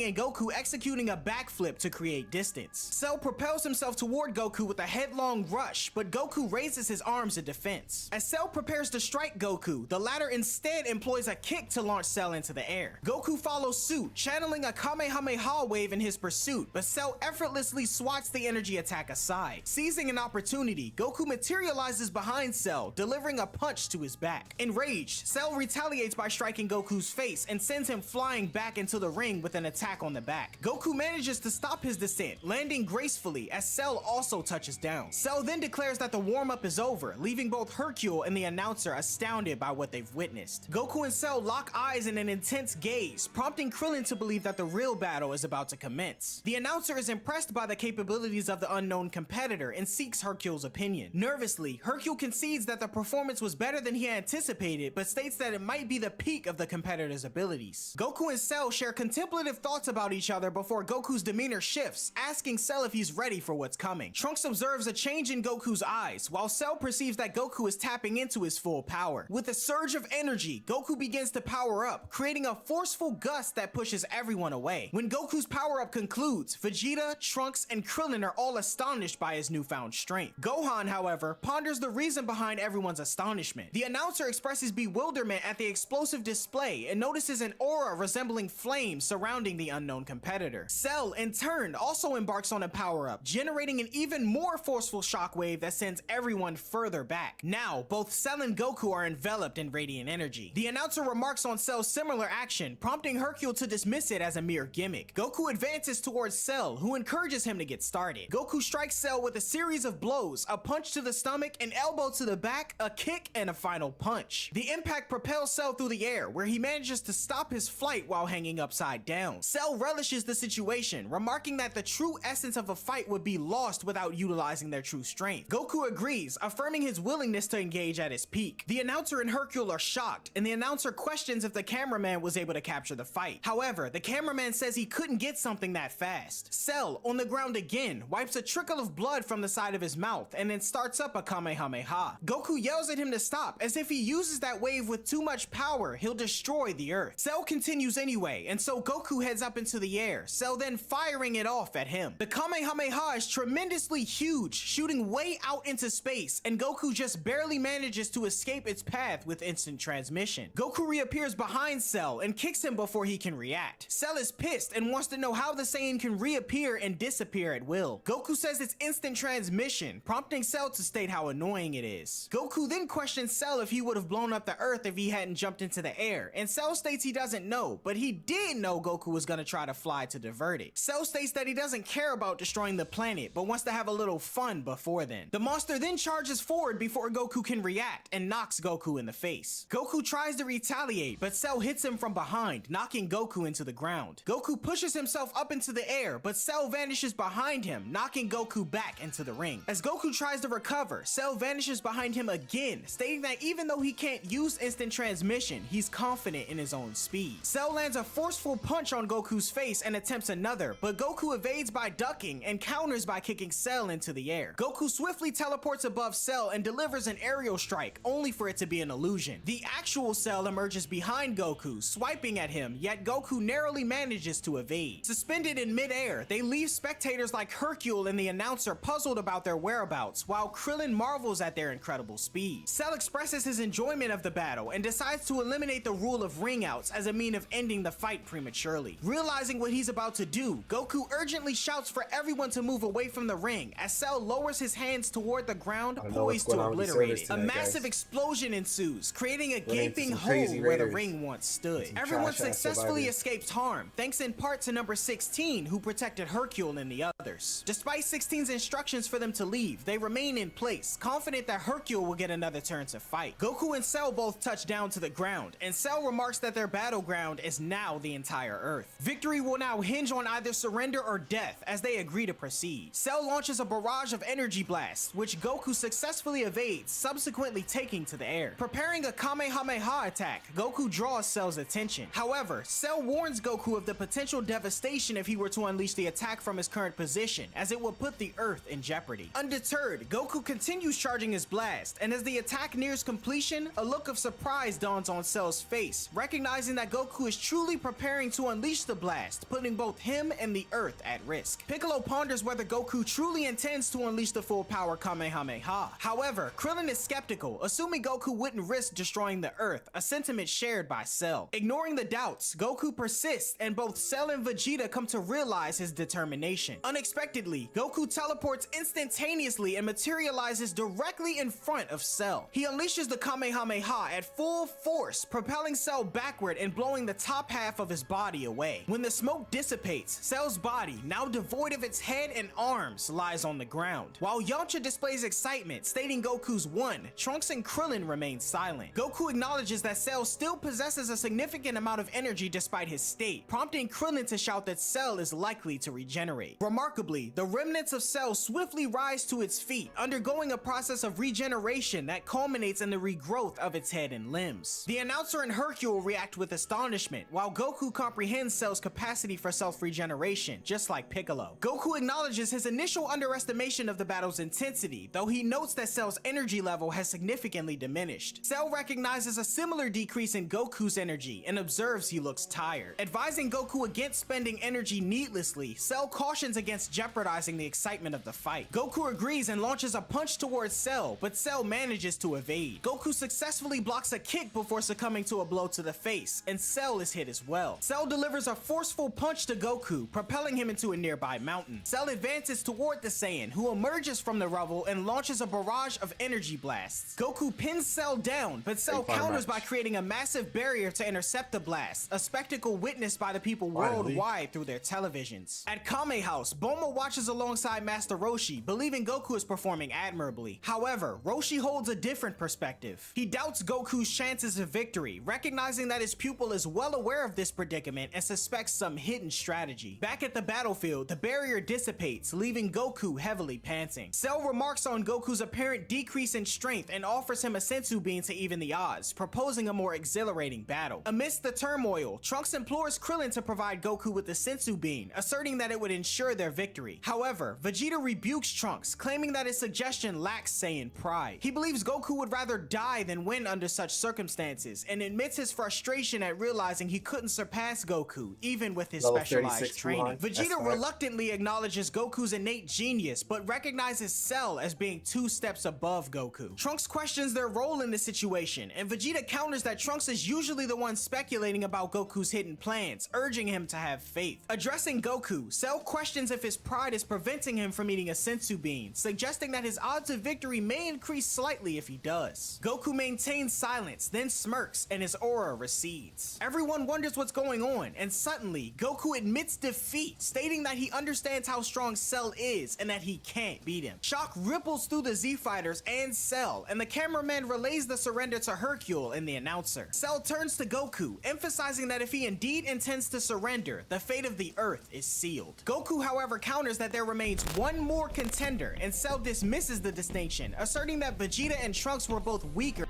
in Goku executing a backflip to create distance. Cell propels himself toward Goku with a headlong rush, but Goku raises his arms in defense. As Cell prepares to strike Goku, the latter instead employs a kick to launch Cell into the air. Goku follows suit, channeling a Kamehameha wave in his pursuit, but Cell effortlessly swats the energy attack aside. Seizing an opportunity, Goku materializes behind Cell, delivering a punch to his back. Enraged, Cell retaliates by striking Goku's face and sends him flying back into the ring with an attack on the back. Goku manages to stop his descent, landing gracefully as Cell also touches down. Cell then declares that the warm-up is over, leaving both Hercule and the announcer astounded by what they've witnessed. Goku and Cell lock eyes in an intense gaze, prompting Krillin to believe that the real battle is about to commence. The announcer is impressed by the capabilities of the unknown competitor and seeks Hercule's opinion. Nervously, Hercule concedes that the performance was better than he anticipated, but states that it might be the peak of the competitor's abilities. Goku and Cell share contemplative thoughts about each other before Goku's demeanor shifts, asking Cell if he's ready for what's coming. Trunks observes a change in Goku's eyes, while Cell perceives that Goku is tapping into his full power. With a surge of energy, Goku begins to power up, creating a forceful gust that pushes everyone away. When Goku's power-up concludes, Vegeta, Trunks, and Krillin are all astonished by his newfound strength. Gohan, however, ponders the reason behind everyone's astonishment. The announcer expresses bewilderment at the explosive display and notices an aura resembling flames surrounding the unknown competitor. Cell, in turn, also embarks on a power-up, generating an even more forceful shockwave that sends everyone further back. Now, both Cell and Goku are enveloped in radiant energy. The announcer remarks on Cell's similar action, prompting Hercule to dismiss it as a mere gimmick. Goku advances towards Cell, who encourages him to get started. Goku strikes Cell with a series of blows, a punch to the stomach, an elbow to the back, a kick, and a final punch. The impact propels Cell through the air, where he manages to stop his flight while hanging upside down. Cell relishes the situation, remarking that the true essence of a fight would be lost without utilizing their true strength. Goku agrees, affirming his willingness to engage at his peak. The announcer and Hercule are shocked, and the announcer questions if the cameraman was able to capture the fight. However, the cameraman says he couldn't get something that fast. Cell, on the ground again, wipes a trickle of blood from the side of his mouth and then starts up a Kamehameha. Goku yells at him to stop, as if he uses that wave with too much power, he'll destroy the earth. Cell continues anyway, and so Goku heads up into the air, Cell then firing it off at him. The Kamehameha is tremendously huge, shooting way out into space, and Goku just barely manages to escape its path with instant transmission. Goku reappears behind Cell and kicks him before he can react. Cell is pissed and wants to know how the Saiyan can reappear and disappear at will. Goku says it's instant transmission, prompting Cell to state how annoying it is. Goku then questions Cell if he would have blown up the Earth if he hadn't jumped into the air, and Cell states he doesn't know, but he did know Goku was gonna try to fly to divert it. Cell states that he doesn't care about destroying the planet, but wants to have a little fun before then. The monster then charges forward before Goku can react and knocks Goku in the face. Goku tries to retaliate, but Cell hits him from behind, knocking Goku into the ground. Goku pushes himself up into the air, but Cell vanishes behind him, knocking Goku back into the ring. As Goku tries to recover, Cell vanishes behind him again, stating that even though he can't use instant transmission, he's confident in his own speed. Cell lands a forceful punch on Goku's face and attempts another, but Goku evades by ducking and counters by kicking Cell into the air. Goku swiftly teleports above Cell and delivers an aerial strike, only for it to be an illusion. The actual Cell emerges behind Goku, swiping at him, yet Goku narrowly manages to evade. Suspended in midair, they leave spectators like Hercule and the announcer puzzled about their whereabouts, while Krillin marvels at their incredible speed. Cell expresses his enjoyment of the battle and decides to eliminate the rule of ring ring outs as a mean of ending the fight prematurely. Realizing what he's about to do, Goku urgently shouts for everyone to move away from the ring as Cell lowers his hands toward the ground, poised to obliterate it. A massive explosion ensues, creating a gaping hole where the ring once stood. Everyone successfully escapes harm, thanks in part to number 16, who protected Hercule and the others. Despite 16's instructions for them to leave, they remain in place, confident that Hercule will get another turn to fight. Goku and Cell both touch down to the ground, and Cell remarks that their battleground is now the entire Earth. Victory will now hinge on either surrender or death as they agree to proceed. Cell launches a barrage of energy blasts, which Goku successfully evades, subsequently taking to the air. Preparing a Kamehameha attack, Goku draws Cell's attention. However, Cell warns Goku of the potential devastation if he were to unleash the attack from his current position, as it would put the Earth in jeopardy. Undeterred, Goku continues charging his blast, and as the attack nears completion, a look of surprise dawns on Cell's face, recognizing that Goku is truly preparing to unleash the blast, putting both him and the Earth at risk. Piccolo ponders whether Goku truly intends to unleash the full power Kamehameha. However, Krillin is skeptical, assuming Goku wouldn't risk destroying the Earth, a sentiment shared by Cell. Ignoring the doubts, Goku persists, and both Cell and Vegeta come to realize his determination. Unexpectedly, Goku teleports instantaneously and materializes directly in front of Cell. He unleashes the Kamehameha at full force, propelling Cell backward and blowing the top half of his body away. When the smoke dissipates, Cell's body, now devoid of its head and arms, lies on the ground. While Yamcha displays excitement, stating Goku's won, Trunks and Krillin remain silent. Goku acknowledges that Cell still possesses a significant amount of energy despite his state, prompting Krillin to shout that Cell is likely to regenerate. Remarkably, the remnants of Cell swiftly rise to its feet, undergoing a process of regeneration that culminates in the regrowth of its head and limbs. The announcer and Hercule react with astonishment, while Goku comprehends Cell's capacity for self-regeneration, just like Piccolo. Goku acknowledges his initial underestimation of the battle's intensity, though he notes that Cell's energy level has significantly diminished. Cell recognizes a similar decrease in Goku's energy and observes he looks tired. Advising Goku against spending energy needlessly, Cell cautions against jeopardizing the excitement of the fight. Goku agrees and launches a punch towards Cell, but Cell manages to evade. Goku successfully blocks a kick before succumbing to a blow to the face, and Cell is hit as well. Cell delivers a forceful punch to Goku, propelling him into a nearby mountain. Cell advances toward the Saiyan, who emerges from the rubble and launches a barrage of energy blasts. Goku pins Cell down, but Cell counters by creating a massive barrier to intercept the blast, a spectacle witnessed by the people worldwide through their televisions. At Kame House, Bulma watches alongside Master Roshi, believing Goku is performing admirably. However, Roshi holds a different perspective. He doubts Goku's chances of victory, recognizing that his pupil is well aware of this predicament and suspects some hidden strategy. Back at the battlefield, the barrier dissipates, leaving Goku heavily panting. Cell remarks on Goku's apparent decrease in strength and offers him a Senzu Bean to even the odds, proposing a more exhilarating battle. Amidst the turmoil, Trunks implores Krillin to provide Goku with the Senzu Bean, asserting that it would ensure their victory. However, Vegeta rebukes Trunks, claiming that his suggestion lacks Saiyan pride. He believes Goku would rather die than win under such circumstances, and admits his frustration at realizing he couldn't surpass Goku, even with his specialized training. Vegeta reluctantly acknowledges Goku's innate genius, but recognizes Cell as being 2 steps above Goku. Trunks questions their role in the situation, and Vegeta counters that Trunks is usually the one speculating about Goku's hidden plans, urging him to have faith. Addressing Goku, Cell questions if his pride is preventing him from eating a Senzu Bean, suggesting that his odds of victory may increase slightly if he does. Goku maintains silence, then smirks, and his aura recedes. Everyone wonders what's going on, and suddenly, Goku admits defeat, stating that he understands how strong Cell is and that he can't beat him. Shock ripples through the Z-Fighters and Cell, and the cameraman relays the surrender to Hercule and the announcer. Cell turns to Goku, emphasizing that if he indeed intends to surrender, the fate of the Earth is sealed. Goku, however, counters that there remains one more contender, and Cell dismisses the distinction, asserting that Vegeta and Trunks were both weaker.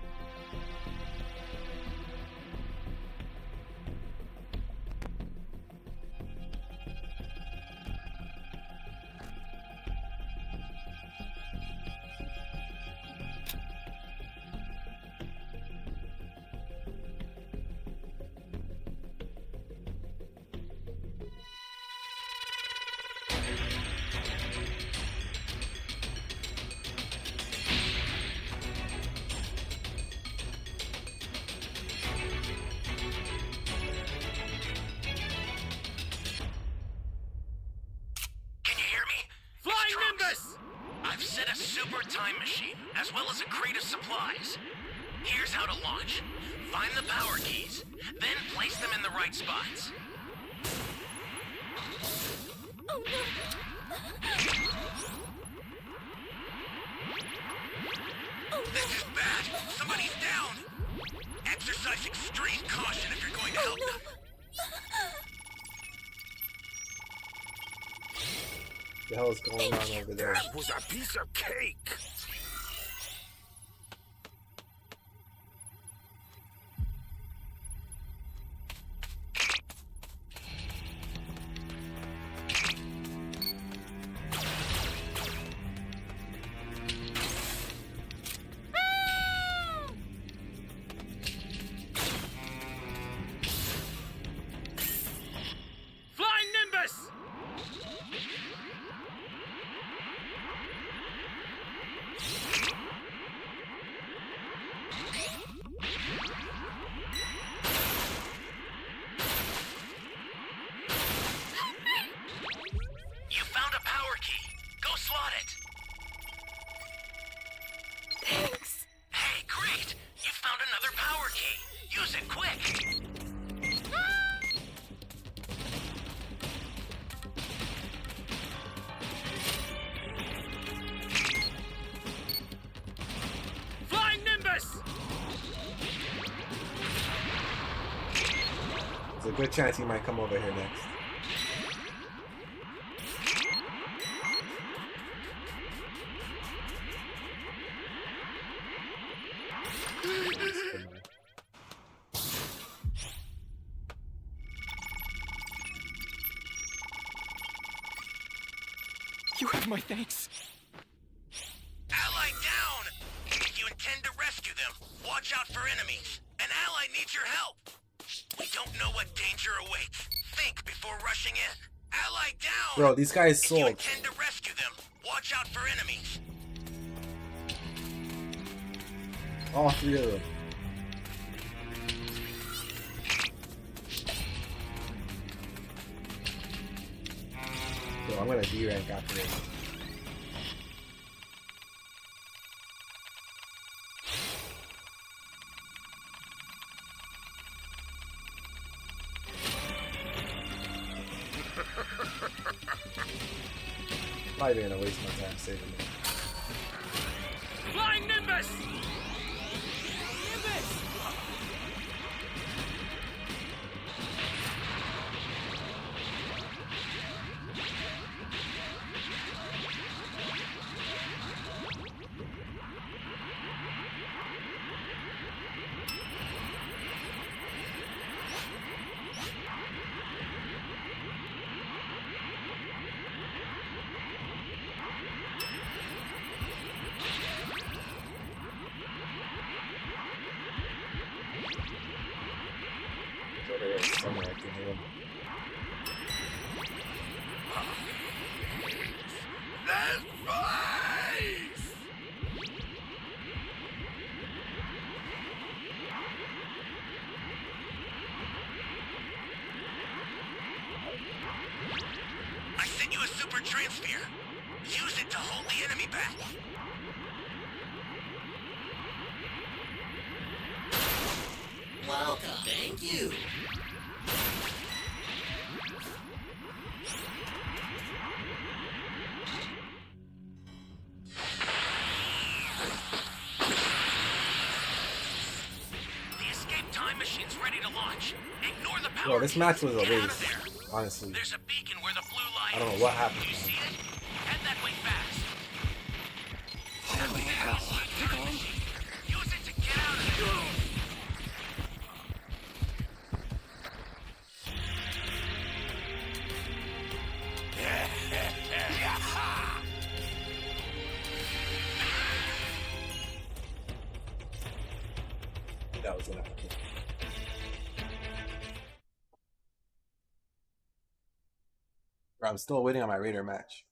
crate of supplies. Here's how to launch. Find the power keys, then place them in the right spots. Oh no! This is bad! Somebody's down! Exercise extreme caution if you're going to help them. What the hell is going on over there? That was a piece of cake! Flying Nimbus! You found a power key. Go slot it. Thanks. Hey, great! You found another power key. Use it quick. Flying Nimbus! There's a good chance he might come over here next. You have my thanks. Ally down! If you intend to rescue them, watch out for enemies. An ally needs your help. We don't know what danger awaits. Think before rushing in. Ally down! Bro, these guys If you sold. intend to rescue them, watch out for enemies. All three of them. Yo, I'm gonna D rank after this. Probably gonna waste my time saving it. Flying Nimbus! Over here somewhere I can hear him. That's face! I sent you a super transfer. Use it to hold the enemy back. Welcome. Thank you. The escape time machine's ready to launch. Ignore the power Bro, this keys. match was a Get out of waste. there. Honestly. There's a beacon where the blue light I don't know is. what happened. Do you see it? Head that way fast. Holy hell. Use it to get out of there. That was gonna happen. Bro, I'm still waiting on my Raider match.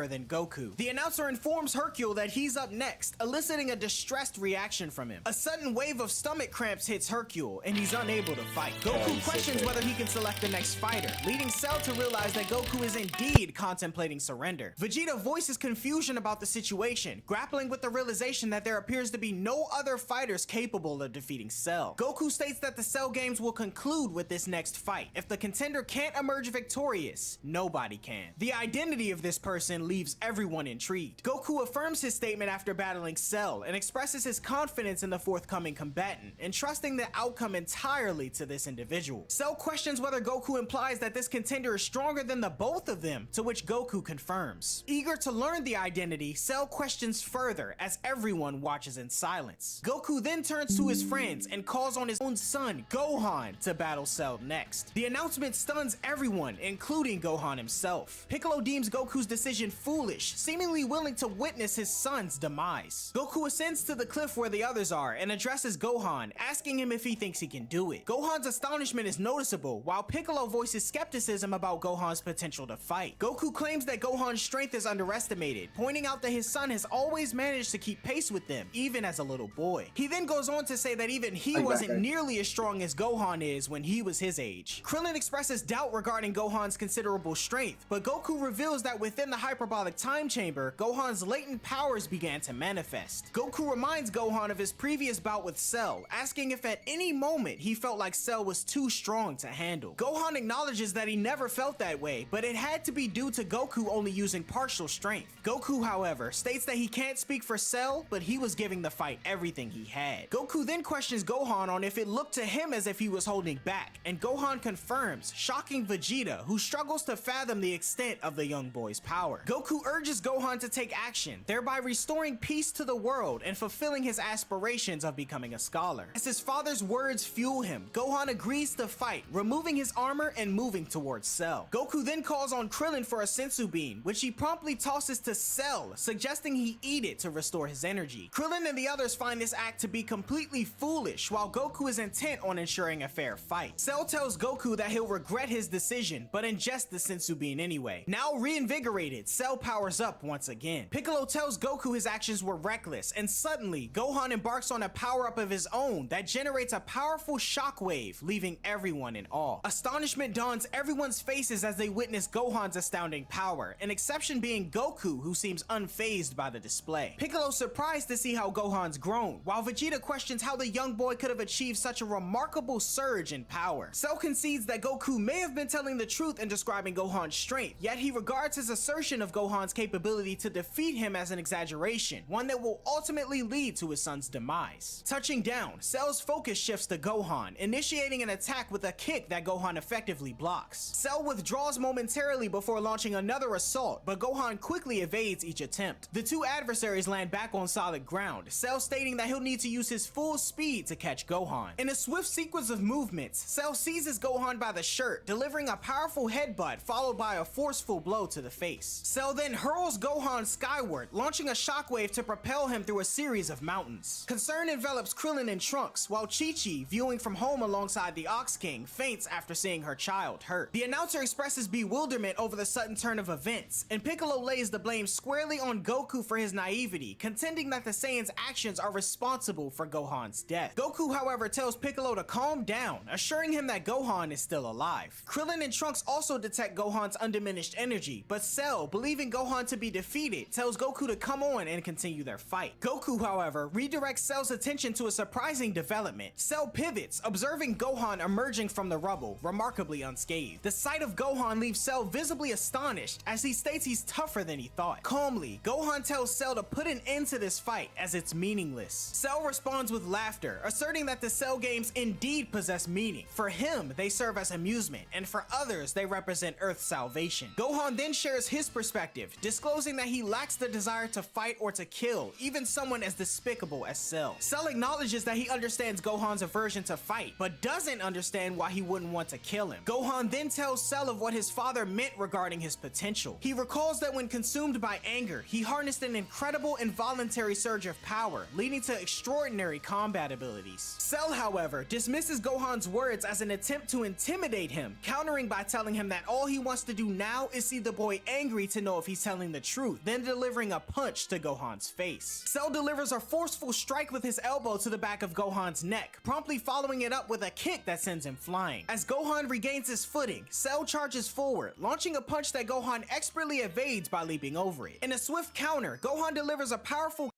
than Goku. The announcer informs Hercule that he's up next, eliciting a distressed reaction from him. A sudden wave of stomach cramps hits Hercule, and he's unable to fight. Goku questions whether he can select the next fighter, leading Cell to realize that Goku is indeed contemplating surrender. Vegeta voices confusion about the situation, grappling with the realization that there appears to be no other fighters capable of defeating Cell. Goku states that the Cell games will conclude with this next fight. If the contender can't emerge victorious, nobody can. The identity of this person leaves everyone intrigued. Goku affirms his statement after battling Cell and expresses his confidence in the forthcoming combatant, entrusting the outcome entirely to this individual. Cell questions whether Goku implies that this contender is stronger than the both of them, to which Goku confirms. Eager to learn the identity, Cell questions further as everyone watches in silence. Goku then turns to his friends and calls on his own son, Gohan, to battle Cell next. The announcement stuns everyone, including Gohan himself. Piccolo deems Goku's decision foolish, seemingly willing to witness his son's demise. Goku ascends to the cliff where the others are and addresses Gohan, asking him if he thinks he can do it. Gohan's astonishment is noticeable, while Piccolo voices skepticism about Gohan's potential to fight. Goku claims that Gohan's strength is underestimated, pointing out that his son has always managed to keep pace with them, even as a little boy. He then goes on to say that even he wasn't nearly as strong as Gohan is when he was his age. Krillin expresses doubt regarding Gohan's considerable strength, but Goku reveals that within the hyperbolic time chamber, Gohan's latent powers began to manifest. Goku reminds Gohan of his previous bout with Cell, asking if at any moment he felt like Cell was too strong to handle. Gohan acknowledges that he never felt that way, but it had to be due to Goku only using partial strength. Goku, however, states that he can't speak for Cell, but he was giving the fight everything he had. Goku then questions Gohan on if it looked to him as if he was holding back, and Gohan confirms, shocking Vegeta, who struggles to fathom the extent of the young boy's power. Goku urges Gohan to take action, thereby restoring peace to the world and fulfilling his aspirations of becoming a scholar. As his father's words fuel him, Gohan agrees to fight, removing his armor and moving towards Cell. Goku then calls on Krillin for a Senzu Bean, which he promptly tosses to Cell, suggesting he eat it to restore his energy. Krillin and the others find this act to be completely foolish, while Goku is intent on ensuring a fair fight. Cell tells Goku that he'll regret his decision, but ingests the Senzu Bean anyway. Now reinvigorated, Cell powers up once again. Piccolo tells Goku his actions were reckless, and suddenly, Gohan embarks on a power-up of his own that generates a powerful shockwave, leaving everyone in awe. Astonishment dawns everyone's faces as they witness Gohan's astounding power, an exception being Goku, who seems unfazed by the display. Piccolo's surprised to see how Gohan's grown, while Vegeta questions how the young boy could have achieved such a remarkable surge in power. Cell concedes that Goku may have been telling the truth in describing Gohan's strength, yet he regards his assertion of Gohan's capability to defeat him as an exaggeration, one that will ultimately lead to his son's demise. Touching down, Cell's focus shifts to Gohan, initiating an attack with a kick that Gohan effectively blocks. Cell withdraws momentarily before launching another assault, but Gohan quickly evades each attempt. The two adversaries land back on solid ground, Cell stating that he'll need to use his full speed to catch Gohan. In a swift sequence of movements, Cell seizes Gohan by the shirt, delivering a powerful headbutt followed by a forceful blow to the face. Cell then hurls Gohan skyward, launching a shockwave to propel him through a series of mountains. Concern envelops Krillin and Trunks, while Chi-Chi, viewing from home alongside the Ox King, faints after seeing her child hurt. The announcer expresses bewilderment over the sudden turn of events, and Piccolo lays the blame squarely on Goku for his naivety, contending that the Saiyan's actions are responsible for Gohan's death. Goku, however, tells Piccolo to calm down, assuring him that Gohan is still alive. Krillin and Trunks also detect Gohan's undiminished energy, but Cell, believing Gohan to be defeated, tells Goku to come on and continue their fight. Goku, however, redirects Cell's attention to a surprising development. Cell pivots, observing Gohan emerging from the rubble, remarkably unscathed. The sight of Gohan leaves Cell visibly astonished, as he states he's tougher than he thought. Calmly, Gohan tells Cell to put an end to this fight, as it's meaningless. Cell responds with laughter, asserting that the Cell games indeed possess meaning. For him, they serve as amusement, and for others, they represent Earth's salvation. Gohan then shares his perspective, disclosing that he lacks the desire to fight or to kill, even someone as despicable as Cell. Cell acknowledges that he understands Gohan's aversion to fight, but doesn't understand why he wouldn't want to kill him. Gohan then tells Cell of what his father meant regarding his potential. He recalls that when consumed by anger, he harnessed an incredible involuntary surge of power, leading to extraordinary combat abilities. Cell, however, dismisses Gohan's words as an attempt to intimidate him, countering by telling him that all he wants to do now is see the boy angry to know if he's telling the truth, then delivering a punch to Gohan's face. Cell delivers a forceful strike with his elbow to the back of Gohan's neck, promptly following it up with a kick that sends him flying. As Gohan regains his footing, Cell charges forward, launching a punch that Gohan expertly evades by leaping over it. In a swift counter, Gohan delivers a powerful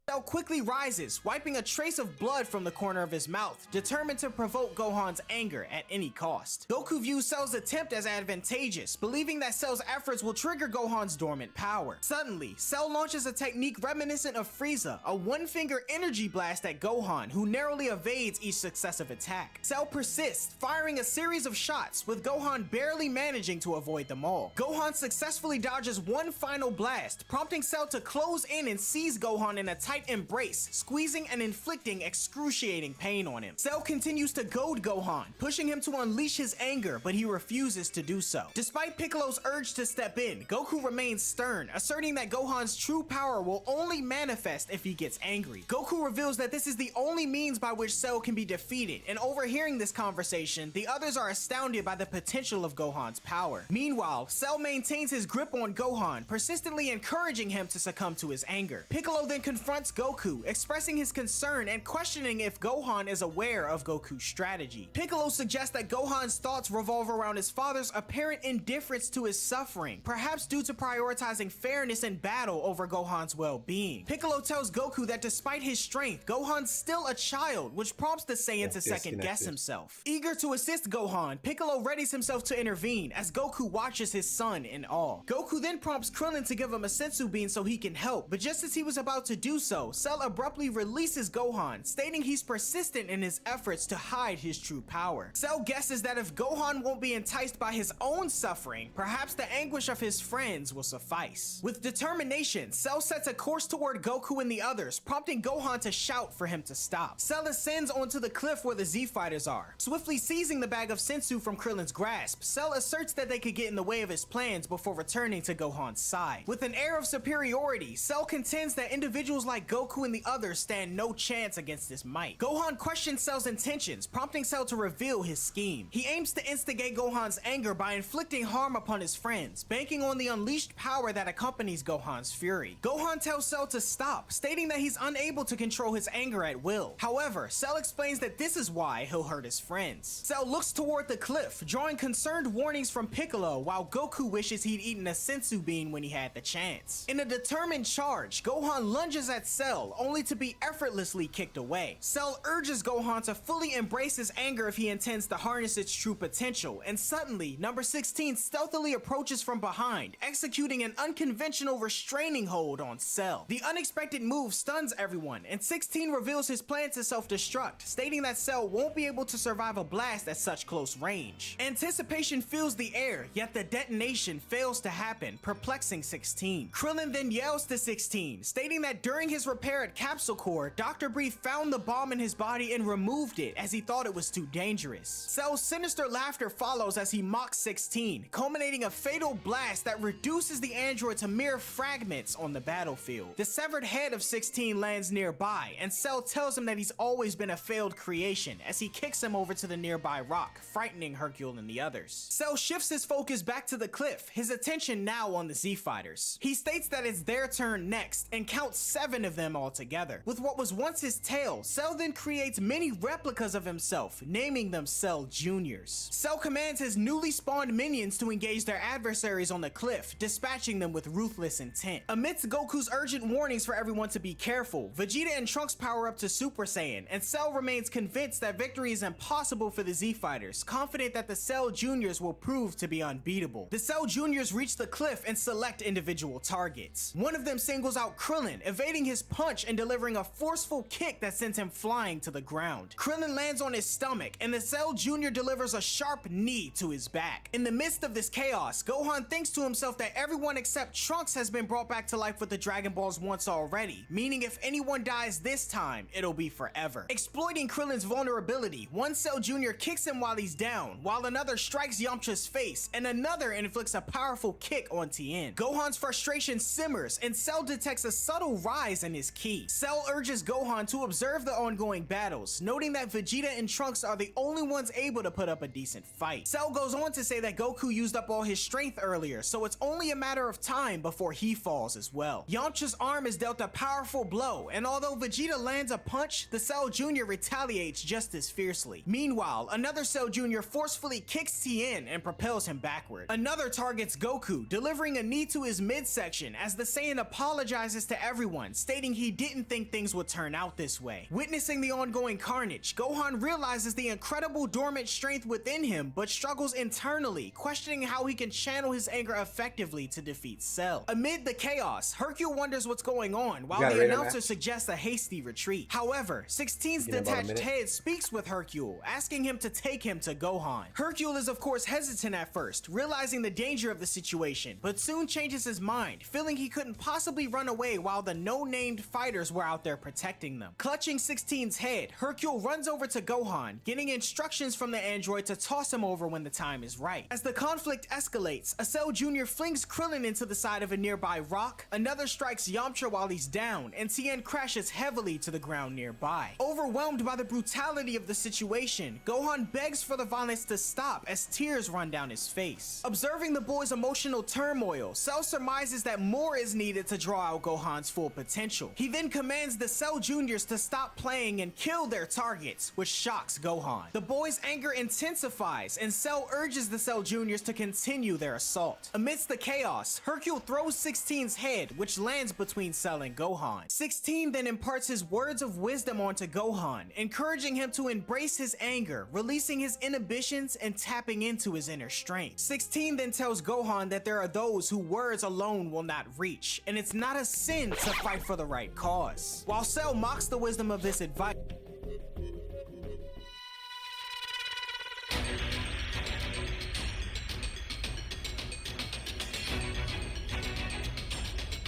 Cell quickly rises, wiping a trace of blood from the corner of his mouth, determined to provoke Gohan's anger at any cost. Goku views Cell's attempt as advantageous, believing that Cell's efforts will trigger Gohan's dormant power. Suddenly, Cell launches a technique reminiscent of Frieza, a one-finger energy blast at Gohan, who narrowly evades each successive attack. Cell persists, firing a series of shots, with Gohan barely managing to avoid them all. Gohan successfully dodges one final blast, prompting Cell to close in and seize Gohan in a tight embrace, squeezing and inflicting excruciating pain on him. Cell continues to goad Gohan, pushing him to unleash his anger, but he refuses to do so. Despite Piccolo's urge to step in, Goku remains stern, asserting that Gohan's true power will only manifest if he gets angry. Goku reveals that this is the only means by which Cell can be defeated, and overhearing this conversation, the others are astounded by the potential of Gohan's power. Meanwhile, Cell maintains his grip on Gohan, persistently encouraging him to succumb to his anger. Piccolo then confronts Goku, expressing his concern and questioning if Gohan is aware of Goku's strategy. Piccolo suggests that Gohan's thoughts revolve around his father's apparent indifference to his suffering, perhaps due to prioritizing fairness in battle over Gohan's well-being. Piccolo tells Goku that despite his strength, Gohan's still a child, which prompts the Saiyan to second-guess himself. Eager to assist Gohan, Piccolo readies himself to intervene as Goku watches his son in awe. Goku then prompts Krillin to give him a Senzu Bean so he can help, but just as he was about to do so, Cell abruptly releases Gohan, stating he's persistent in his efforts to hide his true power. Cell guesses that if Gohan won't be enticed by his own suffering, perhaps the anguish of his friends will suffice. With determination, Cell sets a course toward Goku and the others, prompting Gohan to shout for him to stop. Cell ascends onto the cliff where the Z Fighters are. Swiftly seizing the bag of Senzu from Krillin's grasp, Cell asserts that they could get in the way of his plans before returning to Gohan's side. With an air of superiority, Cell contends that individuals like Goku and the others stand no chance against this might. Gohan questions Cell's intentions, prompting Cell to reveal his scheme. He aims to instigate Gohan's anger by inflicting harm upon his friends, banking on the unleashed power that accompanies Gohan's fury. Gohan tells Cell to stop, stating that he's unable to control his anger at will. However, Cell explains that this is why he'll hurt his friends. Cell looks toward the cliff, drawing concerned warnings from Piccolo, while Goku wishes he'd eaten a Senzu Bean when he had the chance. In a determined charge, Gohan lunges at Cell, only to be effortlessly kicked away. Cell urges Gohan to fully embrace his anger if he intends to harness its true potential, and suddenly, number 16 stealthily approaches from behind, executing an unconventional restraining hold on Cell. The unexpected move stuns everyone, and 16 reveals his plan to self-destruct, stating that Cell won't be able to survive a blast at such close range. Anticipation fills the air, yet the detonation fails to happen, perplexing 16. Krillin then yells to 16, stating that during his repair at Capsule Corps, Dr. Brief found the bomb in his body and removed it as he thought it was too dangerous. Cell's sinister laughter follows as he mocks 16, culminating a fatal blast that reduces the android to mere fragments on the battlefield. The severed head of 16 lands nearby, and Cell tells him that he's always been a failed creation as he kicks him over to the nearby rock, frightening Hercule and the others. Cell shifts his focus back to the cliff, his attention now on the Z Fighters. He states that it's their turn next and counts 7 of them altogether. With what was once his tail, Cell then creates many replicas of himself, naming them Cell Juniors. Cell commands his newly spawned minions to engage their adversaries on the cliff, dispatching them with ruthless intent. Amidst Goku's urgent warnings for everyone to be careful, Vegeta and Trunks power up to Super Saiyan, and Cell remains convinced that victory is impossible for the Z Fighters, confident that the Cell Juniors will prove to be unbeatable. The Cell Juniors reach the cliff and select individual targets. One of them singles out Krillin, evading his punch and delivering a forceful kick that sends him flying to the ground. Krillin lands on his stomach, and the Cell Jr. delivers a sharp knee to his back. In the midst of this chaos, Gohan thinks to himself that everyone except Trunks has been brought back to life with the Dragon Balls once already, meaning if anyone dies this time, it'll be forever. Exploiting Krillin's vulnerability, one Cell Jr. kicks him while he's down, while another strikes Yamcha's face, and another inflicts a powerful kick on Tien. Gohan's frustration simmers, and Cell detects a subtle rise in in his ki. Cell urges Gohan to observe the ongoing battles, noting that Vegeta and Trunks are the only ones able to put up a decent fight. Cell goes on to say that Goku used up all his strength earlier, so it's only a matter of time before he falls as well. Yamcha's arm is dealt a powerful blow, and although Vegeta lands a punch, the Cell Jr. retaliates just as fiercely. Meanwhile, another Cell Jr. forcefully kicks Tien and propels him backward. Another targets Goku, delivering a knee to his midsection as the Saiyan apologizes to everyone, stating he didn't think things would turn out this way. Witnessing the ongoing carnage, Gohan realizes the incredible dormant strength within him, but struggles internally, questioning how he can channel his anger effectively to defeat Cell. Amid the chaos, Hercule wonders what's going on, while the announcer suggests a hasty retreat. However, 16's detached head speaks with Hercule, asking him to take him to Gohan. Hercule is of course hesitant at first, realizing the danger of the situation, but soon changes his mind, feeling he couldn't possibly run away while the no-named fighters were out there protecting them. Clutching 16's head, Hercule runs over to Gohan, getting instructions from the android to toss him over when the time is right. As the conflict escalates, a Cell Jr. flings Krillin into the side of a nearby rock, another strikes Yamcha while he's down, and Tien crashes heavily to the ground nearby. Overwhelmed by the brutality of the situation, Gohan begs for the violence to stop as tears run down his face. Observing the boy's emotional turmoil, Cell surmises that more is needed to draw out Gohan's full potential. He then commands the Cell Juniors to stop playing and kill their targets, which shocks Gohan. The boy's anger intensifies, and Cell urges the Cell Juniors to continue their assault. Amidst the chaos, Hercule throws 16's head, which lands between Cell and Gohan. 16 then imparts his words of wisdom onto Gohan, encouraging him to embrace his anger, releasing his inhibitions and tapping into his inner strength. 16 then tells Gohan that there are those who words alone will not reach, and it's not a sin to fight for the right cause. While Cell mocks the wisdom of this advice,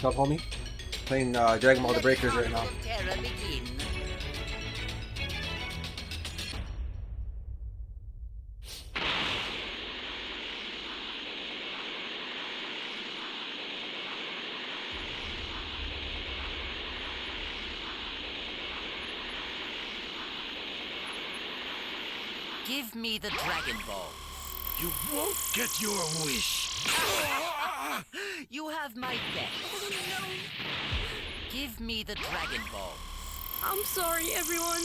What's up, homie? Playing Dragon Ball The Breakers right now. Terror begin. Give me the Dragon Ball. You won't get your wish. You have my best. Give me the Dragon Ball. I'm sorry, everyone.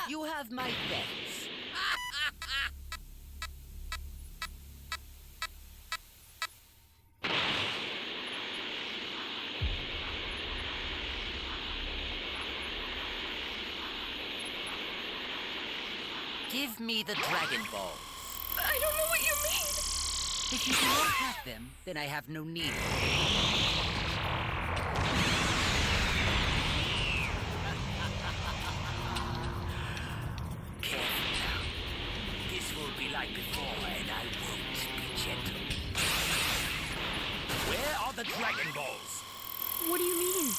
You have my best. Give me the Dragon Ball. I don't know what you mean. If you do not have them, then I have no need. Careful now. This will be like before, and I won't be gentle. Where are the Dragon Balls? What do you mean?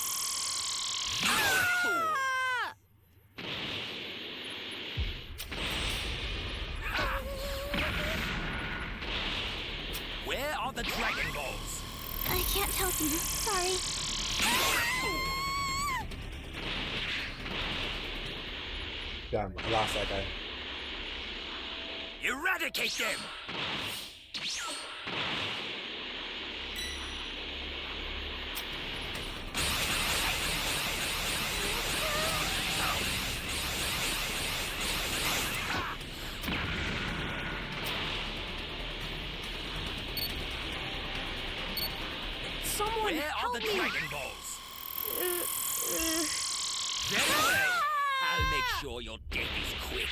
Where are the Dragon Balls? I can't help you. Sorry. Damn, I lost that guy. Eradicate them! Someone Where are help the me. Dragon Balls? Very well. I'll make sure your death is quick.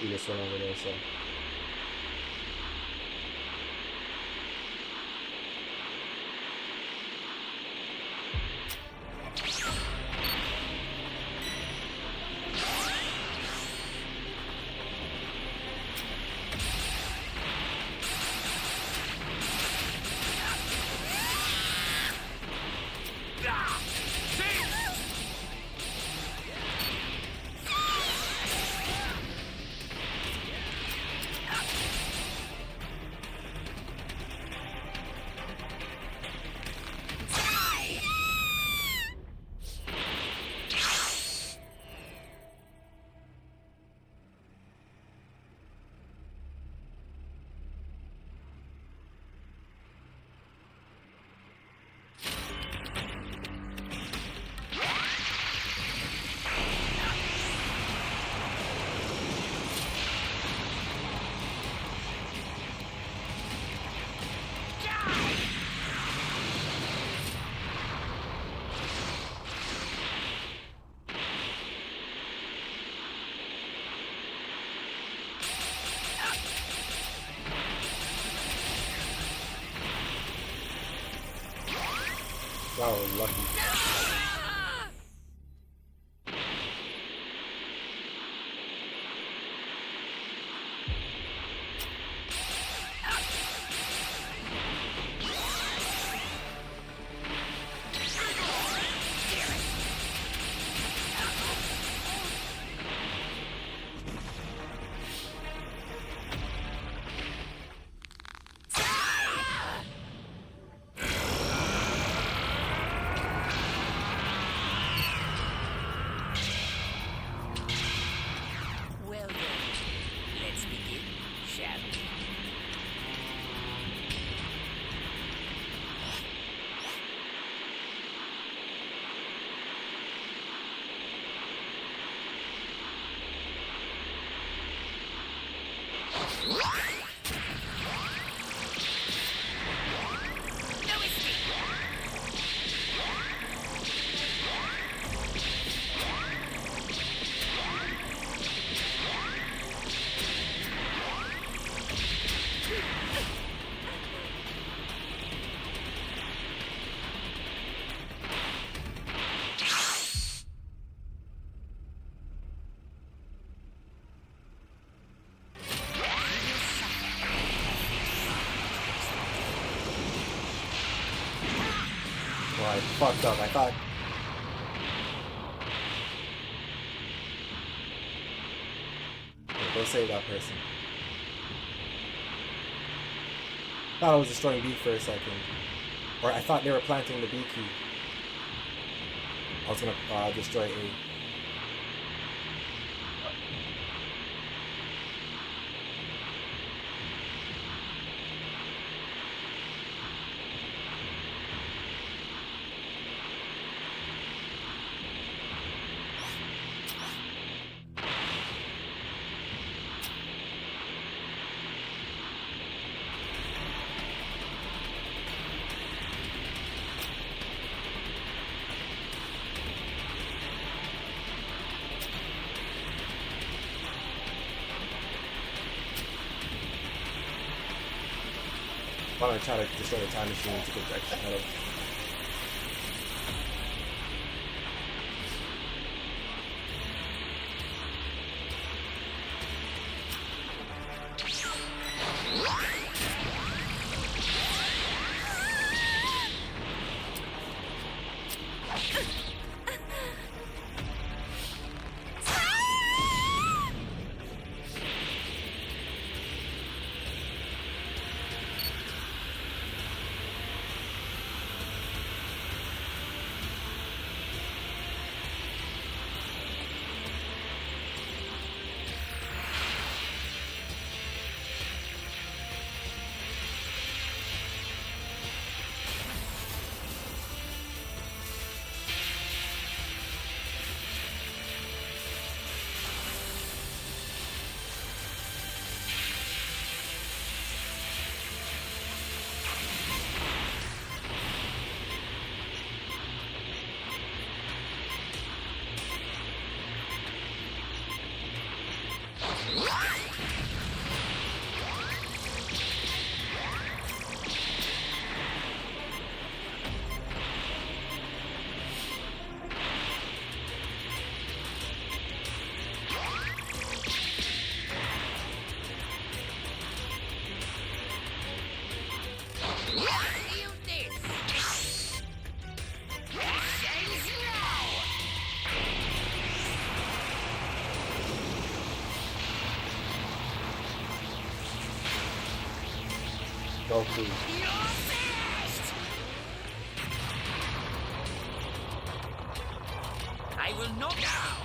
You just went over there, so. Wow, lucky. Well then, let's begin, shall we? No escape! Well, I fucked up. I thought. Go save that person. Thought I was destroying B for a second. Or I thought they were planting the B key. I was gonna destroy A. Why don't I try to destroy the time machine to get the extra medal? Goku. I will not now.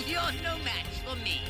You're no match for me.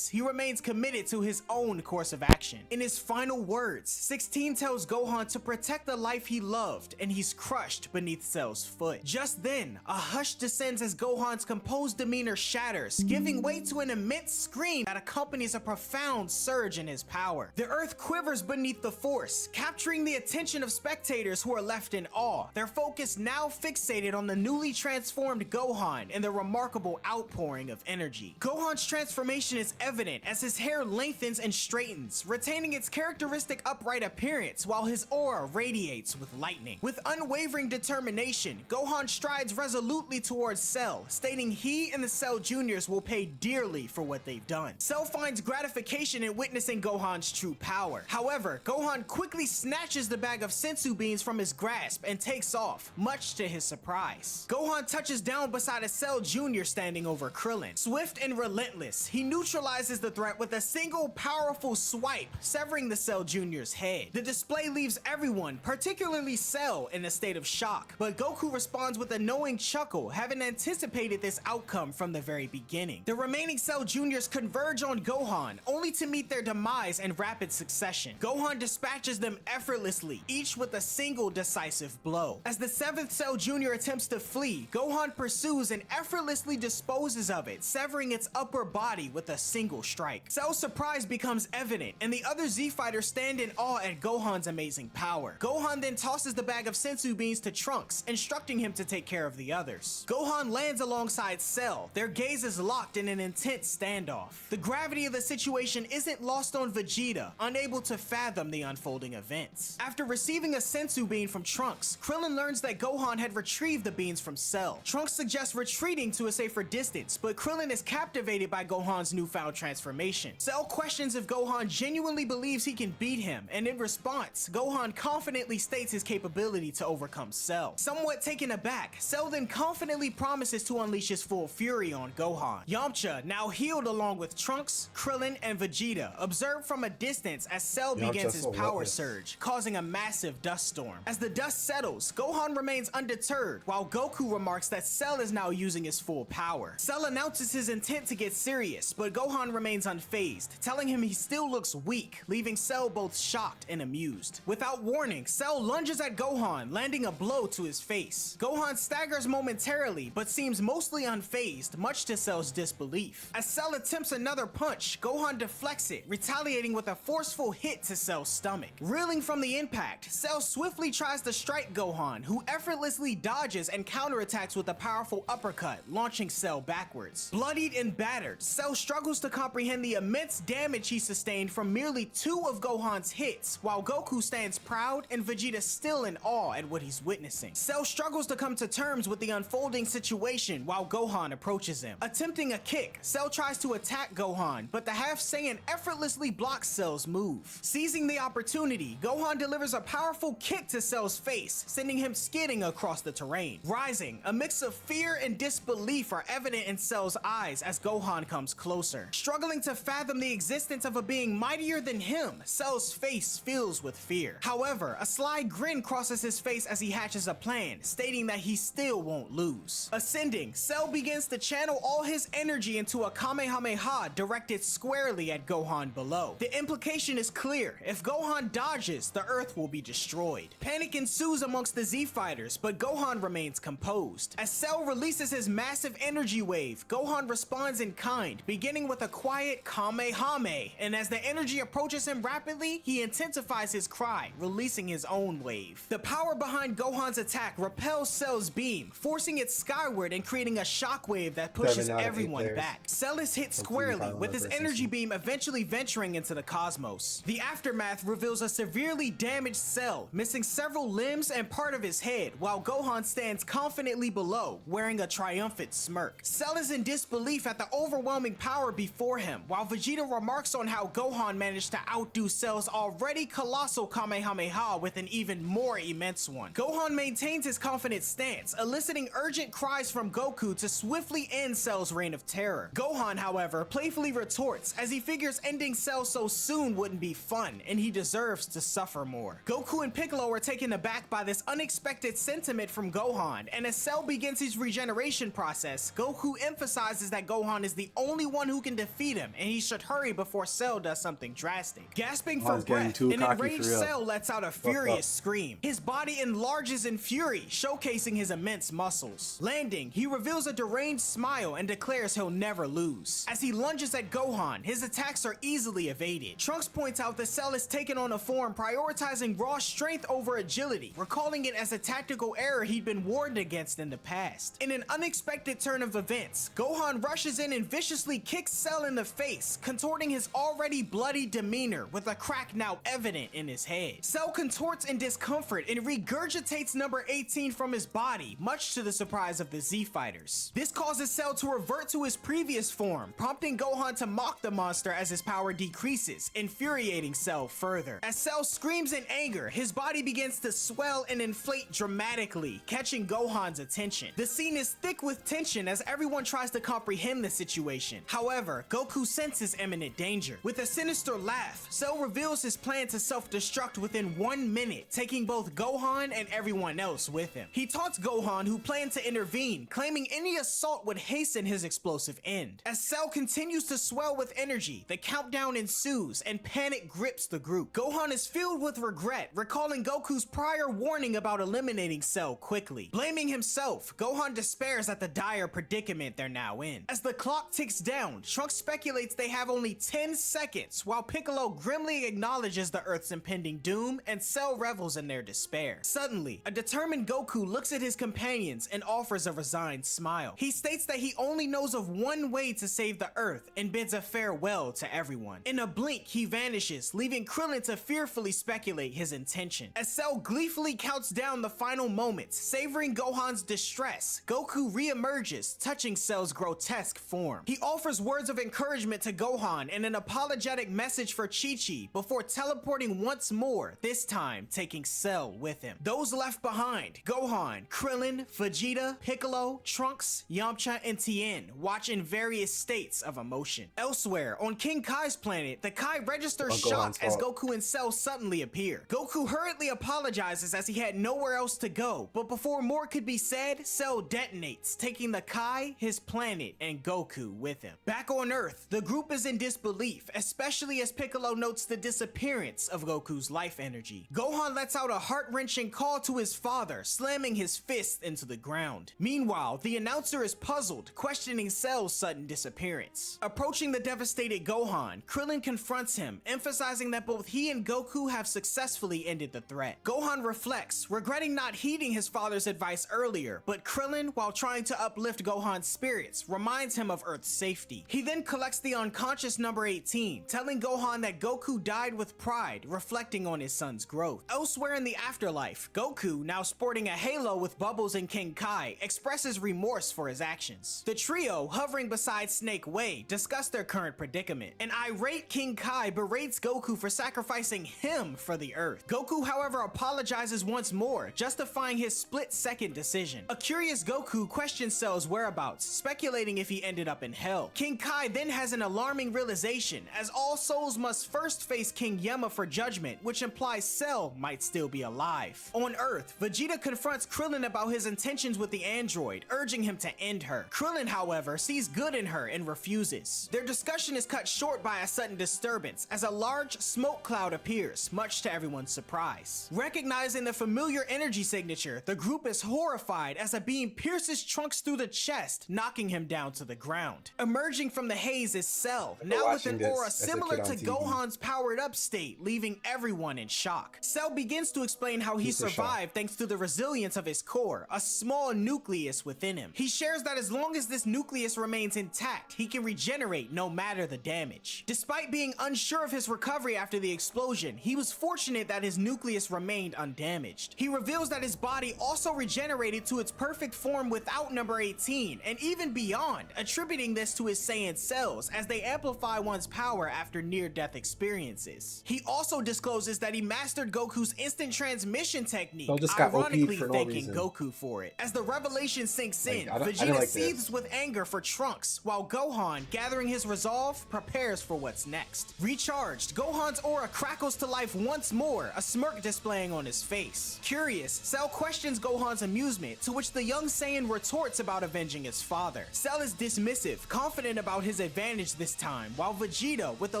He remains committed to his own course of action. In his final words, 16 tells Gohan to protect the life he loved, and he's crushed beneath Cell's foot. Just then, a hush descends as Gohan's composed demeanor shatters, giving way to an immense scream that accompanies a profound surge in his power. The earth quivers beneath the force, capturing the attention of spectators who are left in awe, their focus now fixated on the newly transformed Gohan and the remarkable outpouring of energy. Gohan's transformation is evident as his hair lengthens and straightens, retaining its characteristic upright appearance while his aura radiates with lightning. With unwavering determination, Gohan strides resolutely towards Cell, stating he and the Cell Juniors will pay dearly for what they've done. Cell finds gratification in witnessing Gohan's true power. However, Gohan quickly snatches the bag of sensu beans from his grasp and takes off, much to his surprise. Gohan touches down beside a Cell Jr. standing over Krillin. Swift and relentless, he neutralizes the threat with a single powerful swipe, severing the Cell Jr.'s head. The display leaves everyone, particularly Cell, in a state of shock, but Goku responds with a knowing chuckle, having anticipated this outcome from the very beginning. The remaining Cell Juniors converge on Gohan, only to meet their demise in rapid succession. Gohan dispatches them effortlessly, each with a single decisive blow. As the 7th Cell Jr. attempts to flee, Gohan pursues and effortlessly disposes of it, severing its upper body with a single strike. Cell's surprise becomes evident, and the other Z fighters stand in awe at Gohan's amazing power. Gohan then tosses the bag of sensu beans to Trunks, instructing him to take care of the others. Gohan lands alongside Cell, their gazes locked in an intense standoff. The gravity of the situation isn't lost on Vegeta, unable to fathom the unfolding events. After receiving a sensu bean from Trunks, Krillin learns that Gohan had retrieved the beans from Cell. Trunks suggests retreating to a safer distance, but Krillin is captivated by Gohan's newfound transformation. Cell questions if Gohan genuinely believes he can beat him, and in response, Gohan confidently states his capability to overcome Cell. Somewhat taken aback, Cell then confidently promises to unleash his full fury on Gohan. Yamcha, now healed along with Trunks, Krillin, and Vegeta, observe from a distance as Cell begins his power surge, causing a massive dust storm. As the dust settles, Gohan remains undeterred, while Goku remarks that Cell is now using his full power. Cell announces his intent to get serious, but Gohan remains unfazed, telling him he still looks weak, leaving Cell both shocked and amused. Without warning, Cell lunges at Gohan, landing a blow to his face. Gohan staggers momentarily, but seems mostly unfazed, much to Cell's disbelief. As Cell attempts another punch, Gohan deflects it, retaliating with a forceful hit to Cell's stomach. Reeling from the impact, Cell swiftly tries to strike Gohan, who effortlessly dodges and counterattacks with a powerful uppercut, launching Cell backwards. Bloodied and battered, Cell struggles to comprehend the immense damage he sustained from merely 2 of Gohan's hits, while Goku stands proud and Vegeta still in awe at what he's witnessing. Cell struggles to come to terms with the unfolding situation while Gohan approaches him. Attempting a kick, Cell tries to attack Gohan, but the Half Saiyan effortlessly blocks Cell's move. Seizing the opportunity, Gohan delivers a powerful kick to Cell's face, sending him skidding across the terrain. Rising, a mix of fear and disbelief are evident in Cell's eyes as Gohan comes closer. Struggling to fathom the existence of a being mightier than him, Cell's face fills with fear. However, a sly grin crosses his face as he hatches a plan, stating that he still won't lose. Ascending, Cell begins to channel all his energy into a Kamehameha directed squarely at Gohan below. The implication is clear: if Gohan dodges, the Earth will be destroyed. Panic ensues amongst the Z fighters, but Gohan remains composed. As Cell releases his massive energy wave, Gohan responds in kind, beginning with with a quiet Kamehame, and as the energy approaches him rapidly, he intensifies his cry, releasing his own wave. The power behind Gohan's attack repels Cell's beam, forcing it skyward and creating a shockwave that pushes 7 out of 8 everyone players. back. Cell is hit Hopefully squarely, Kyle with his versus energy him. beam eventually venturing into the cosmos. The aftermath reveals a severely damaged Cell, missing several limbs and part of his head, while Gohan stands confidently below, wearing a triumphant smirk. Cell is in disbelief at the overwhelming power before him, while Vegeta remarks on how Gohan managed to outdo Cell's already colossal Kamehameha with an even more immense one. Gohan maintains his confident stance, eliciting urgent cries from Goku to swiftly end Cell's reign of terror. Gohan, however, playfully retorts, as he figures ending Cell so soon wouldn't be fun, and he deserves to suffer more. Goku and Piccolo are taken aback by this unexpected sentiment from Gohan, and as Cell begins his regeneration process, Goku emphasizes that Gohan is the only one who can defeat him, and he should hurry before Cell does something drastic. Gasping for Gohan's getting breath, too an cocky for enraged real. Cell lets out a furious scream. His body enlarges in fury, showcasing his immense muscles. Landing, he reveals a deranged smile and declares he'll never lose. As he lunges at Gohan, his attacks are easily evaded. Trunks points out that Cell has taken on a form prioritizing raw strength over agility, recalling it as a tactical error he'd been warned against in the past. In an unexpected turn of events, Gohan rushes in and viciously kicks Cell in the face, contorting his already bloody demeanor with a crack now evident in his head. Cell contorts in discomfort and regurgitates number 18 from his body, much to the surprise of the Z-Fighters. This causes Cell to revert to his previous form, prompting Gohan to mock the monster as his power decreases, infuriating Cell further. As Cell screams in anger, his body begins to swell and inflate dramatically, catching Gohan's attention. The scene is thick with tension as everyone tries to comprehend the situation. However, Goku senses imminent danger. With a sinister laugh, Cell reveals his plan to self-destruct within 1 minute, taking both Gohan and everyone else with him. He taunts Gohan, who planned to intervene, claiming any assault would hasten his explosive end. As Cell continues to swell with energy, the countdown ensues and panic grips the group. Gohan is filled with regret, recalling Goku's prior warning about eliminating Cell quickly. Blaming himself, Gohan despairs at the dire predicament they're now in. As the clock ticks down, Trunks speculates they have only 10 seconds, while Piccolo grimly acknowledges the Earth's impending doom, and Cell revels in their despair. Suddenly, a determined Goku looks at his companions and offers a resigned smile. He states that he only knows of one way to save the Earth and bids a farewell to everyone. In a blink, he vanishes, leaving Krillin to fearfully speculate his intention. As Cell gleefully counts down the final moments, savoring Gohan's distress, Goku re-emerges, touching Cell's grotesque form. He offers words of encouragement to Gohan and an apologetic message for Chi-Chi before teleporting once more, this time taking Cell with him. Those left behind, Gohan, Krillin, Vegeta, Piccolo, Trunks, Yamcha, and Tien, watch in various states of emotion. Elsewhere, on King Kai's planet, the Kai registers On shock Gohan's as fault. Goku and Cell suddenly appear. Goku hurriedly apologizes as he had nowhere else to go, but before more could be said, Cell detonates, taking the Kai, his planet, and Goku with him. Back on Earth, the group is in disbelief, especially as Piccolo notes the disappearance of Goku's life energy. Gohan lets out a heart-wrenching call to his father, slamming his fist into the ground. Meanwhile, the announcer is puzzled, questioning Cell's sudden disappearance. Approaching the devastated Gohan, Krillin confronts him, emphasizing that both he and Goku have successfully ended the threat. Gohan reflects, regretting not heeding his father's advice earlier, but Krillin, while trying to uplift Gohan's spirits, reminds him of Earth's safety. He then collects the unconscious number 18, telling Gohan that Goku died with pride, reflecting on his son's growth. Elsewhere in the afterlife, Goku, now sporting a halo with Bubbles and King Kai, expresses remorse for his actions. The trio, hovering beside Snake Way, discuss their current predicament. An irate King Kai berates Goku for sacrificing him for the Earth. Goku, however, apologizes once more, justifying his split-second decision. A curious Goku questions Cell's whereabouts, speculating if he ended up in hell. King Kai then has an alarming realization, as all souls must first face King Yama for judgment, which implies Cell might still be alive. On Earth, Vegeta confronts Krillin about his intentions with the android, urging him to end her. Krillin, however, sees good in her and refuses. Their discussion is cut short by a sudden disturbance, as a large smoke cloud appears, much to everyone's surprise. Recognizing the familiar energy signature, the group is horrified as a beam pierces Trunks through the chest, knocking him down to the ground. Emerging from from the haze is Cell, now with an aura similar to Gohan's powered up state, leaving everyone in shock. Cell begins to explain how he survived thanks to the resilience of his core, a small nucleus within him. He shares that as long as this nucleus remains intact, he can regenerate no matter the damage. Despite being unsure of his recovery after the explosion, he was fortunate that his nucleus remained undamaged. He reveals that his body also regenerated to its perfect form without number 18, and even beyond, attributing this to his Saiyan cells as they amplify one's power after near-death experiences. He also discloses that he mastered Goku's instant transmission technique, ironically thanking Goku for it. As the revelation sinks in, Vegeta seethes with anger for Trunks, while Gohan, gathering his resolve, prepares for what's next. Recharged, Gohan's aura crackles to life once more, a smirk displaying on his face. Curious, Cell questions Gohan's amusement, to which the young Saiyan retorts about avenging his father. Cell is dismissive, confident about his advantage this time, while Vegeta, with a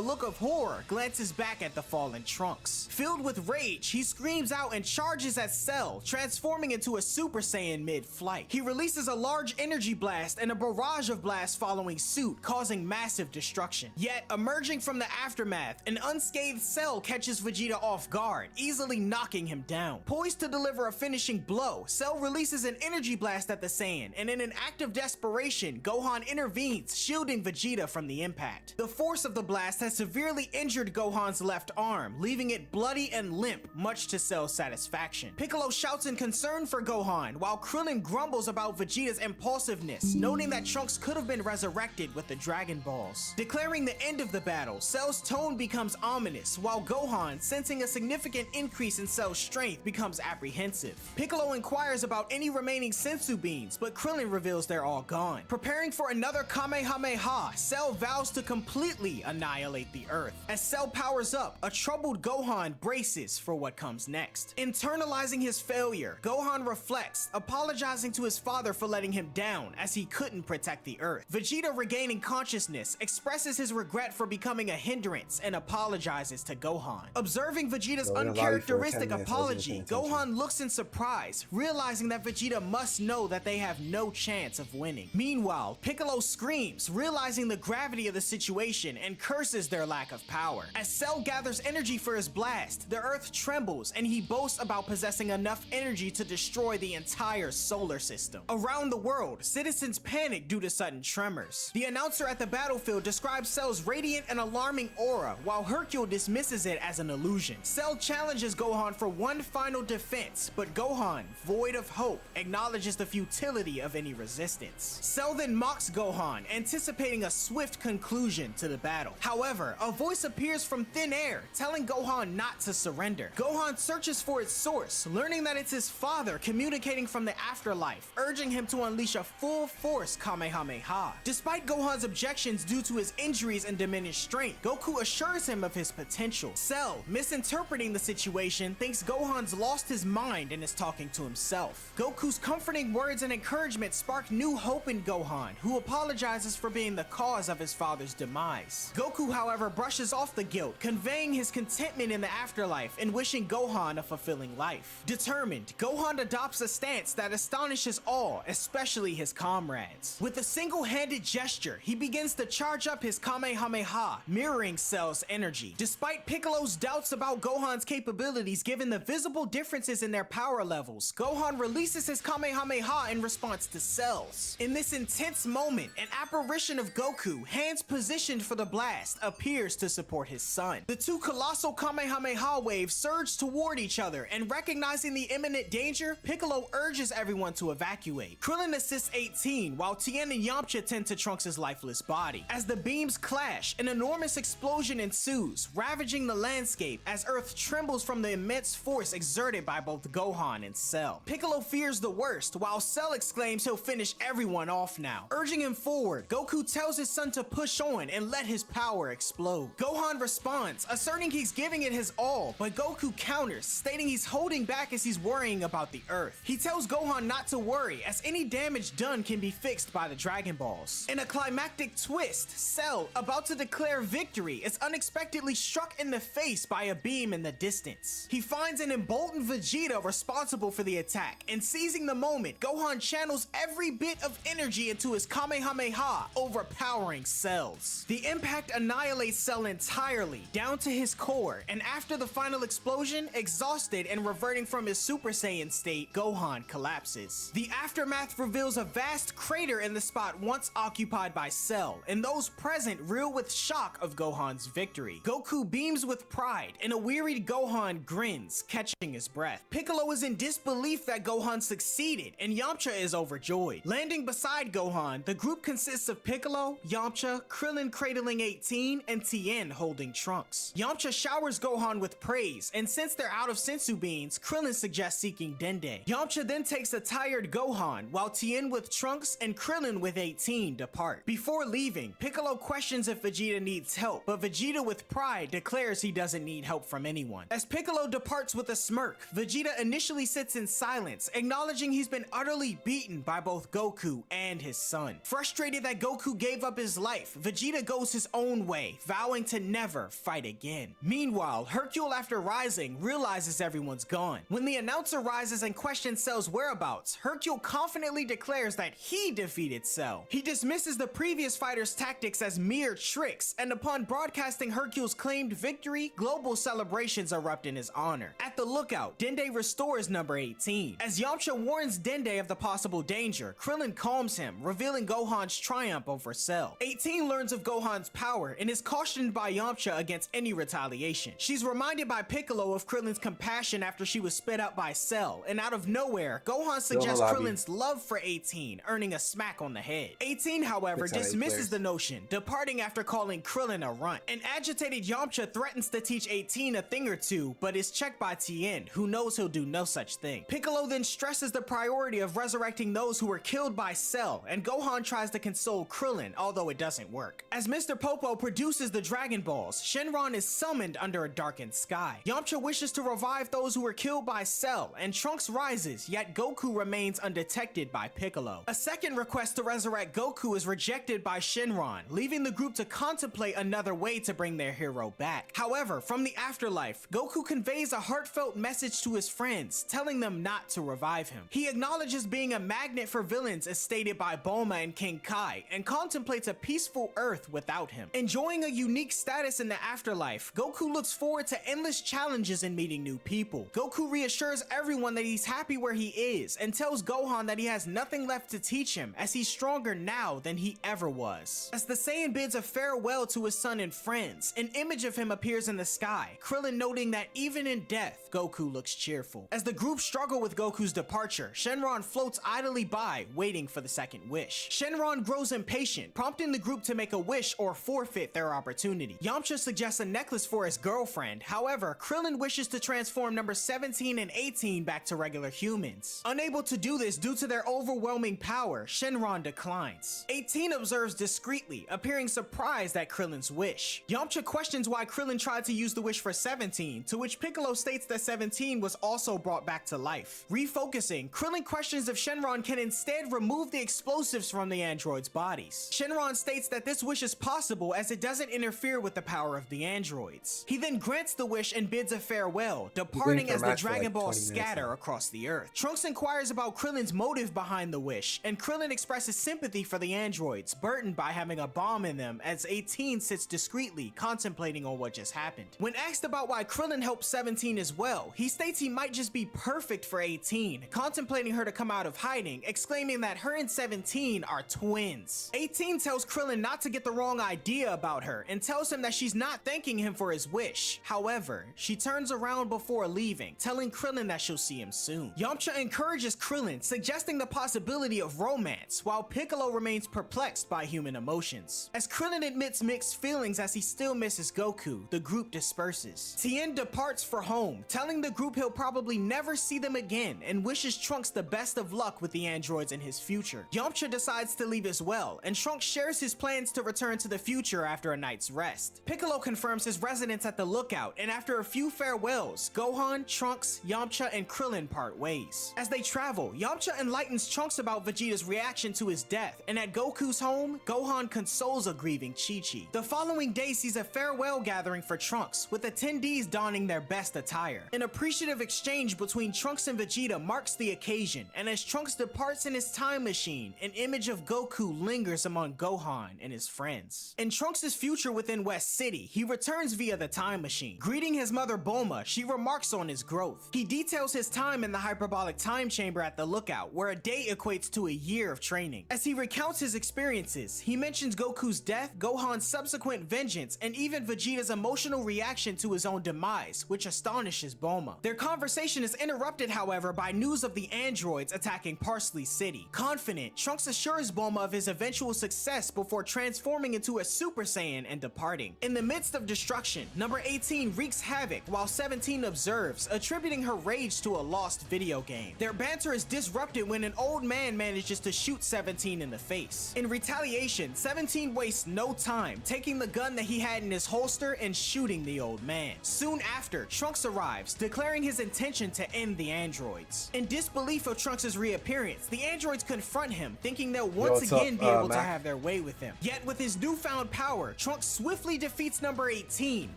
look of horror, glances back at the fallen Trunks. Filled with rage, he screams out and charges at Cell, transforming into a Super Saiyan mid-flight. He releases a large energy blast and a barrage of blasts following suit, causing massive destruction. Yet, emerging from the aftermath, an unscathed Cell catches Vegeta off guard, easily knocking him down. Poised to deliver a finishing blow, Cell releases an energy blast at the Saiyan, and in an act of desperation, Gohan intervenes, shielding Vegeta from the impact. The force of the blast has severely injured Gohan's left arm, leaving it bloody and limp, much to Cell's satisfaction. Piccolo shouts in concern for Gohan, while Krillin grumbles about Vegeta's impulsiveness, noting that Trunks could have been resurrected with the Dragon Balls. Declaring the end of the battle, Cell's tone becomes ominous, while Gohan, sensing a significant increase in Cell's strength, becomes apprehensive. Piccolo inquires about any remaining Senzu beans, but Krillin reveals they're all gone. Preparing for another Kamehameha, Cell vows to completely annihilate the Earth. As Cell powers up, a troubled Gohan braces for what comes next. Internalizing his failure, Gohan reflects, apologizing to his father for letting him down as he couldn't protect the Earth. Vegeta, regaining consciousness, expresses his regret for becoming a hindrance and apologizes to Gohan. Observing Vegeta's uncharacteristic apology, Gohan looks in surprise, realizing that Vegeta must know that they have no chance of winning. Meanwhile, Piccolo screams, realizing the gravity of the situation, and curses their lack of power. As Cell gathers energy for his blast, the Earth trembles and he boasts about possessing enough energy to destroy the entire solar system. Around the world, citizens panic due to sudden tremors. The announcer at the battlefield describes Cell's radiant and alarming aura, while Hercule dismisses it as an illusion. Cell challenges Gohan for one final defense, but Gohan, void of hope, acknowledges the futility of any resistance. Cell then mocks Gohan, anticipating a swift conclusion to the battle. However, a voice appears from thin air, telling Gohan not to surrender. Gohan searches for its source, learning that it's his father communicating from the afterlife, urging him to unleash a full-force Kamehameha. Despite Gohan's objections due to his injuries and diminished strength, Goku assures him of his potential. Cell, misinterpreting the situation, thinks Gohan's lost his mind and is talking to himself. Goku's comforting words and encouragement spark new hope in Gohan, who apologizes for being the cause of his father's demise. Goku, however, brushes off the guilt, conveying his contentment in the afterlife and wishing Gohan a fulfilling life. Determined, Gohan adopts a stance that astonishes all, especially his comrades. With a single-handed gesture, he begins to charge up his Kamehameha, mirroring Cell's energy. Despite Piccolo's doubts about Gohan's capabilities given the visible differences in their power levels, Gohan releases his Kamehameha in response to Cell's. In this intense moment, an apparition of Goku, hands positioned for the blast, appears to support his son. The two colossal Kamehameha waves surge toward each other, and recognizing the imminent danger, Piccolo urges everyone to evacuate. Krillin assists 18, while Tien and Yamcha tend to Trunks' lifeless body. As the beams clash, an enormous explosion ensues, ravaging the landscape as Earth trembles from the immense force exerted by both Gohan and Cell. Piccolo fears the worst, while Cell exclaims he'll finish everyone off now. Urging him forward, Goku tells his son to push on and let his power explode. Gohan responds, asserting he's giving it his all, but Goku counters, stating he's holding back as he's worrying about the Earth. He tells Gohan not to worry, as any damage done can be fixed by the Dragon Balls. In a climactic twist, Cell, about to declare victory, is unexpectedly struck in the face by a beam in the distance. He finds an emboldened Vegeta responsible for the attack, and seizing the moment, Gohan channels every bit of energy into his Kamehameha, overpowering Cell's. The impact annihilates Cell entirely, down to his core, and after the final explosion, exhausted and reverting from his Super Saiyan state, Gohan collapses. The aftermath reveals a vast crater in the spot once occupied by Cell, and those present reel with shock of Gohan's victory. Goku beams with pride, and a wearied Gohan grins, catching his breath. Piccolo is in disbelief that Gohan succeeded, and Yamcha is overjoyed. Landing beside Gohan, the group consists of Piccolo, Yamcha, Krillin cradling 18, and Tien holding Trunks. Yamcha showers Gohan with praise, and since they're out of sensu beans, Krillin suggests seeking Dende. Yamcha then takes a tired Gohan, while Tien with Trunks and Krillin with 18 depart. Before leaving, Piccolo questions if Vegeta needs help, but Vegeta with pride declares he doesn't need help from anyone. As Piccolo departs with a smirk, Vegeta initially sits in silence, acknowledging he's been utterly beaten by both Goku and his son. Frustrated that Goku gave up his life, Vegeta goes his own way, vowing to never fight again. Meanwhile, Hercule, after rising, realizes everyone's gone. When the announcer rises and questions Cell's whereabouts, Hercule confidently declares that he defeated Cell. He dismisses the previous fighter's tactics as mere tricks, and upon broadcasting Hercule's claimed victory, global celebrations erupt in his honor. At the lookout, Dende restores number 18. As Yamcha warns Dende of the possible danger, Krillin calms him, revealing Gohan's triumph over Cell. 18 learns of Gohan's power and is cautioned by Yamcha against any retaliation. She's reminded by Piccolo of Krillin's compassion after she was spit out by Cell, and out of nowhere, Gohan suggests Krillin's love for 18, earning a smack on the head. 18, however, dismisses the notion, departing after calling Krillin a runt. An agitated Yamcha threatens to teach 18 a thing or two, but is checked by Tien, who knows he'll do no such thing. Piccolo then stresses the priority of resurrecting those who were killed by Cell, and Gohan tries to console Krillin, although it doesn't work. As Mr. Popo produces the Dragon Balls, Shenron is summoned under a darkened sky. Yamcha wishes to revive those who were killed by Cell, and Trunks rises, yet Goku remains undetected by Piccolo. A second request to resurrect Goku is rejected by Shenron, leaving the group to contemplate another way to bring their hero back. However, from the afterlife, Goku conveys a heartfelt message to his friends, telling them not to revive him. He acknowledges being a magnet for villains as stated by Bulma and King Kai, and contemplates a peaceful Earth without him. Enjoying a unique status in the afterlife, Goku looks forward to endless challenges and meeting new people. Goku reassures everyone that he's happy where he is, and tells Gohan that he has nothing left to teach him, as he's stronger now than he ever was. As the Saiyan bids a farewell to his son and friends, an image of him appears in the sky, Krillin noting that even in death, Goku looks cheerful. As the group struggle with Goku's departure, Shenron floats idly by, waiting for the second wish. Shenron grows impatient, prompting the group to make a wish or forfeit their opportunity. Yamcha suggests a necklace for his girlfriend, however, Krillin wishes to transform number 17 and 18 back to regular humans. Unable to do this due to their overwhelming power, Shenron declines. 18 observes discreetly, appearing surprised at Krillin's wish. Yamcha questions why Krillin tried to use the wish for 17, to which Piccolo states that 17 was also brought back to life. Refocusing, Krillin questions if Shenron can instead remove the explosives from the androids' bodies. Shenron states that this wish is possible as it doesn't interfere with the power of the androids. He then grants the wish and bids a farewell, departing as the Dragon Balls scatter across the Earth. Trunks inquires about Krillin's motive behind the wish, and Krillin expresses sympathy for the androids, burdened by having a bomb in them, as 18 sits discreetly, contemplating on what just happened. When asked about why Krillin helped 17 as well, he states he might just be perfect for 18, contemplating her to come out of hiding, exclaiming that her and 17 are twins. 18 tells Krillin not to get the wrong idea about her, and tells him that she's not thanking him for his wish. However, she turns around before leaving, telling Krillin that she'll see him soon. Yamcha encourages Krillin, suggesting the possibility of romance, while Piccolo remains perplexed by human emotions. As Krillin admits mixed feelings as he still misses Goku, the group disperses. Tien departs for home, telling the group he'll probably never see them again, and wishes Trunks the best of luck with the androids in his future. Yamcha decides to leave as well, and Trunks shares his plans to return to the future after a night's rest. Piccolo confirms his residence at the lookout, and after a few farewells, Gohan, Trunks, Yamcha, and Krillin part ways. As they travel, Yamcha enlightens Trunks about Vegeta's reaction to his death, and at Goku's home, Gohan consoles a grieving Chi-Chi. The following day sees a farewell gathering for Trunks, with attendees donning their best attire. An appreciative exchange between Trunks and Vegeta marks the occasion, and as Trunks departs in his time machine, an image of Goku lingers among him on Gohan and his friends. In Trunks' future within West City, he returns via the time machine. Greeting his mother Bulma, she remarks on his growth. He details his time in the hyperbolic time chamber at the Lookout, where a day equates to a year of training. As he recounts his experiences, he mentions Goku's death, Gohan's subsequent vengeance, and even Vegeta's emotional reaction to his own demise, which astonishes Bulma. Their conversation is interrupted, however, by news of the androids attacking Parsley City. Confident, Trunks assures Bulma of his eventual success before transforming into a Super Saiyan and departing. In the midst of destruction, number 18 wreaks havoc while 17 observes, attributing her rage to a lost video game. Their banter is disrupted when an old man manages to shoot 17 in the face. In retaliation, 17 wastes no time, taking the gun that he had in his holster and shooting the old man. Soon after, Trunks arrives, declaring his intention to end the androids. In disbelief of Trunks' reappearance, the androids confront him, thinking they'll once again be able to have their way with him. Yet with his newfound power, Trunks swiftly defeats number 18,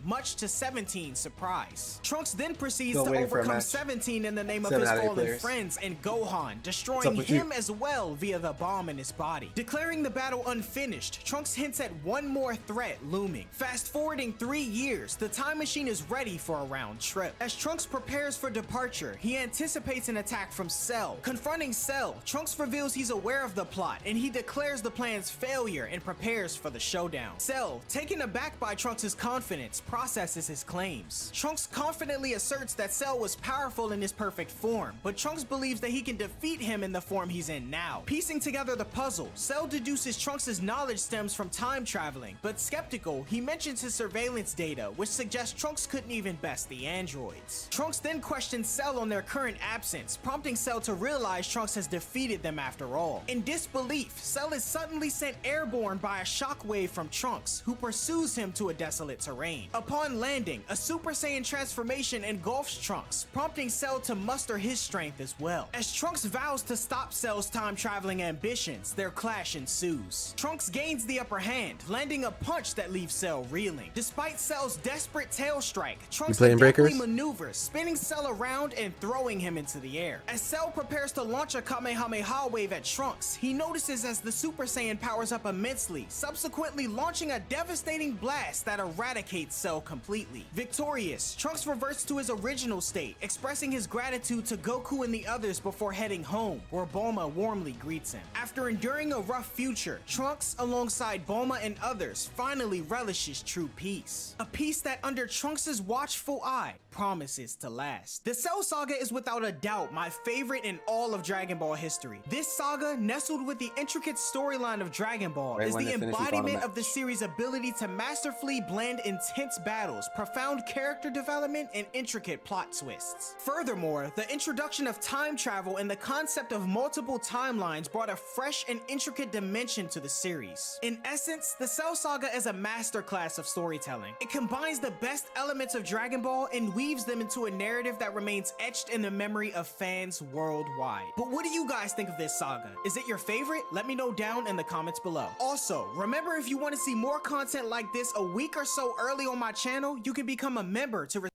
much to 17's surprise. Trunks then proceeds to overcome 17 in the name of his fallen friends and Gohan, destroying him as well via the bomb in his body. Declaring the battle unfinished, Trunks hints at one more threat looming. Fast forwarding 3 years, the time machine is ready for a round trip. As Trunks prepares for departure, he anticipates an attack from Cell. Confronting Cell, Trunks reveals he's aware of the plot and he declares the plan's failure and prepares for the showdown. Cell, taken aback by Trunks' confidence, processes his claims. Trunks confidently asserts that Cell was powerful in his perfect form, but Trunks believes that he can defeat him in the form he's in now. Piecing together the puzzle, Cell deduces Trunks' knowledge stems from time traveling, but skeptical, he mentions his surveillance data, which suggests Trunks couldn't even best the androids. Trunks then questions Cell on their current absence, prompting Cell to realize Trunks has defeated them after all. In disbelief, Cell is suddenly sent airborne by a shockwave from Trunks, who pursues him to a desolate terrain. Upon landing, a Super Saiyan transformation engulfs Trunks, prompting Cell to muster his strength as well. As Trunks vows to stop Cell's time-traveling ambitions, their clash ensues. Trunks gains the upper hand, landing a punch that leaves Cell reeling. Despite Cell's desperate tail strike, Trunks adeptly maneuvers, spinning Cell around and throwing him into the air. As Cell prepares to launch a Kamehameha wave at Trunks, he notices as the Super Saiyan powers up immensely, subsequently launching a devastating blast that eradicates Cell completely. Victorious, Trunks reverts to his original state, expressing his gratitude to Goku and the others before heading home, where Bulma warmly greets him. After enduring a rough future, Trunks, alongside Bulma and others, finally relishes true peace. A peace that, under Trunks' watchful eye, promises to last. The Cell Saga is without a doubt my favorite in all of Dragon Ball history. This saga, nestled with the intricate storyline of Dragon Ball, is the embodiment of the series' ability to masterfully blend intense battles, profound character development, and intricate plot twists. Furthermore, the introduction of time travel and the concept of multiple timelines brought a fresh and intricate dimension to the series. In essence, the Cell Saga is a masterclass of storytelling. It combines the best elements of Dragon Ball and weaves them into a narrative that remains etched in the memory of fans worldwide. But what do you guys think of this saga? Is it your favorite? Let me know down in the comments below. Also, remember, if you want to see more content like this a week or so early on my channel, you can become a member to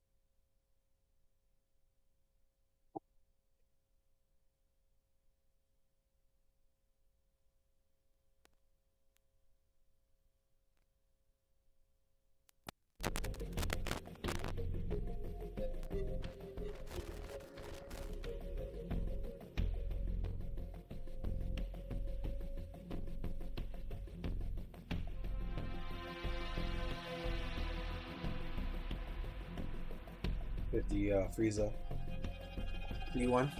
with the Frieza 3-1.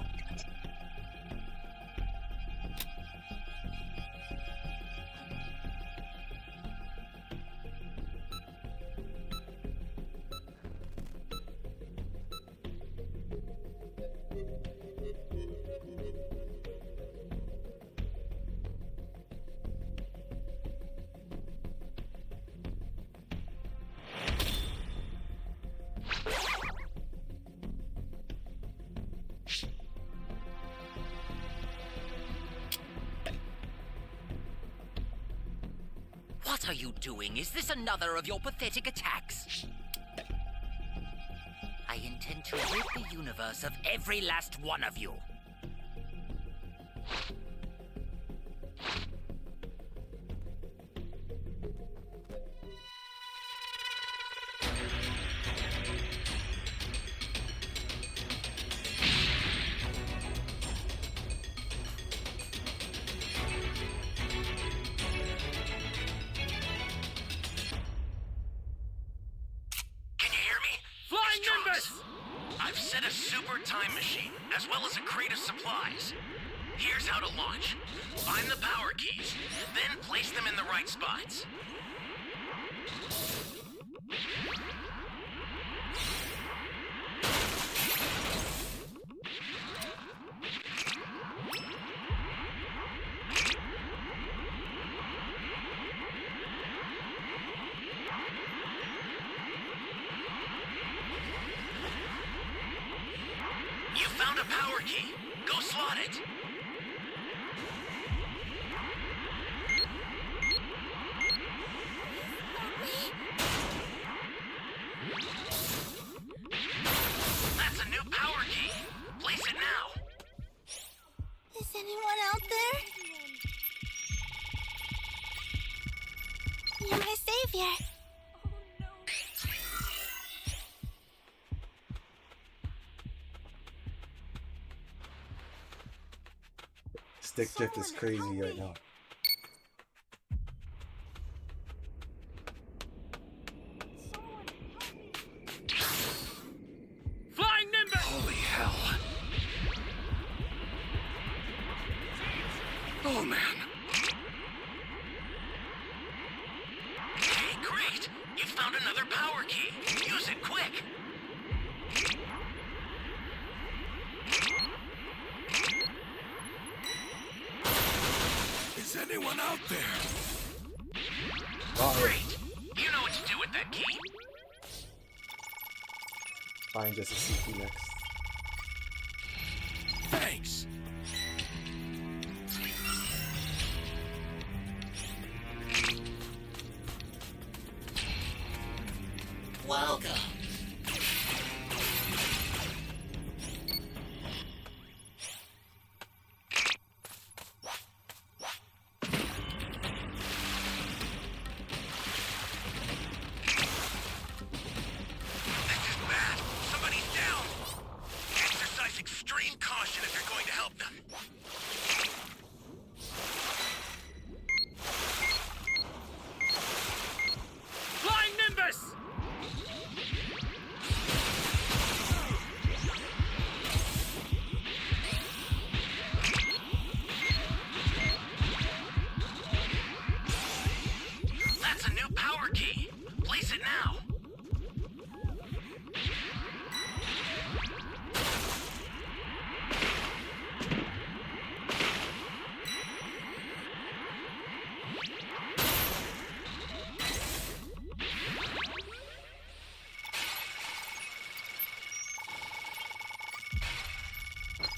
What are you doing? Is this another of your pathetic attacks? I intend to rid the universe of every last one of you. well as a crate of supplies. Here's how to launch. Find the power keys, then place them in the right spots. You found a power key. Go slot it. That's a new power key. Place it now. Is anyone out there? You're my savior. Stick drift is crazy right now. Flying Nimbus! Holy hell. Oh, man. Hey, great! You found another power key. Use it quick. Is anyone out there? Great! You know what to do with that key. Find just a CP next. Thanks. Welcome. This is bad. Somebody's down. Exercise extreme caution if you're going to help them. Flying Nimbus! That's a new power key. Place it now.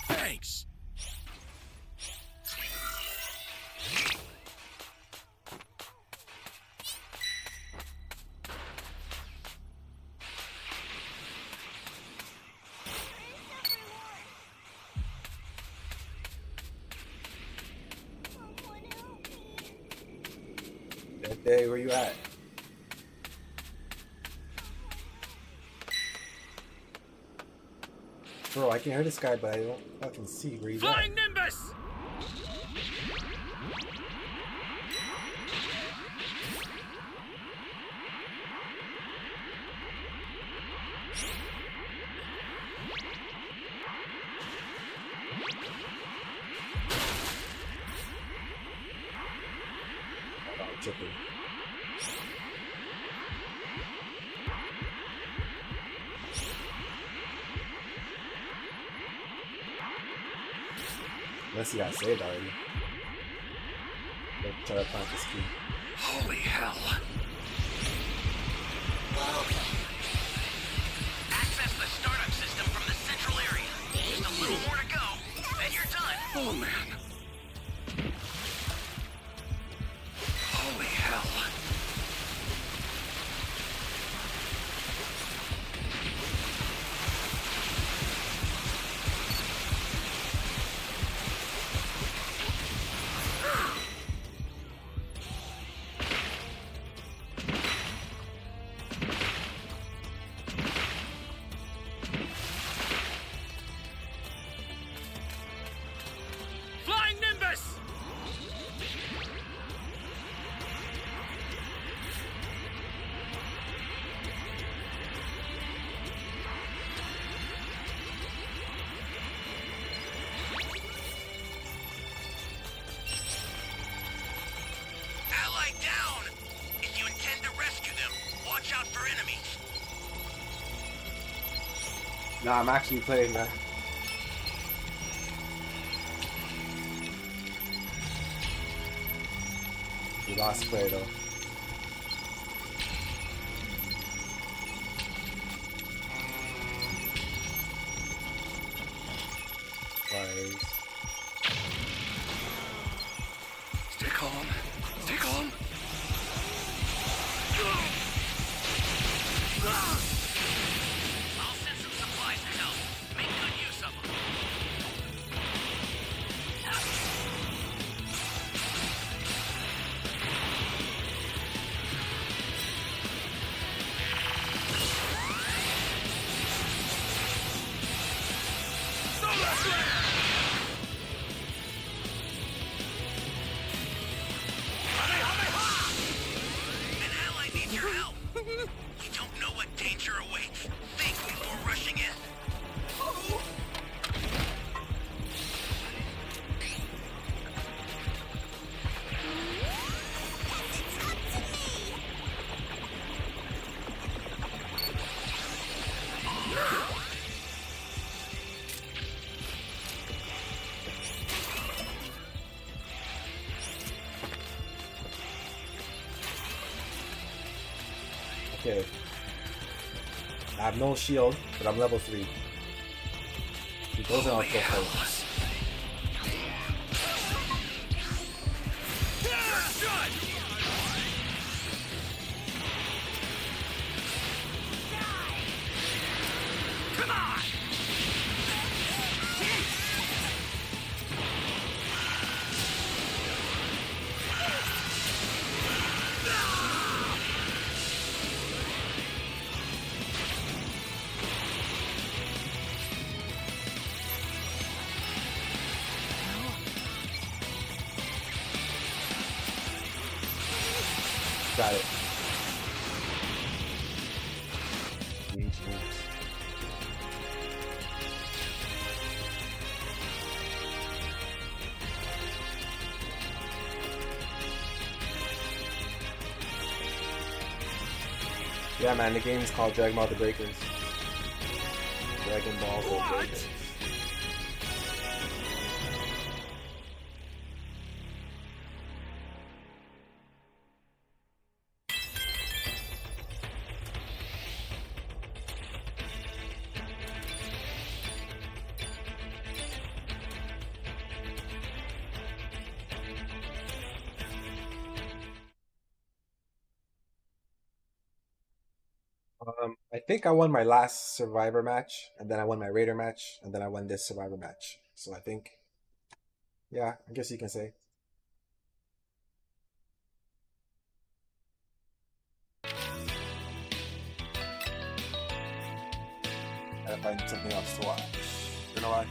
Thanks. That day, where you at? Bro, I can hear this guy, but I don't fucking see where he's Flying at. Nimbus! Oh, I'm tripping. Unless he got saved already. Let's try to plant this key. Holy hell. Access the startup system from the central area. Just a little more to go, then you're done. Oh, man. Holy hell. Flying out for enemies. Nah, I'm actually playing that. We lost play though. Fires. Stay calm. Stay calm. I'll send some supplies to help. Make good use of them. An ally needs your help. You don't know what danger awaits. Think before rushing in. Okay. I have no shield, but I'm level 3. He goes in on full fight. Come on! Got it. Yeah, man, the game is called Dragon Ball The Breakers. Dragon Ball The Breakers. I think I won my last Survivor match, and then I won my Raider match, and then I won this Survivor match. So I think, yeah, I guess you can say. Gotta find something else to watch. Gonna watch,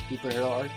Superhero arc.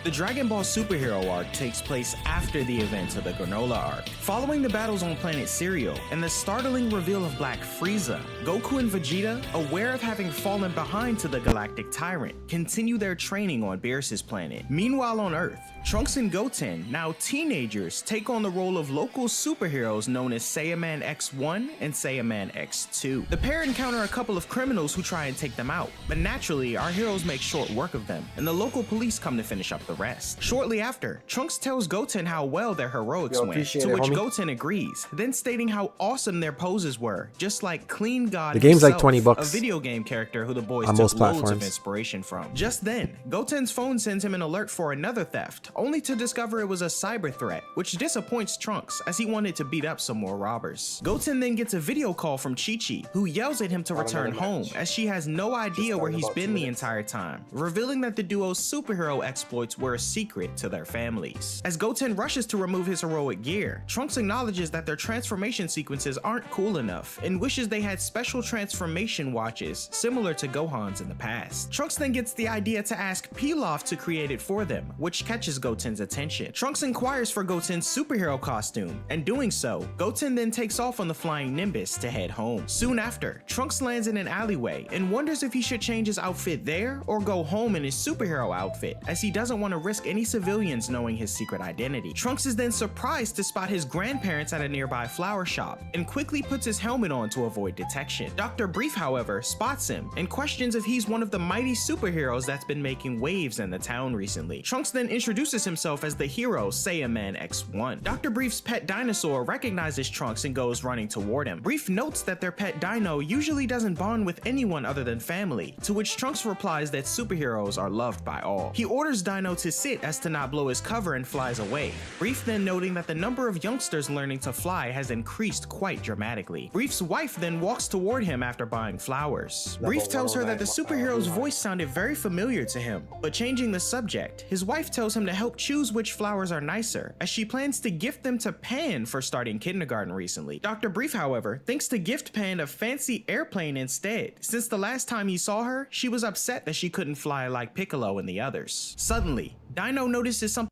The Dragon Ball Superhero arc takes place after the events of the Granola arc. Following the battles on planet Cereal and the startling reveal of Black Frieza, Goku and Vegeta, aware of having fallen behind to the Galactic Tyrant, continue their training on Beerus's planet. Meanwhile on Earth, Trunks and Goten, now teenagers, take on the role of local superheroes known as Saiyaman X1 and Saiyaman X2. The pair encounter a couple of criminals who try and take them out, but naturally our heroes make short work of them, and the local police come to finish up the rest. Shortly after, Trunks tells Goten how well their heroics went, to which Goten agrees, then stating how awesome their poses were, just like Clean God The game's himself, like 20 bucks a video game character who the boys on took most loads of platforms. inspiration from. Just then, Goten's phone sends him an alert for another theft, only to discover it was a cyber threat, which disappoints Trunks as he wanted to beat up some more robbers. Goten then gets a video call from Chi-Chi, who yells at him to return home as she has no idea where he's been the entire time, revealing that the duo's superhero exploits were a secret to their families. As Goten rushes to remove his heroic gear, Trunks acknowledges that their transformation sequences aren't cool enough and wishes they had special transformation watches similar to Gohan's in the past. Trunks then gets the idea to ask Pilaf to create it for them, which catches Goten's attention. Trunks inquires for Goten's superhero costume, and doing so, Goten then takes off on the flying Nimbus to head home. Soon after, Trunks lands in an alleyway and wonders if he should change his outfit there or go home in his superhero outfit, as he doesn't want to risk any civilians knowing his secret identity. Trunks is then surprised to spot his grandparents at a nearby flower shop and quickly puts his helmet on to avoid detection. Dr. Brief, however, spots him and questions if he's one of the mighty superheroes that's been making waves in the town recently. Trunks then introduces himself as the hero Saiyaman X1. Dr. Brief's pet dinosaur recognizes Trunks and goes running toward him. Brief notes that their pet dino usually doesn't bond with anyone other than family, to which Trunks replies that superheroes are loved by all. He orders Dino to sit as to not blow his cover and flies away. Brief then noting that the number of youngsters learning to fly has increased quite dramatically. Brief's wife then walks toward him after buying flowers. Brief tells her that the superhero's voice sounded very familiar to him, but changing the subject, his wife tells him to help choose which flowers are nicer, as she plans to gift them to Pan for starting kindergarten recently. Dr. Brief, however, thinks to gift Pan a fancy airplane instead, since the last time he saw her, she was upset that she couldn't fly like Piccolo and the others. Suddenly, Dino notices something.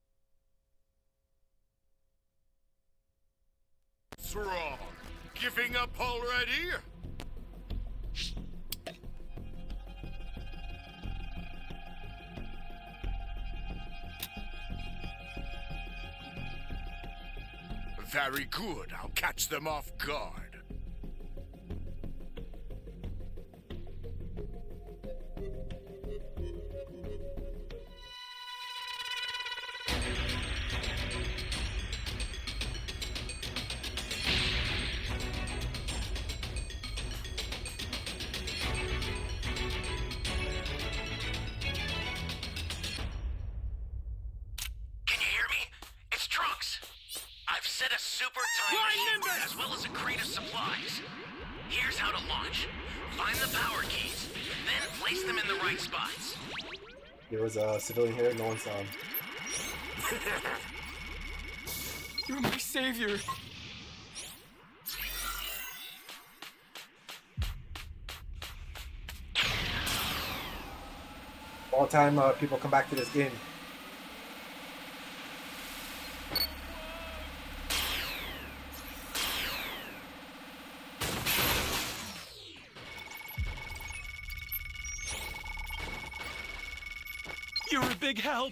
What's wrong? Giving up already? Very good. I'll catch them off guard. Set a super time machine as well as a crate of supplies. Here's how to launch. Find the power keys, then place them in the right spots. There was a civilian here, no one saw him. You're my savior. All the time people come back to this game. You're a big help.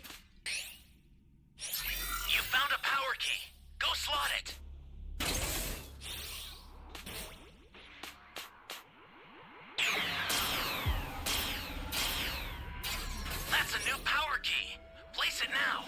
You found a power key. Go slot it. That's a new power key. Place it now.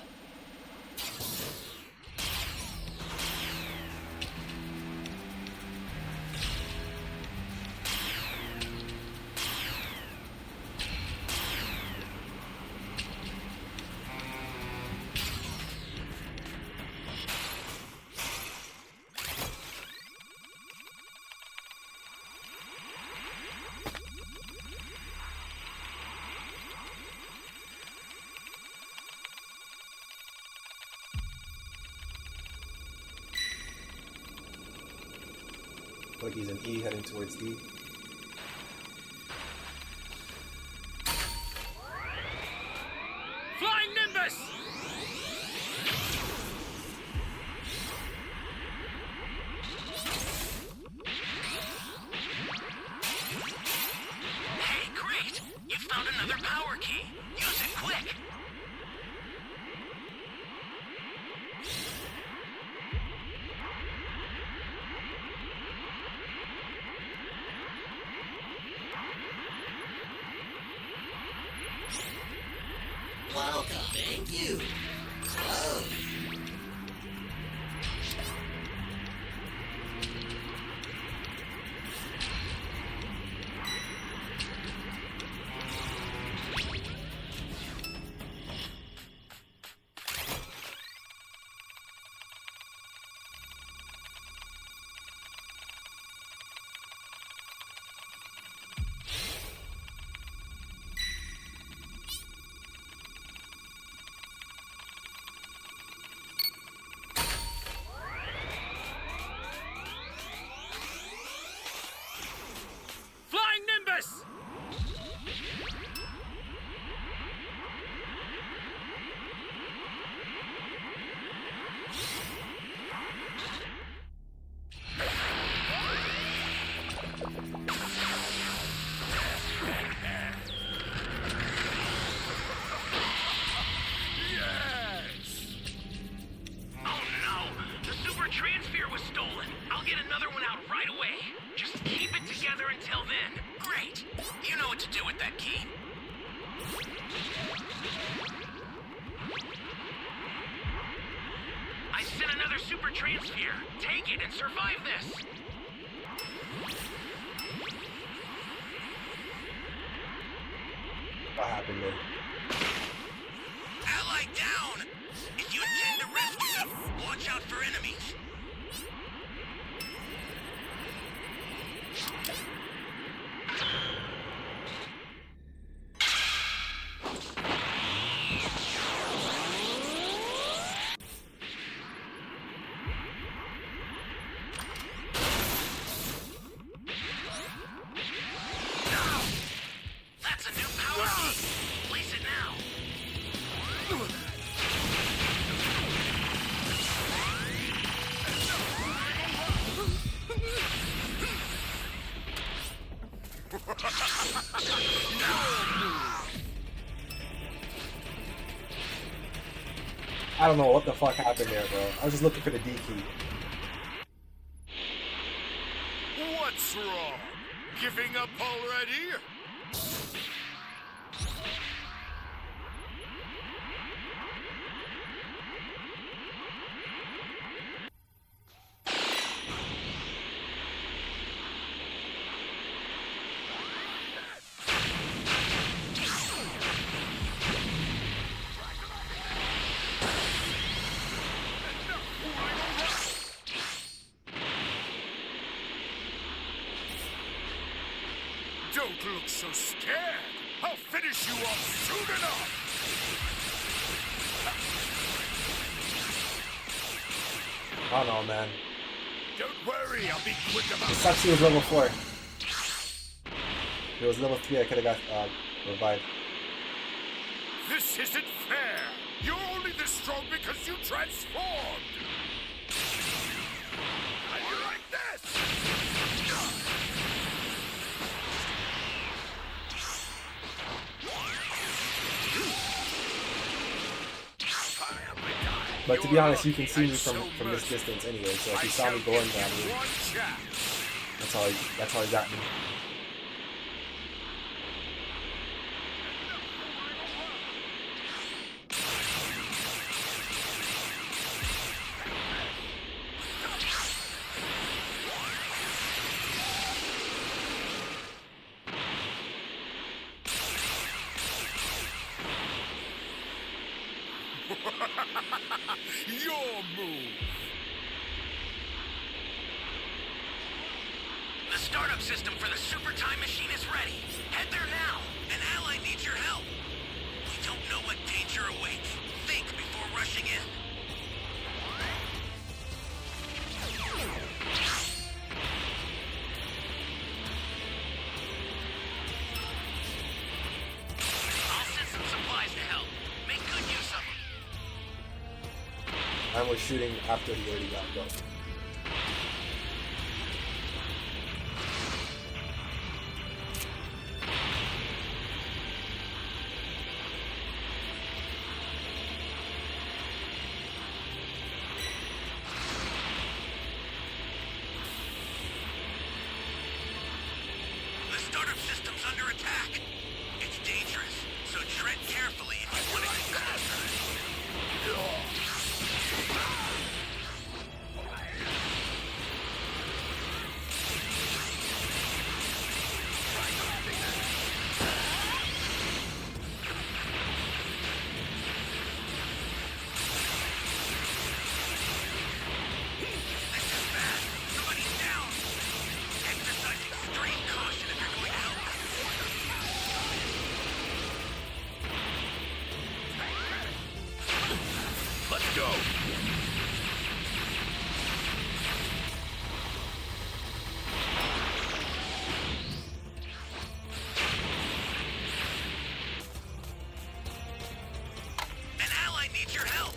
Like he's in E heading towards D. Flying Nimbus! Hey, great! You found another power key. Use it quick. Welcoming you. Close. super transfer. Take it and survive this. What happened there? Ally down! If you intend to rescue them, watch out for enemies. That's a new power key. Place it now. I don't know what the fuck happened there, bro. I was just looking for the D key. What's wrong? Giving up already? Don't look so scared. I'll finish you off soon enough. I don't know, man. Don't worry, I'll be quick about It it. sucks he was level 4. If it was level 3, I could have got revived. This isn't fair. You're only this strong because you transformed. How do you like this? But to be honest, you can see me from this distance anyway. So if you saw me going down, One chance. that's how he got me. Your move. The startup system for the super time machine is ready. Head there now. An ally needs your help. We don't know what danger awaits. Think before rushing in. I'll send some supplies to help. Make good use of them. I was shooting after he already got go. The startup system's under attack. It's dangerous, so tread carefully if you want to get closer. This is bad. Somebody's down. Exercise extreme caution if you're going to help. Let's go. An ally needs your help.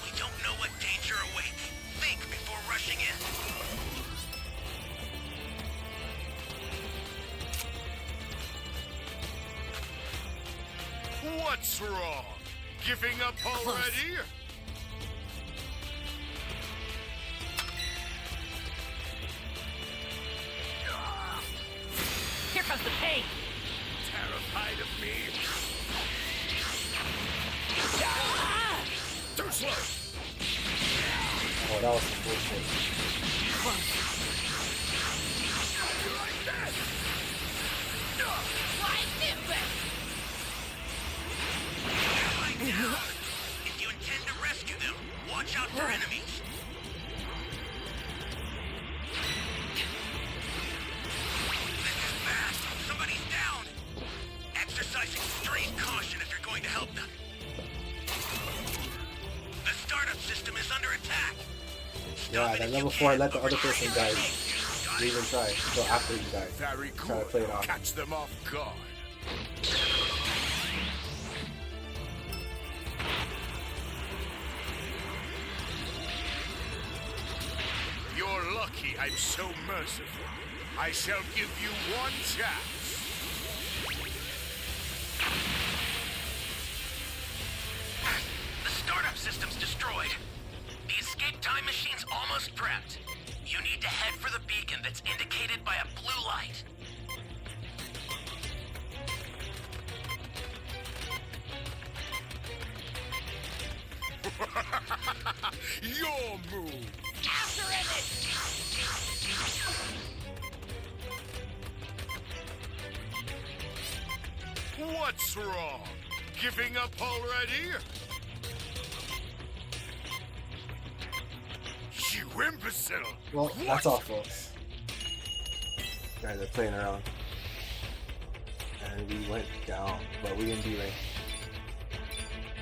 We don't know what danger awaits. Think before rushing in. What's wrong? Giving up already? Here comes the pain. Terrified of me? Too slow. Oh, that was some bullshit. If you intend to rescue them, watch out for enemies. This is fast. Somebody's down. Exercise extreme caution if you're going to help them. The startup system is under attack. Yeah, that level 4 let the other person die. You even try. So after you die. Very Try cool. to play it off. Catch them off guard. You're lucky I'm so merciful. I shall give you one chance. The startup system's destroyed. The escape time machine's almost prepped. You need to head for the beacon that's indicated by a blue light. Your move. After him! What's wrong? Giving up already? You imbecile! Well, that's all, folks. Guys are playing around. And we went down, but we didn't do it.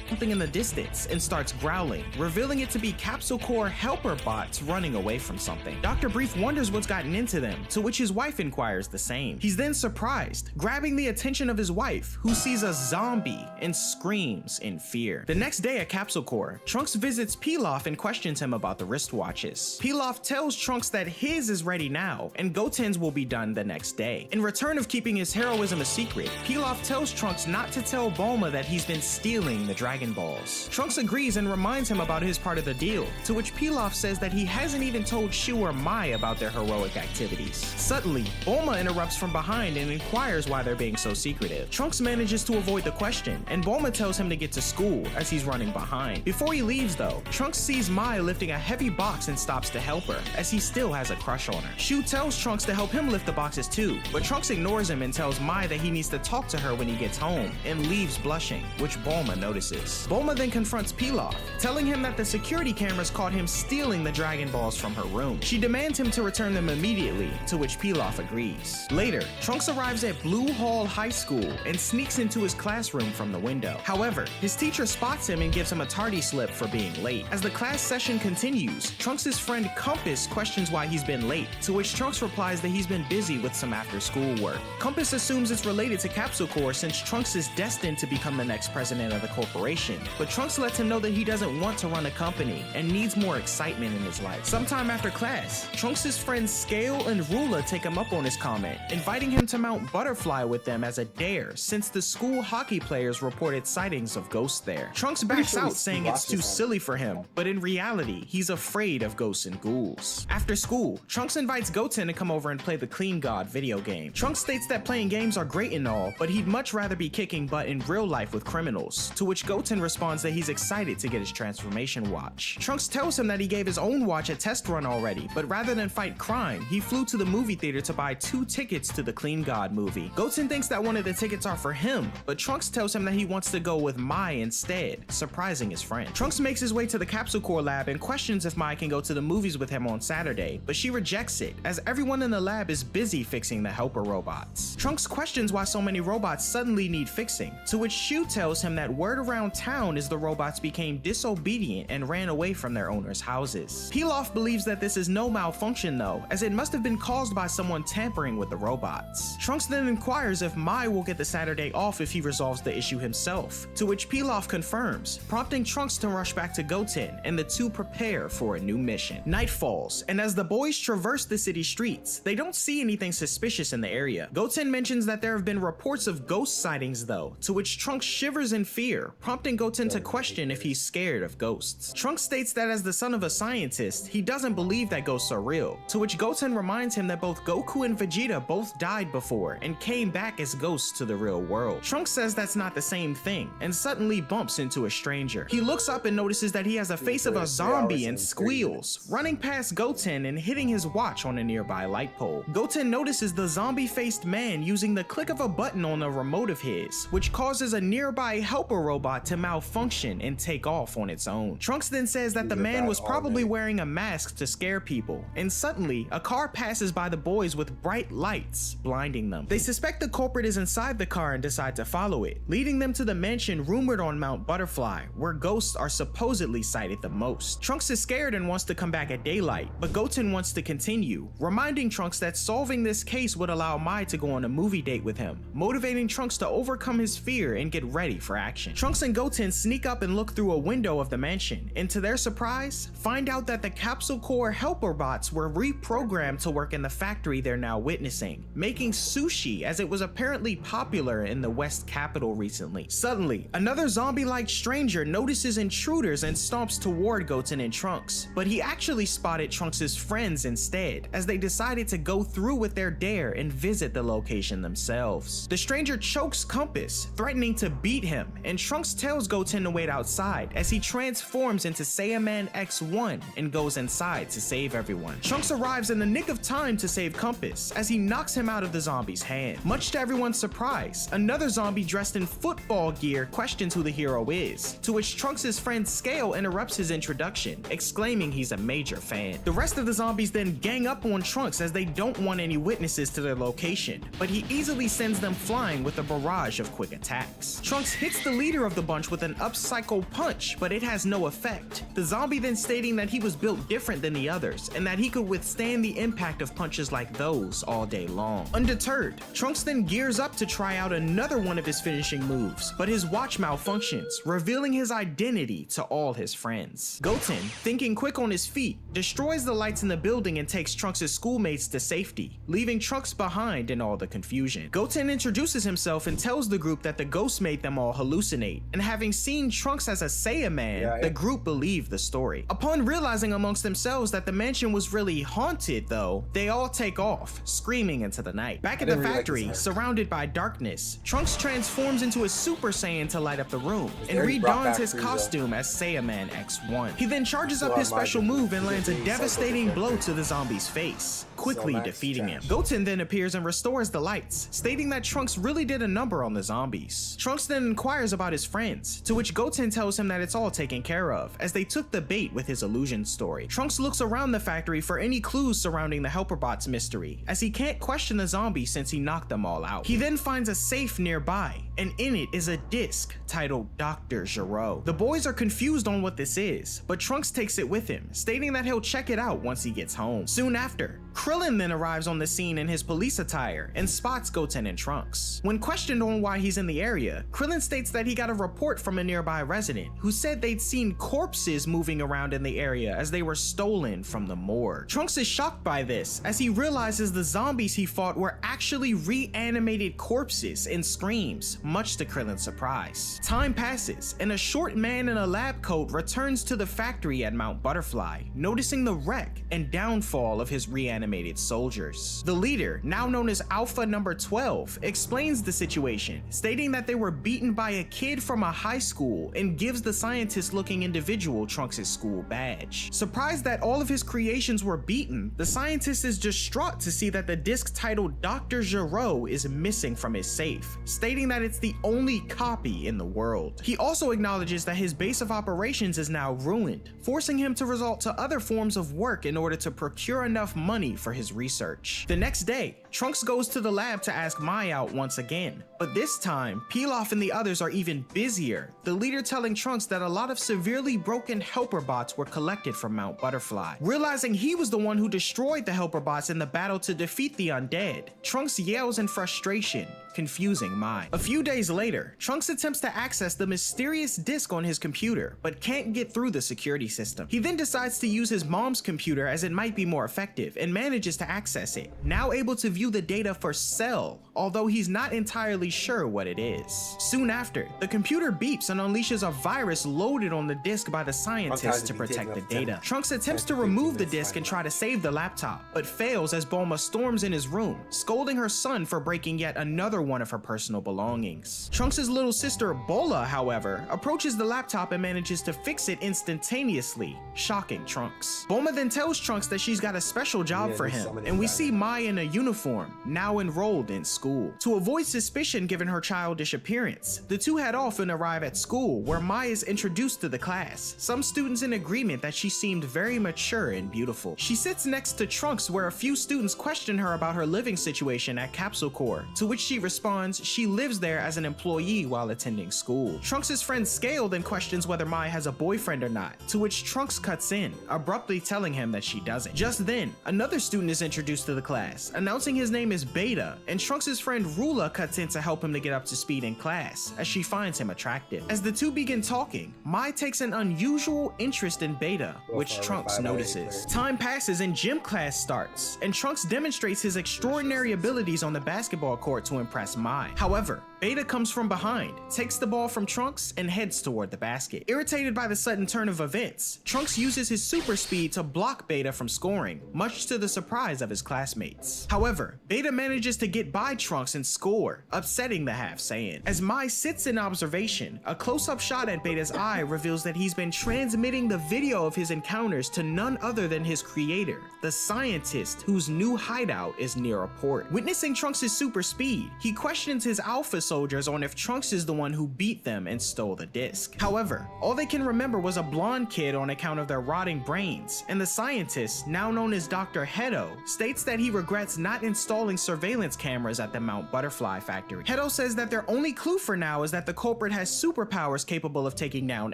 Something in the distance and starts growling, revealing it to be Capsule Corps helper bots running away from something. Dr. Brief wonders what's gotten into them, to which his wife inquires the same. He's then surprised, grabbing the attention of his wife, who sees a zombie and screams in fear. The next day at Capsule Corps, Trunks visits Pilaf and questions him about the wristwatches. Pilaf tells Trunks that his is ready now, and Goten's will be done the next day. In return of keeping his heroism a secret, Pilaf tells Trunks not to tell Bulma that he's been stealing the Dragon Balls. Trunks agrees and reminds him about his part of the deal, to which Pilaf says that he hasn't even told Shu or Mai about their heroic activities. Suddenly, Bulma interrupts from behind and inquires why they're being so secretive. Trunks manages to avoid the question, and Bulma tells him to get to school as he's running behind. Before he leaves though, Trunks sees Mai lifting a heavy box and stops to help her, as he still has a crush on her. Shu tells Trunks to help him lift the boxes too, but Trunks ignores him and tells Mai that he needs to talk to her when he gets home, and leaves blushing, which Bulma notices. Bulma then confronts Pilaf, telling him that the security cameras caught him stealing the Dragon Balls from her room. She demands him to return them immediately, to which Pilaf agrees. Later, Trunks arrives at Blue Hall High School and sneaks into his classroom from the window. However, his teacher spots him and gives him a tardy slip for being late. As the class session continues, Trunks' friend Compass questions why he's been late, to which Trunks replies that he's been busy with some after-school work. Compass assumes it's related to Capsule Corps since Trunks is destined to become the next president of the corporation, but Trunks lets him know that he doesn't want to run a company and needs more excitement in his life. Sometime after class, Trunks' friends Scale and Rula take him up on his comment, inviting him to Mount Butterfly with them as a dare since the school hockey players reported sightings of ghosts there. Trunks backs out saying it's too silly for him, but in reality, he's afraid of ghosts and ghouls. After school, Trunks invites Goten to come over and play the Clean God video game. Trunks states that playing games are great and all, but he'd much rather be kicking butt in real life with criminals, to which Goten responds that he's excited to get his transformation watch. Trunks tells him that he gave his own watch a test run already, but rather than fight crime, he flew to the movie theater to buy 2 tickets to the Clean God movie. Goten thinks that one of the tickets are for him, but Trunks tells him that he wants to go with Mai instead, surprising his friend. Trunks makes his way to the Capsule Corps lab and questions if Mai can go to the movies with him on Saturday, but she rejects it, as everyone in the lab is busy fixing the helper robots. Trunks questions why so many robots suddenly need fixing, to which Shu tells him that word around town is the robots became disobedient and ran away from their owners' houses. Pilaf believes that this is no malfunction though, as it must have been caused by someone tampering with the robots. Trunks then inquires if Mai will get the Saturday off if he resolves the issue himself, to which Pilaf confirms, prompting Trunks to rush back to Goten, and the two prepare for a new mission. Night falls, and as the boys traverse the city streets, they don't see anything suspicious in the area. Goten mentions that there have been reports of ghost sightings though, to which Trunks shivers in fear, prompting prompting Goten to question if he's scared of ghosts. Trunks states that as the son of a scientist, he doesn't believe that ghosts are real, to which Goten reminds him that both Goku and Vegeta both died before and came back as ghosts to the real world. Trunks says that's not the same thing, and suddenly bumps into a stranger. He looks up and notices that he has a face of a zombie and squeals, running past Goten and hitting his watch on a nearby light pole. Goten notices the zombie-faced man using the click of a button on a remote of his, which causes a nearby helper robot to malfunction and take off on its own. Trunks then says that the man was probably wearing a mask to scare people, and suddenly a car passes by the boys with bright lights, blinding them. They suspect the culprit is inside the car and decide to follow it, leading them to the mansion rumored on Mount Butterfly, where ghosts are supposedly sighted the most. Trunks is scared and wants to come back at daylight, but Goten wants to continue, reminding Trunks that solving this case would allow Mai to go on a movie date with him, motivating Trunks to overcome his fear and get ready for action. Trunks and Goten sneak up and look through a window of the mansion, and to their surprise, find out that the Capsule Corps helper bots were reprogrammed to work in the factory they're now witnessing, making sushi as it was apparently popular in the West Capital recently. Suddenly, another zombie-like stranger notices intruders and stomps toward Goten and Trunks, but he actually spotted Trunks' friends instead, as they decided to go through with their dare and visit the location themselves. The stranger chokes Compass, threatening to beat him, and Trunks tells Goten to wait outside as he transforms into Saiyaman X1 and goes inside to save everyone. Trunks arrives in the nick of time to save Compass as he knocks him out of the zombie's hand. Much to everyone's surprise, another zombie dressed in football gear questions who the hero is, to which Trunks' friend Scale interrupts his introduction, exclaiming he's a major fan. The rest of the zombies then gang up on Trunks as they don't want any witnesses to their location, but he easily sends them flying with a barrage of quick attacks. Trunks hits the leader of the bunch with an up-cycle punch, but it has no effect. The zombie then stating that he was built different than the others, and that he could withstand the impact of punches like those all day long. Undeterred, Trunks then gears up to try out another one of his finishing moves, but his watch malfunctions, revealing his identity to all his friends. Goten, thinking quick on his feet, destroys the lights in the building and takes Trunks' schoolmates to safety, leaving Trunks behind in all the confusion. Goten introduces himself and tells the group that the ghost made them all hallucinate, and having seen Trunks as a Saiyaman, the group believed the story. Upon realizing amongst themselves that the mansion was really haunted though, they all take off, screaming into the night. Back at the factory, surrounded by darkness, Trunks transforms into a Super Saiyan to light up the room, and redons his costume as Saiyaman X1. He then charges up his special move and lands a devastating blow to the zombie's face, quickly defeating him. Goten then appears and restores the lights, stating that Trunks really did a number on the zombies. Trunks then inquires about his friends, to which Goten tells him that it's all taken care of, as they took the bait with his illusion story. Trunks looks around the factory for any clues surrounding the helper bots mystery, as he can't question the zombies since he knocked them all out. He then finds a safe nearby, and in it is a disc titled Dr. Gero. The boys are confused on what this is, but Trunks takes it with him, stating that he'll check it out once he gets home. Soon after, Krillin then arrives on the scene in his police attire and spots Goten and Trunks. When questioned on why he's in the area, Krillin states that he got a report from a nearby resident who said they'd seen corpses moving around in the area as they were stolen from the morgue. Trunks is shocked by this as he realizes the zombies he fought were actually reanimated corpses and screams, much to Krillin's surprise. Time passes, and a short man in a lab coat returns to the factory at Mount Butterfly, noticing the wreck and downfall of his reanimated soldiers. The leader, now known as Alpha Number 12, explains the situation, stating that they were beaten by a kid from a high school and gives the scientist-looking individual Trunks' school badge. Surprised that all of his creations were beaten, the scientist is distraught to see that the disc titled Dr. Gero is missing from his safe, stating that it's the only copy in the world. He also acknowledges that his base of operations is now ruined, forcing him to resort to other forms of work in order to procure enough money for his research. The next day, Trunks goes to the lab to ask Mai out once again, but this time, Pilaf and the others are even busier, the leader telling Trunks that a lot of severely broken helper bots were collected from Mount Butterfly. Realizing he was the one who destroyed the helper bots in the battle to defeat the undead, Trunks yells in frustration, confusing Mai. A few days later, Trunks attempts to access the mysterious disc on his computer, but can't get through the security system. He then decides to use his mom's computer as it might be more effective, and manages to access it, now able to view the data for Cell, although he's not entirely sure what it is. Soon after, the computer beeps and unleashes a virus loaded on the disk by the scientists to protect the data. Trunks attempts to remove the disk and try to save the laptop, but fails as Bulma storms in his room, scolding her son for breaking yet another one of her personal belongings. Trunks' little sister Bola, however, approaches the laptop and manages to fix it instantaneously, shocking Trunks. Bulma then tells Trunks that she's got a special job for him, and we see Mai in a uniform, now enrolled in school. To avoid suspicion given her childish appearance, the two head off and arrive at school, where Mai is introduced to the class, some students in agreement that she seemed very mature and beautiful. She sits next to Trunks, where a few students question her about her living situation at Capsule Corps, to which she responds she lives there as an employee while attending school. Trunks' friend Scale then questions whether Mai has a boyfriend or not, to which Trunks cuts in, abruptly telling him that she doesn't. Just then, another student is introduced to the class, announcing his name is Beta, and Trunks' friend Rula cuts in to help him to get up to speed in class, as she finds him attractive. As the two begin talking, Mai takes an unusual interest in Beta, which Trunks notices. Time passes and gym class starts, and Trunks demonstrates his extraordinary abilities on the basketball court to impress Mai. However, Beta comes from behind, takes the ball from Trunks, and heads toward the basket. Irritated by the sudden turn of events, Trunks uses his super speed to block Beta from scoring, much to the surprise of his classmates. However, Beta manages to get by Trunks and score, upsetting the Half Saiyan. As Mai sits in observation, a close-up shot at Beta's eye reveals that he's been transmitting the video of his encounters to none other than his creator, the scientist whose new hideout is near a port. Witnessing Trunks' super speed, he questions his alpha soldiers on if Trunks is the one who beat them and stole the disc. However, all they can remember was a blonde kid on account of their rotting brains, and the scientist, now known as Dr. Hedo, states that he regrets not installing surveillance cameras at the Mount Butterfly factory. Hedo says that their only clue for now is that the culprit has superpowers capable of taking down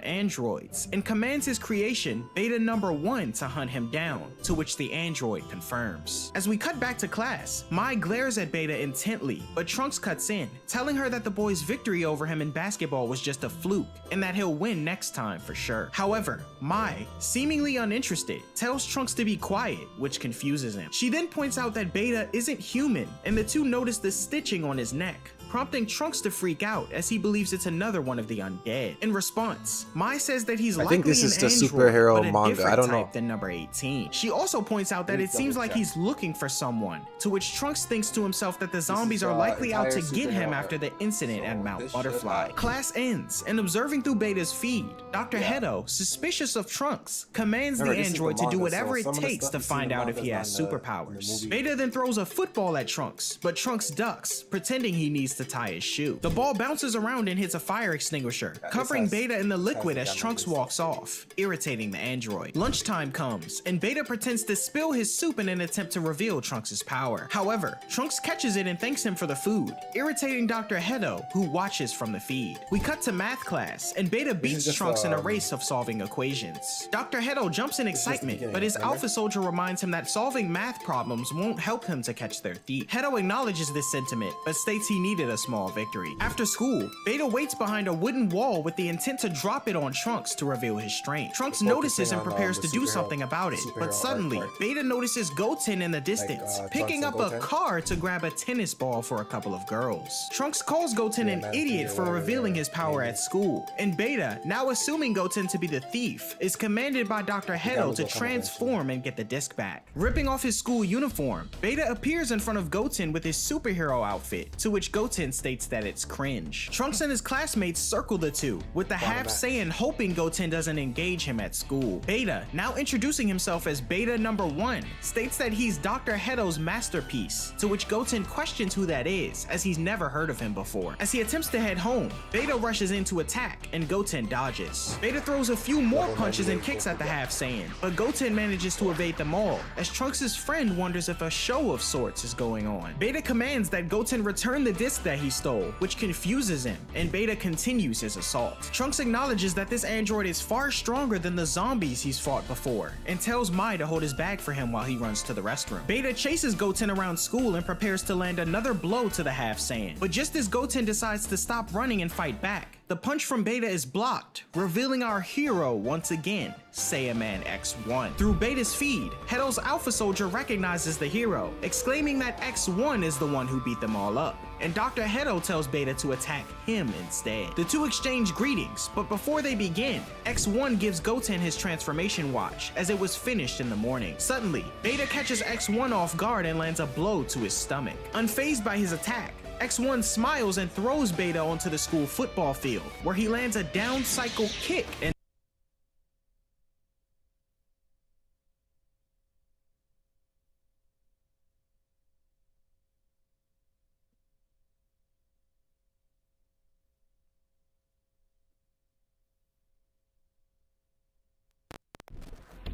androids, and commands his creation, Beta number 1, to hunt him down, to which the android confirms. As we cut back to class, Mai glares at Beta intently, but Trunks cuts in, telling her that the boy's victory over him in basketball was just a fluke, and that he'll win next time for sure. However, Mai, seemingly uninterested, tells Trunks to be quiet, which confuses him. She then points out that Beta isn't human, and the two notice the stitching on his neck, prompting Trunks to freak out as he believes it's another one of the undead. In response, Mai says that he's likely this is an the android, superhero but a manga. different I don't type know. than number 18. She also points out that it seems like he's looking for someone, to which Trunks thinks to himself that the zombies are likely out to get him after the incident at Mount Butterfly. Class ends, and observing through Beta's feed, Dr. Hedo, suspicious of Trunks, commands the android to do whatever it takes to find out if he has superpowers. Beta then throws a football at Trunks, but Trunks ducks, pretending he needs to tie his shoe. The ball bounces around and hits a fire extinguisher, covering Beta in the liquid as Trunks walks off, irritating the android. Lunchtime comes, and Beta pretends to spill his soup in an attempt to reveal Trunks' power. However, Trunks catches it and thanks him for the food, irritating Dr. Hedo, who watches from the feed. We cut to math class, and Beta beats Trunks in a race of solving equations. Dr. Hedo jumps in excitement, but his alpha soldier reminds him that solving math problems won't help him to catch their thief. Hedo acknowledges this sentiment, but states he needed a small victory. After school, Beta waits behind a wooden wall with the intent to drop it on Trunks to reveal his strength. Trunks notices and prepares to do something about it, but suddenly, Beta notices Goten in the distance, picking up a car to grab a tennis ball for a couple of girls. Trunks calls Goten an idiot for revealing his power at school, and Beta, now assuming Goten to be the thief, is commanded by Dr. Hedo to transform and get the disc back. Ripping off his school uniform, Beta appears in front of Goten with his superhero outfit, to which Goten states that it's cringe. Trunks and his classmates circle the two, with the Half Saiyan hoping Goten doesn't engage him at school. Beta, now introducing himself as Beta number 1, states that he's Dr. Hedo's masterpiece, to which Goten questions who that is, as he's never heard of him before. As he attempts to head home, Beta rushes in to attack, and Goten dodges. Beta throws a few more punches and kicks at the Half Saiyan, but Goten manages to evade them all, as Trunks' friend wonders if a show of sorts is going on. Beta commands that Goten return the disc that he stole, which confuses him, and Beta continues his assault. Trunks acknowledges that this android is far stronger than the zombies he's fought before, and tells Mai to hold his bag for him while he runs to the restroom. Beta chases Goten around school and prepares to land another blow to the Half Saiyan, but just as Goten decides to stop running and fight back, The punch from Beta is blocked, revealing our hero once again, Saiyaman X1. Through Beta's feed, Heto's Alpha Soldier recognizes the hero, exclaiming that X1 is the one who beat them all up, and Dr. Heto tells Beta to attack him instead. The two exchange greetings, but before they begin, X1 gives Goten his transformation watch, as it was finished in the morning. Suddenly, Beta catches X1 off guard and lands a blow to his stomach. Unfazed by his attack, X1 smiles and throws Beta onto the school football field, where he lands a down cycle kick and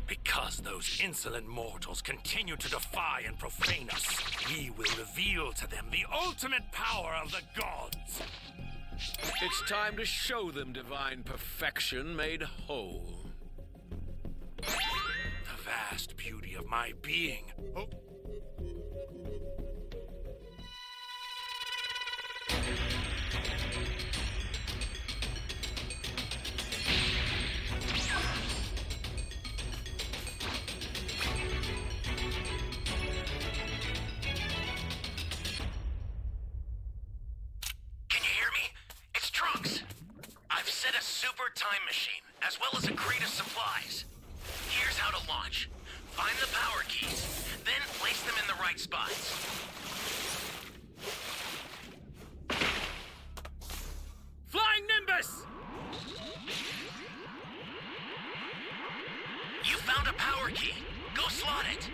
Because those insolent mortals continue to defy and profane us, we will reveal to them the ultimate power of the gods. It's time to show them divine perfection made whole. The vast beauty of my being. Oh. Time machine, as well as a crate of supplies. Here's how to launch. Find the power keys, then place them in the right spots. Flying Nimbus! You found a power key. Go slot it.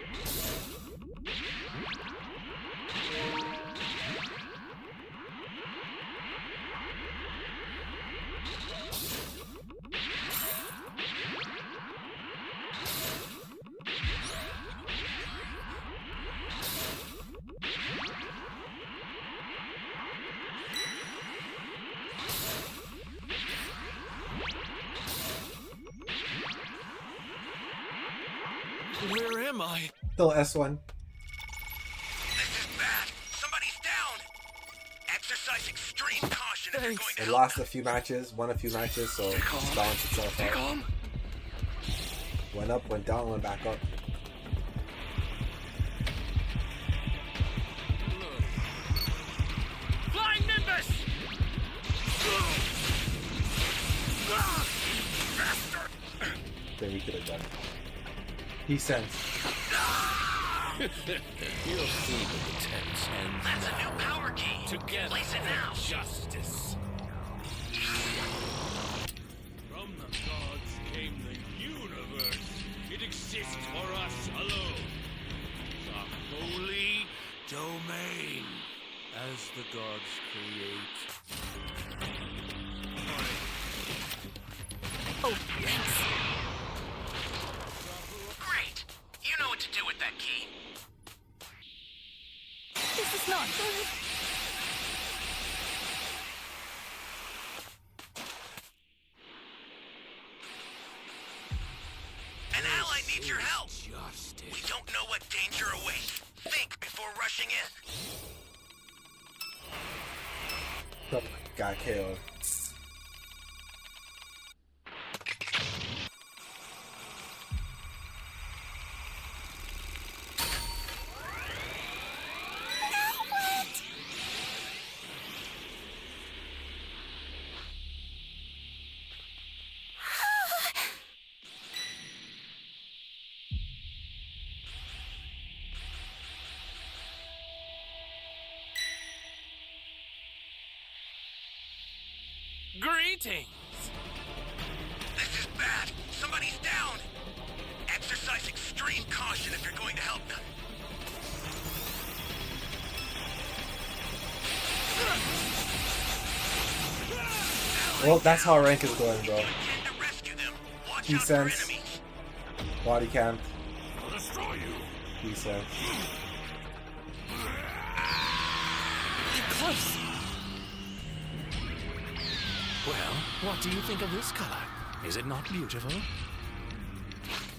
Where am I? Still S1. This is bad. Somebody's down. Exercise extreme caution if you're going to It help lost them. a few matches, won a few matches, so it's balanced itself out. Calm. Went up, went down, went back up. Flying Nimbus! Then we could have done it. He sensed. You'll see the tense and That's a new power key. Together. Place it now. Justice. From the gods came the universe. It exists for us alone. The holy domain, as the gods create. Oh, thanks. Great. You know what to do with that key. This is not good. An ally needs your help. Justice. We don't know what danger awaits. Think before rushing in. Got killed. Greetings. This is bad. Somebody's down. Exercise extreme caution if you're going to help them. Well, that's how rank is going, bro. Tend to rescue them. Watch He out for sense. enemies. Body cam. I'll destroy you. He sense. They're close. Well, what do you think of this color? Is it not beautiful?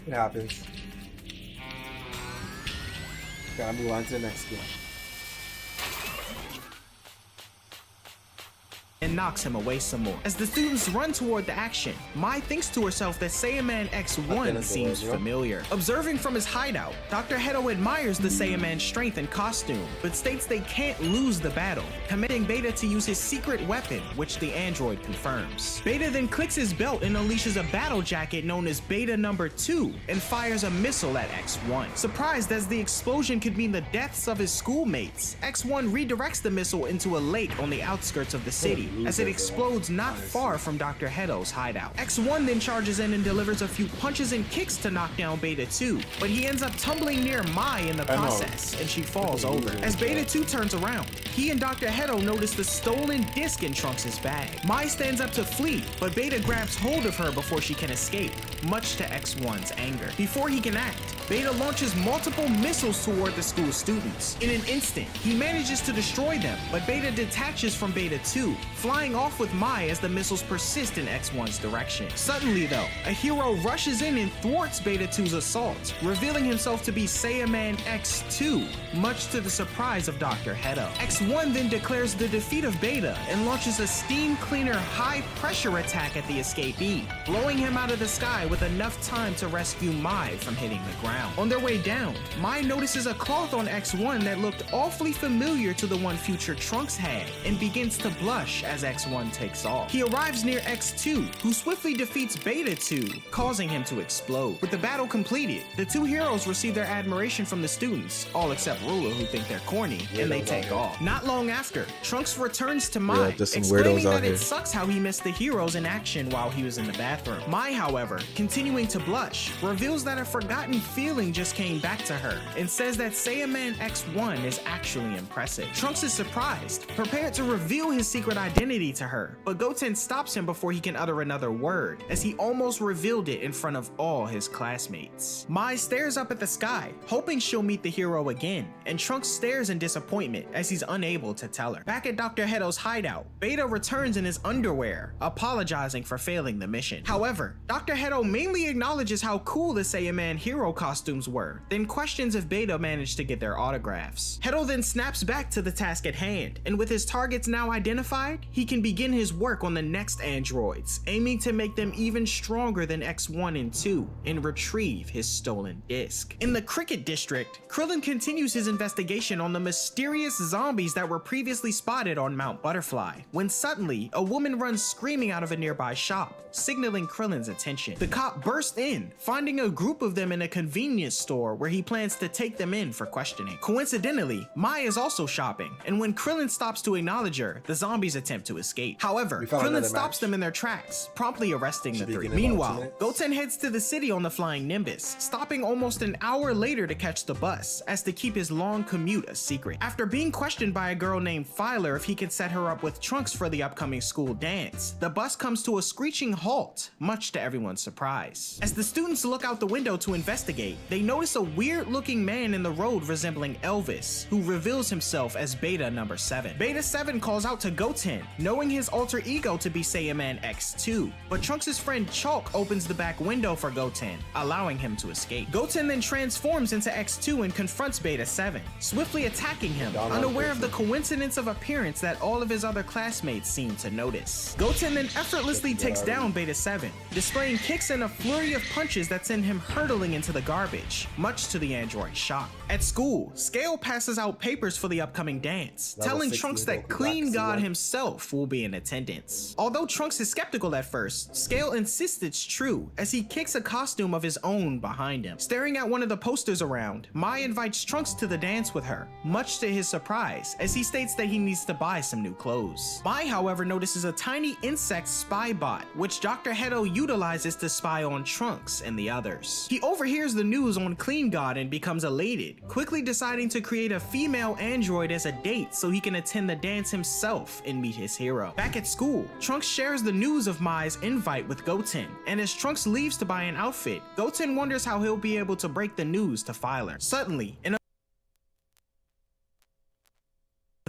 It happens. Gotta move on to the next game. And and knocks him away some more. As the students run toward the action, Mai thinks to herself that Saiyaman X1 seems familiar. Observing from his hideout, Dr. Hedo admires the Saiyaman's strength and costume, but states they can't lose the battle, commanding Beta to use his secret weapon, which the android confirms. Beta then clicks his belt and unleashes a battle jacket known as Beta number 2 and fires a missile at X1. Surprised as the explosion could mean the deaths of his schoolmates, X1 redirects the missile into a lake on the outskirts of the city as it explodes not far from Dr. Hedo's hideout. X1 then charges in and delivers a few punches and kicks to knock down Beta 2, but he ends up tumbling near Mai in the process and she falls over. As Beta 2 turns around, he and Dr. Hedo notice the stolen disc in Trunks' bag. Mai stands up to flee, but Beta grabs hold of her before she can escape, much to X1's anger. Before he can act, Beta launches multiple missiles toward the school students. In an instant, he manages to destroy them, but Beta detaches from Beta 2, flying off with Mai as the missiles persist in X1's direction. Suddenly though, a hero rushes in and thwarts Beta 2's assault, revealing himself to be Saiyaman X2, much to the surprise of Dr. Hedo. X1 then declares the defeat of Beta and launches a steam cleaner high pressure attack at the escapee, blowing him out of the sky with enough time to rescue Mai from hitting the ground. On their way down, Mai notices a cloth on X1 that looked awfully familiar to the one future Trunks had and begins to blush as X1 takes off. He arrives near X2, who swiftly defeats Beta 2, causing him to explode. With the battle completed, the two heroes receive their admiration from the students, all except Ruler, who think they're corny, and they take off. Not long after, Trunks returns to Mai, explaining that it sucks how he missed the heroes in action while he was in the bathroom. Mai, however, continuing to blush, reveals that a forgotten feeling just came back to her and says that Saiyaman X1 is actually impressive. Trunks is surprised, prepared to reveal his secret identity to her, but Goten stops him before he can utter another word, as he almost revealed it in front of all his classmates. Mai stares up at the sky, hoping she'll meet the hero again, and Trunks stares in disappointment as he's unable to tell her. Back at Dr. Hedo's hideout, Beta returns in his underwear, apologizing for failing the mission. However, Dr. Hedo mainly acknowledges how cool the Saiyaman hero costumes were, then questions if Beta managed to get their autographs. Hedo then snaps back to the task at hand, and with his targets now identified, he can begin his work on the next androids, aiming to make them even stronger than X1 and 2 and retrieve his stolen disc. In the Cricket District, Krillin continues his investigation on the mysterious zombies that were previously spotted on Mount Butterfly, when suddenly a woman runs screaming out of a nearby shop, signaling Krillin's attention. The cop bursts in, finding a group of them in a convenience store where he plans to take them in for questioning. Coincidentally, Mai is also shopping, and when Krillin stops to acknowledge her, the zombies attempt to escape. However, Krillin stops them in their tracks, promptly arresting the three. Meanwhile, Goten heads to the city on the Flying Nimbus, stopping almost an hour later to catch the bus, as to keep his long commute a secret. After being questioned by a girl named Filer if he could set her up with Trunks for the upcoming school dance, the bus comes to a screeching halt, much to everyone's surprise. As the students look out the window to investigate, they notice a weird-looking man in the road resembling Elvis, who reveals himself as Beta number 7. Beta 7 calls out to Goten, knowing his alter ego to be Saiyaman X2, but Trunks' friend Chalk opens the back window for Goten, allowing him to escape. Goten then transforms into X2 and confronts Beta 7, swiftly attacking him, unaware of the coincidence of appearance that all of his other classmates seem to notice. Goten then effortlessly takes down Beta 7, displaying kicks and a flurry of punches that send him hurtling into the garbage, much to the android's shock. At school, Scale passes out papers for the upcoming dance, telling Trunks that Clean God himself will be in attendance. Although Trunks is skeptical at first, Scale insists it's true, as he kicks a costume of his own behind him. Staring at one of the posters around, Mai invites Trunks to the dance with her, much to his surprise, as he states that he needs to buy some new clothes. Mai, however, notices a tiny insect spy bot, which Dr. Hedo utilizes to spy on Trunks and the others. He overhears the news on Clean God and becomes elated, quickly deciding to create a female android as a date so he can attend the dance himself and meet his hero. Back at school, Trunks shares the news of Mai's invite with Goten, and as Trunks leaves to buy an outfit, Goten wonders how he'll be able to break the news to Filer. Suddenly, in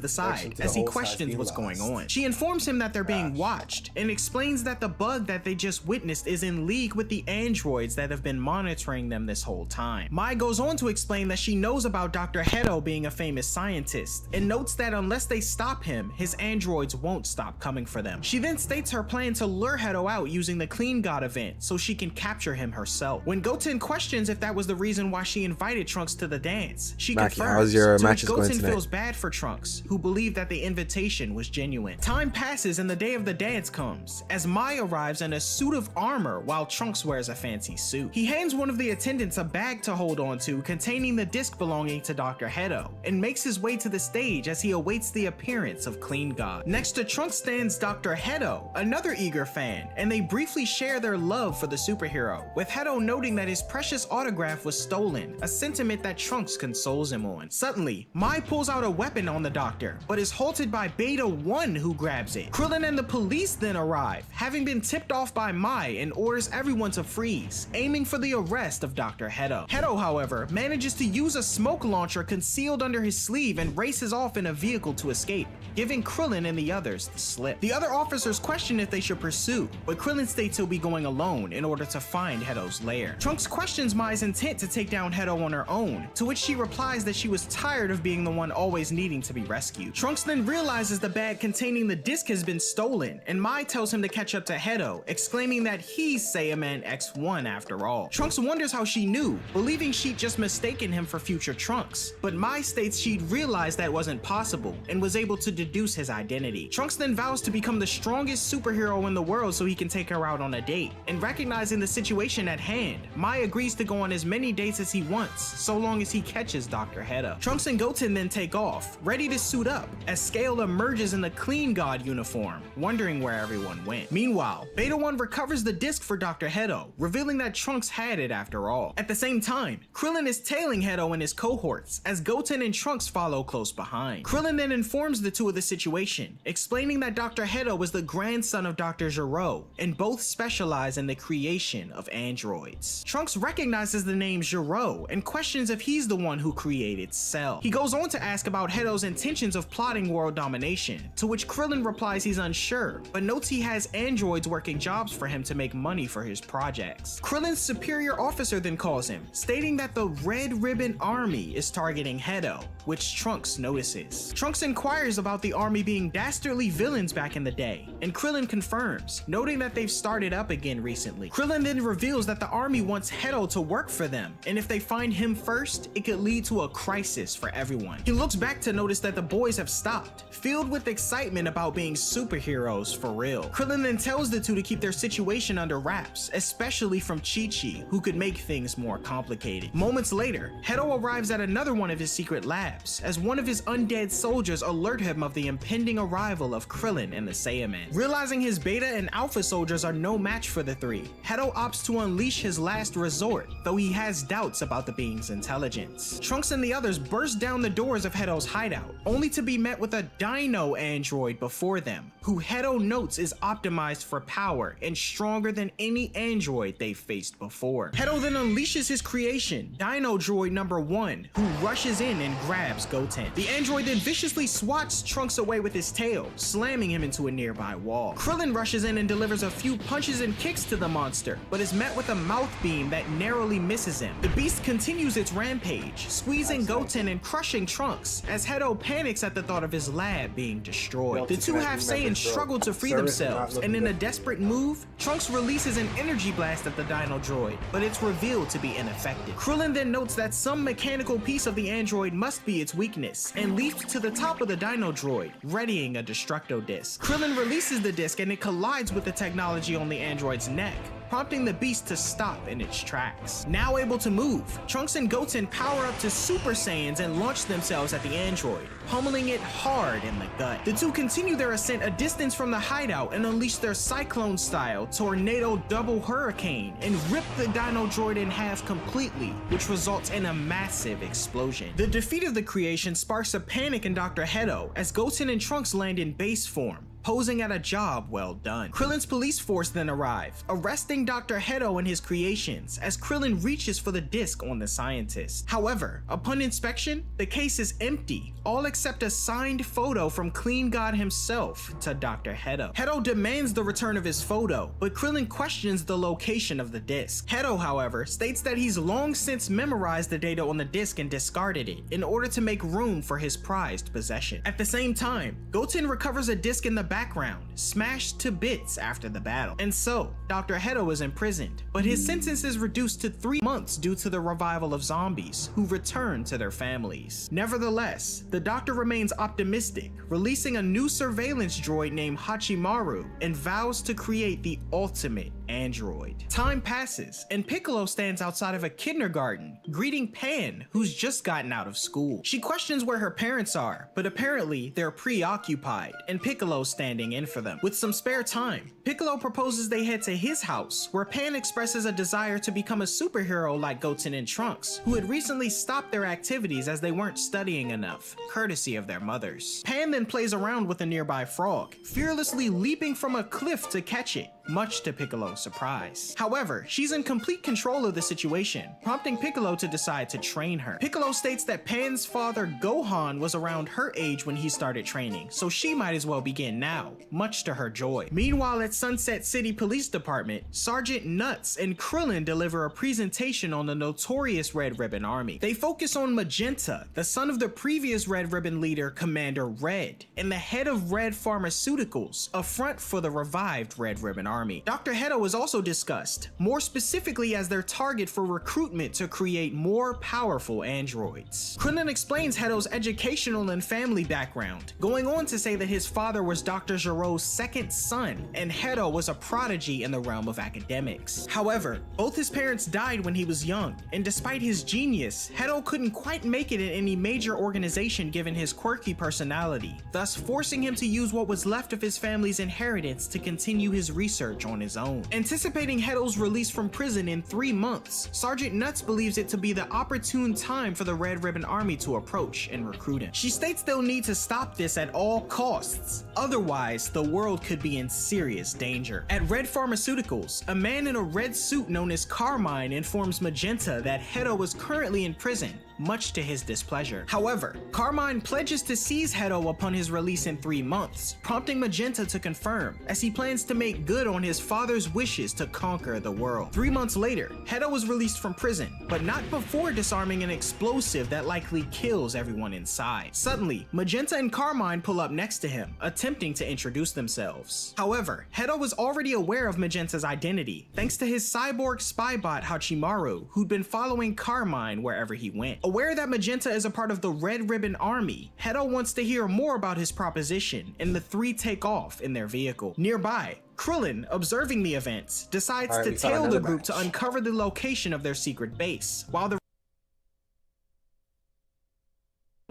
the Connection side to as the he host has questions been what's going lost. on. She informs him that they're being watched and explains that the bug that they just witnessed is in league with the androids that have been monitoring them this whole time. Mai goes on to explain that she knows about Dr. Hedo being a famous scientist and notes that unless they stop him, his androids won't stop coming for them. She then states her plan to lure Hedo out using the Clean God event so she can capture him herself. When Goten questions if that was the reason why she invited Trunks to the dance, she Maki, confirms, how's your to which matches going Goten tonight? feels bad for Trunks, who believed that the invitation was genuine. Time passes and the day of the dance comes, as Mai arrives in a suit of armor while Trunks wears a fancy suit. He hands one of the attendants a bag to hold on to containing the disc belonging to Dr. Hedo, and makes his way to the stage as he awaits the appearance of Clean God. Next to Trunks stands Dr. Hedo, another eager fan, and they briefly share their love for the superhero, with Hedo noting that his precious autograph was stolen, a sentiment that Trunks consoles him on. Suddenly, Mai pulls out a weapon on the doctor, but is halted by Beta 1 who grabs it. Krillin and the police then arrive, having been tipped off by Mai, and orders everyone to freeze, aiming for the arrest of Dr. Hedo. Hedo, however, manages to use a smoke launcher concealed under his sleeve and races off in a vehicle to escape, giving Krillin and the others the slip. The other officers question if they should pursue, but Krillin states he'll be going alone in order to find Hedo's lair. Trunks questions Mai's intent to take down Hedo on her own, to which she replies that she was tired of being the one always needing to be rescued. Trunks then realizes the bag containing the disc has been stolen, and Mai tells him to catch up to Hedo, exclaiming that he's Saiyaman X1 after all. Trunks wonders how she knew, believing she'd just mistaken him for future Trunks, but Mai states she'd realized that wasn't possible and was able to deduce his identity. Trunks then vows to become the strongest superhero in the world so he can take her out on a date, and recognizing the situation at hand, Mai agrees to go on as many dates as he wants, so long as he catches Dr. Hedo. Trunks and Goten then take off, ready to suit up, as Scale emerges in the Clean God uniform, wondering where everyone went. Meanwhile, Beta 1 recovers the disc for Dr. Hedo, revealing that Trunks had it after all. At the same time, Krillin is tailing Hedo and his cohorts, as Goten and Trunks follow close behind. Krillin then informs the two of the situation, explaining that Dr. Hedo is the grandson of Dr. Gero, and both specialize in the creation of androids. Trunks recognizes the name Gero and questions if he's the one who created Cell. He goes on to ask about Hedo's intentions of plotting world domination, to which Krillin replies he's unsure, but notes he has androids working jobs for him to make money for his projects. Krillin's superior officer then calls him, stating that the Red Ribbon Army is targeting Hedo, which Trunks notices. Trunks inquires about the army being dastardly villains back in the day, and Krillin confirms, noting that they've started up again recently. Krillin then reveals that the army wants Hedo to work for them, and if they find him first, it could lead to a crisis for everyone. He looks back to notice that the boys have stopped, filled with excitement about being superheroes for real. Krillin then tells the two to keep their situation under wraps, especially from Chi-Chi, who could make things more complicated. Moments later, Hedo arrives at another one of his secret labs, as one of his undead soldiers alert him of the impending arrival of Krillin and the Saiyaman. Realizing his Beta and Alpha soldiers are no match for the three, Hedo opts to unleash his last resort, though he has doubts about the being's intelligence. Trunks and the others burst down the doors of Hedo's hideout, only to be met with a Dino android before them, who Hedo notes is optimized for power and stronger than any android they've faced before. Hedo then unleashes his creation, Dino Droid number 1, who rushes in and grabs Goten. The android then viciously swats Trunks away with his tail, slamming him into a nearby wall. Krillin rushes in and delivers a few punches and kicks to the monster, but is met with a mouth beam that narrowly misses him. The beast continues its rampage, squeezing Goten and crushing Trunks, as Hedo panics at the thought of his lab being destroyed. The two half Saiyans struggle to free themselves, and in a desperate move, Trunks releases an energy blast at the Dino Droid, but it's revealed to be ineffective. Krillin then notes that some mechanical piece of the android must be its weakness, and leaps to the top of the Dino Droid, readying a Destructo Disc. Krillin releases the disc and it collides with the technology on the android's neck, prompting the beast to stop in its tracks. Now able to move, Trunks and Goten power up to Super Saiyans and launch themselves at the android, pummeling it hard in the gut. The two continue their ascent a distance from the hideout and unleash their Cyclone-style Tornado Double Hurricane and rip the Dino Droid in half completely, which results in a massive explosion. The defeat of the creation sparks a panic in Dr. Hedo as Goten and Trunks land in base form, posing at a job well done. Krillin's police force then arrive, arresting Dr. Hedo and his creations as Krillin reaches for the disc on the scientist. However, upon inspection, the case is empty, all except a signed photo from Clean God himself to Dr. Hedo. Hedo demands the return of his photo, but Krillin questions the location of the disc. Hedo, however, states that he's long since memorized the data on the disc and discarded it in order to make room for his prized possession. At the same time, Goten recovers a disc in the background, smashed to bits after the battle. And so, Dr. Hedo is imprisoned, but his sentence is reduced to 3 months due to the revival of zombies who return to their families. Nevertheless, the doctor remains optimistic, releasing a new surveillance droid named Hachimaru and vows to create the ultimate android. Time passes, and Piccolo stands outside of a kindergarten, greeting Pan, who's just gotten out of school. She questions where her parents are, but apparently they're preoccupied, and Piccolo's standing in for them. With some spare time, Piccolo proposes they head to his house, where Pan expresses a desire to become a superhero like Goten and Trunks, who had recently stopped their activities as they weren't studying enough, courtesy of their mothers. Pan then plays around with a nearby frog, fearlessly leaping from a cliff to catch it, much to Piccolo's surprise. However, she's in complete control of the situation, prompting Piccolo to decide to train her. Piccolo states that Pan's father Gohan was around her age when he started training, so she might as well begin now, much to her joy. Meanwhile, at Sunset City Police Department, Sergeant Nuts and Krillin deliver a presentation on the notorious Red Ribbon Army. They focus on Magenta, the son of the previous Red Ribbon leader, Commander Red, and the head of Red Pharmaceuticals, a front for the revived Red Ribbon Army. Dr. Hedo is also discussed, more specifically as their target for recruitment to create more powerful androids. Krillin explains Hedo's educational and family background, going on to say that his father was Dr. Gero's second son, and Hedo was a prodigy in the realm of academics. However, both his parents died when he was young, and despite his genius, Hedo couldn't quite make it in any major organization given his quirky personality, thus forcing him to use what was left of his family's inheritance to continue his research on his own. Anticipating Hedo's release from prison in 3 months, Sergeant Nuts believes it to be the opportune time for the Red Ribbon Army to approach and recruit him. She states they'll need to stop this at all costs, otherwise the world could be in serious danger. At Red Pharmaceuticals, a man in a red suit known as Carmine informs Magenta that Hedo is currently in prison, much to his displeasure. However, Carmine pledges to seize Hedo upon his release in 3 months, prompting Magenta to confirm, as he plans to make good on his father's wishes to conquer the world. 3 months later, Hedo was released from prison, but not before disarming an explosive that likely kills everyone inside. Suddenly, Magenta and Carmine pull up next to him, attempting to introduce themselves. However, Hedo was already aware of Magenta's identity, thanks to his cyborg spy bot Hachimaru, who'd been following Carmine wherever he went. Aware that Magenta is a part of the Red Ribbon Army, Hedo wants to hear more about his proposition, and the three take off in their vehicle. Nearby, Krillin, observing the events, decides to tail the group to uncover the location of their secret base, while the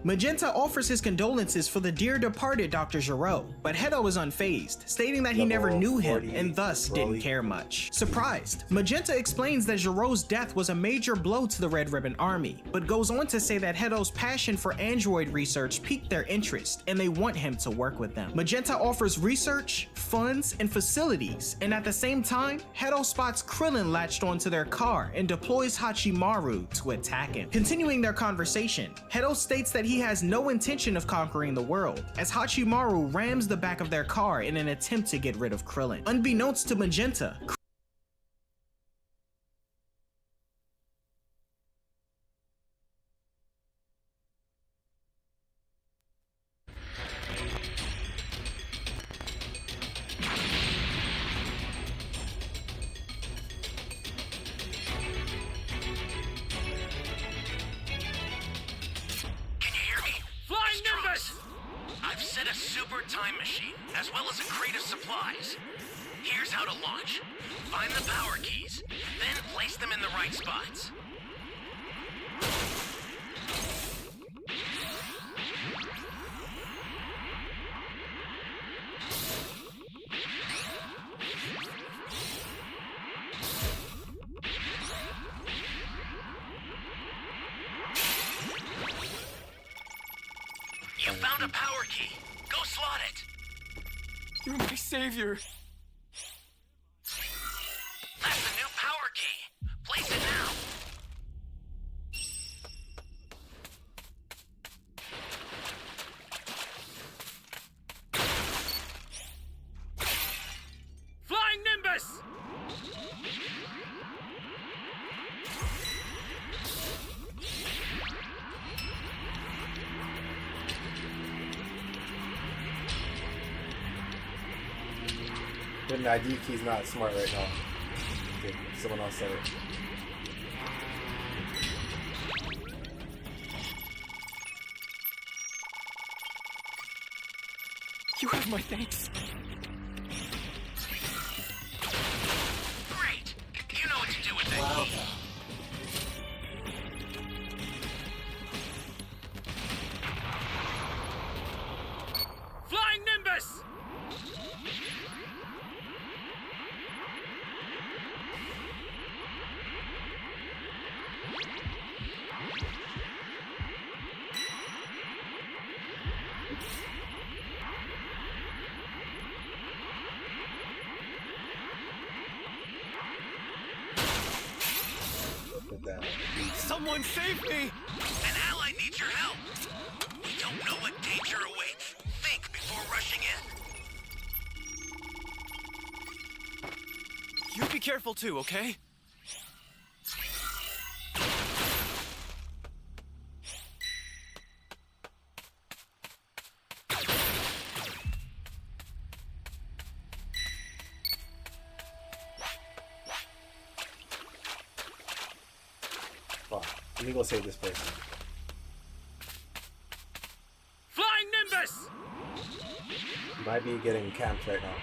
Magenta offers his condolences for the dear departed Dr. Gero, but Hedo is unfazed, stating that he never knew him and thus didn't care much. Surprised, Magenta explains that Gero's death was a major blow to the Red Ribbon Army, but goes on to say that Hedo's passion for android research piqued their interest and they want him to work with them. Magenta offers research, funds, and facilities, and at the same time, Hedo spots Krillin latched onto their car and deploys Hachimaru to attack him. Continuing their conversation, Hedo states that he has no intention of conquering the world, as Hachimaru rams the back of their car in an attempt to get rid of Krillin. Unbeknownst to Magenta, I've set a super time machine, as well as a crate of supplies. Here's how to launch. Find the power keys, then place them in the right spots. You found a power key. Go slot it. You're my savior. That's the new power key. Place it now. Flying Nimbus! But the ID key's not smart right now. Okay, someone else said it. You have my thanks. Great. You know what to do with that key. Flying Nimbus! Look at that. Someone save me! An ally needs your help. We don't know what danger awaits. Think before rushing in. You be careful too, okay? Fuck. Let me go save this person. Flying Nimbus! You might be getting camped right now.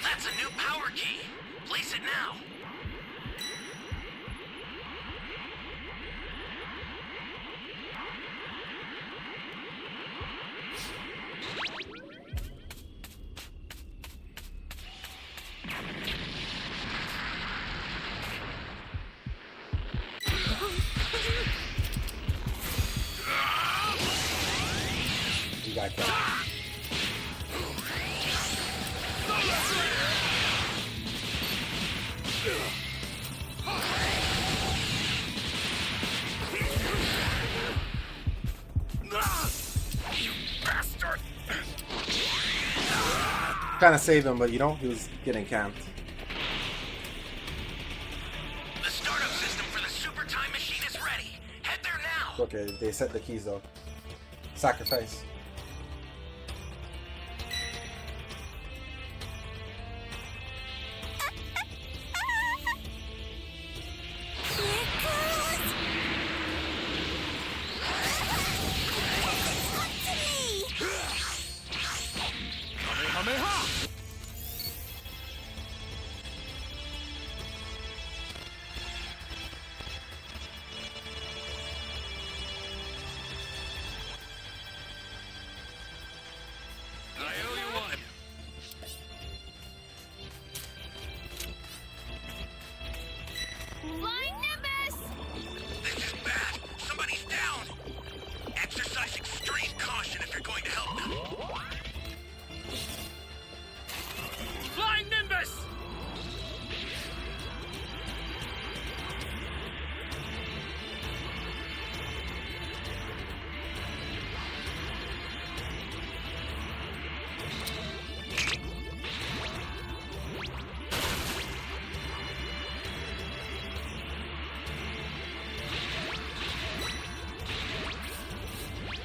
That's a new power key. Place it now. You got camped. Trying to save him, but you know, he was getting camped. The startup system for the super time machine is ready. Head there now. Okay, they set the keys though. Sacrifice. I owe you one. Flying Nimbus! This is bad. Somebody's down. Exercise extreme caution if you're going to help them. Flying Nimbus!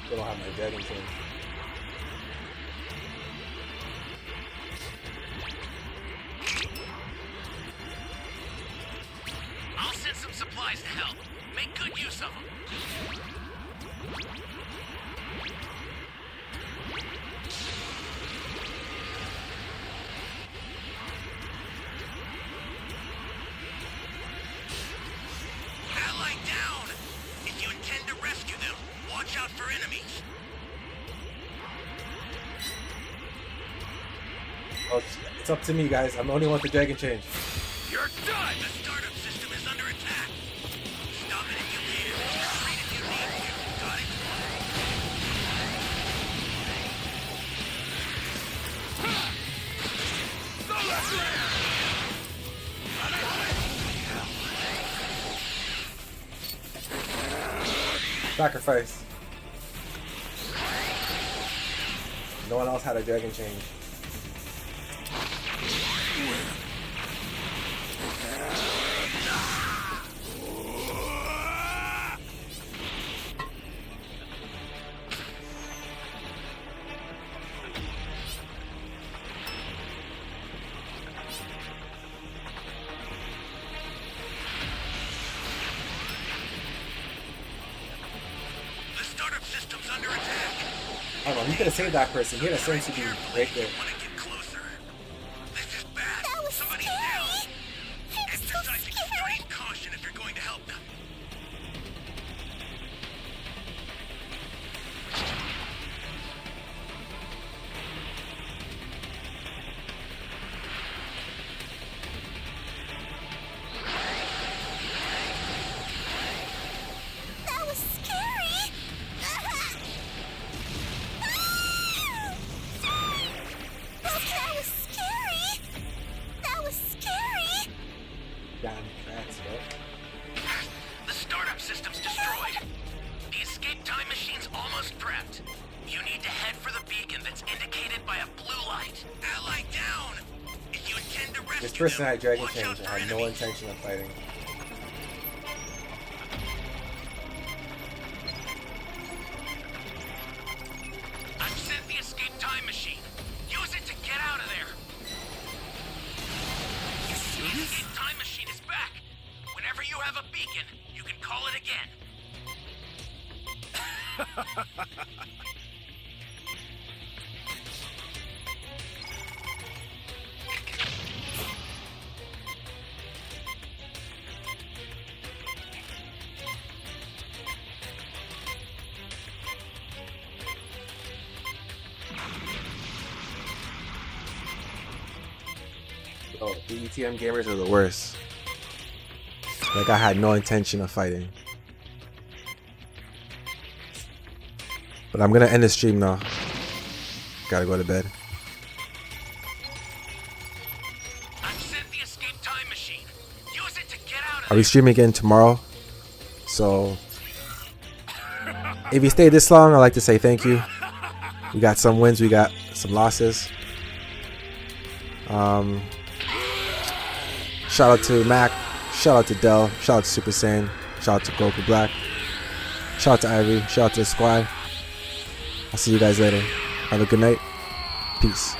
They don't have my dragon change. I'll send some supplies to help. Make good use of them. Ally down! If you intend to rescue them, watch out for enemies. Oh, it's up to me, guys. I'm the only one with the dragon change. You're done! The startup system is under attack. Stop it if you can. Retreat if you need to. Got it? Sacrifice. No one else had a dragon change. The startup system's under attack. I don't know, he could have saved that person. He had a sense to be right there. Want to get closer? This is bad. That was Somebody's scary. down. I'm so Exercise scared. extreme caution if you're going to help them. That was scary. That was scary. That was scary. Down tracks, bro. The startup system's destroyed. The escape time machine's almost prepped. You need to head for the beacon that's indicated by a blue light. Ally down! If you intend to rescue This person them, had dragon watch out change. for I had no enemies. intention of fighting. I've sent the escape time machine. Use it to get out of there. The escape time machine is back. Whenever you have a beacon, you can call it again. Oh, the ETM gamers are the worst. Like I had no intention of fighting. But I'm gonna end the stream now. Gotta go to bed. I've sent the escape time machine. Use it to get out of I'll be streaming again tomorrow. So if you stayed this long, I'd like to say thank you. We got some wins, we got some losses. Shout out to Mac, shout out to Dell, shout out to Super Saiyan, shout out to Goku Black, shout out to Ivy, shout out to the squad. I'll see you guys later. Have a good night. Peace.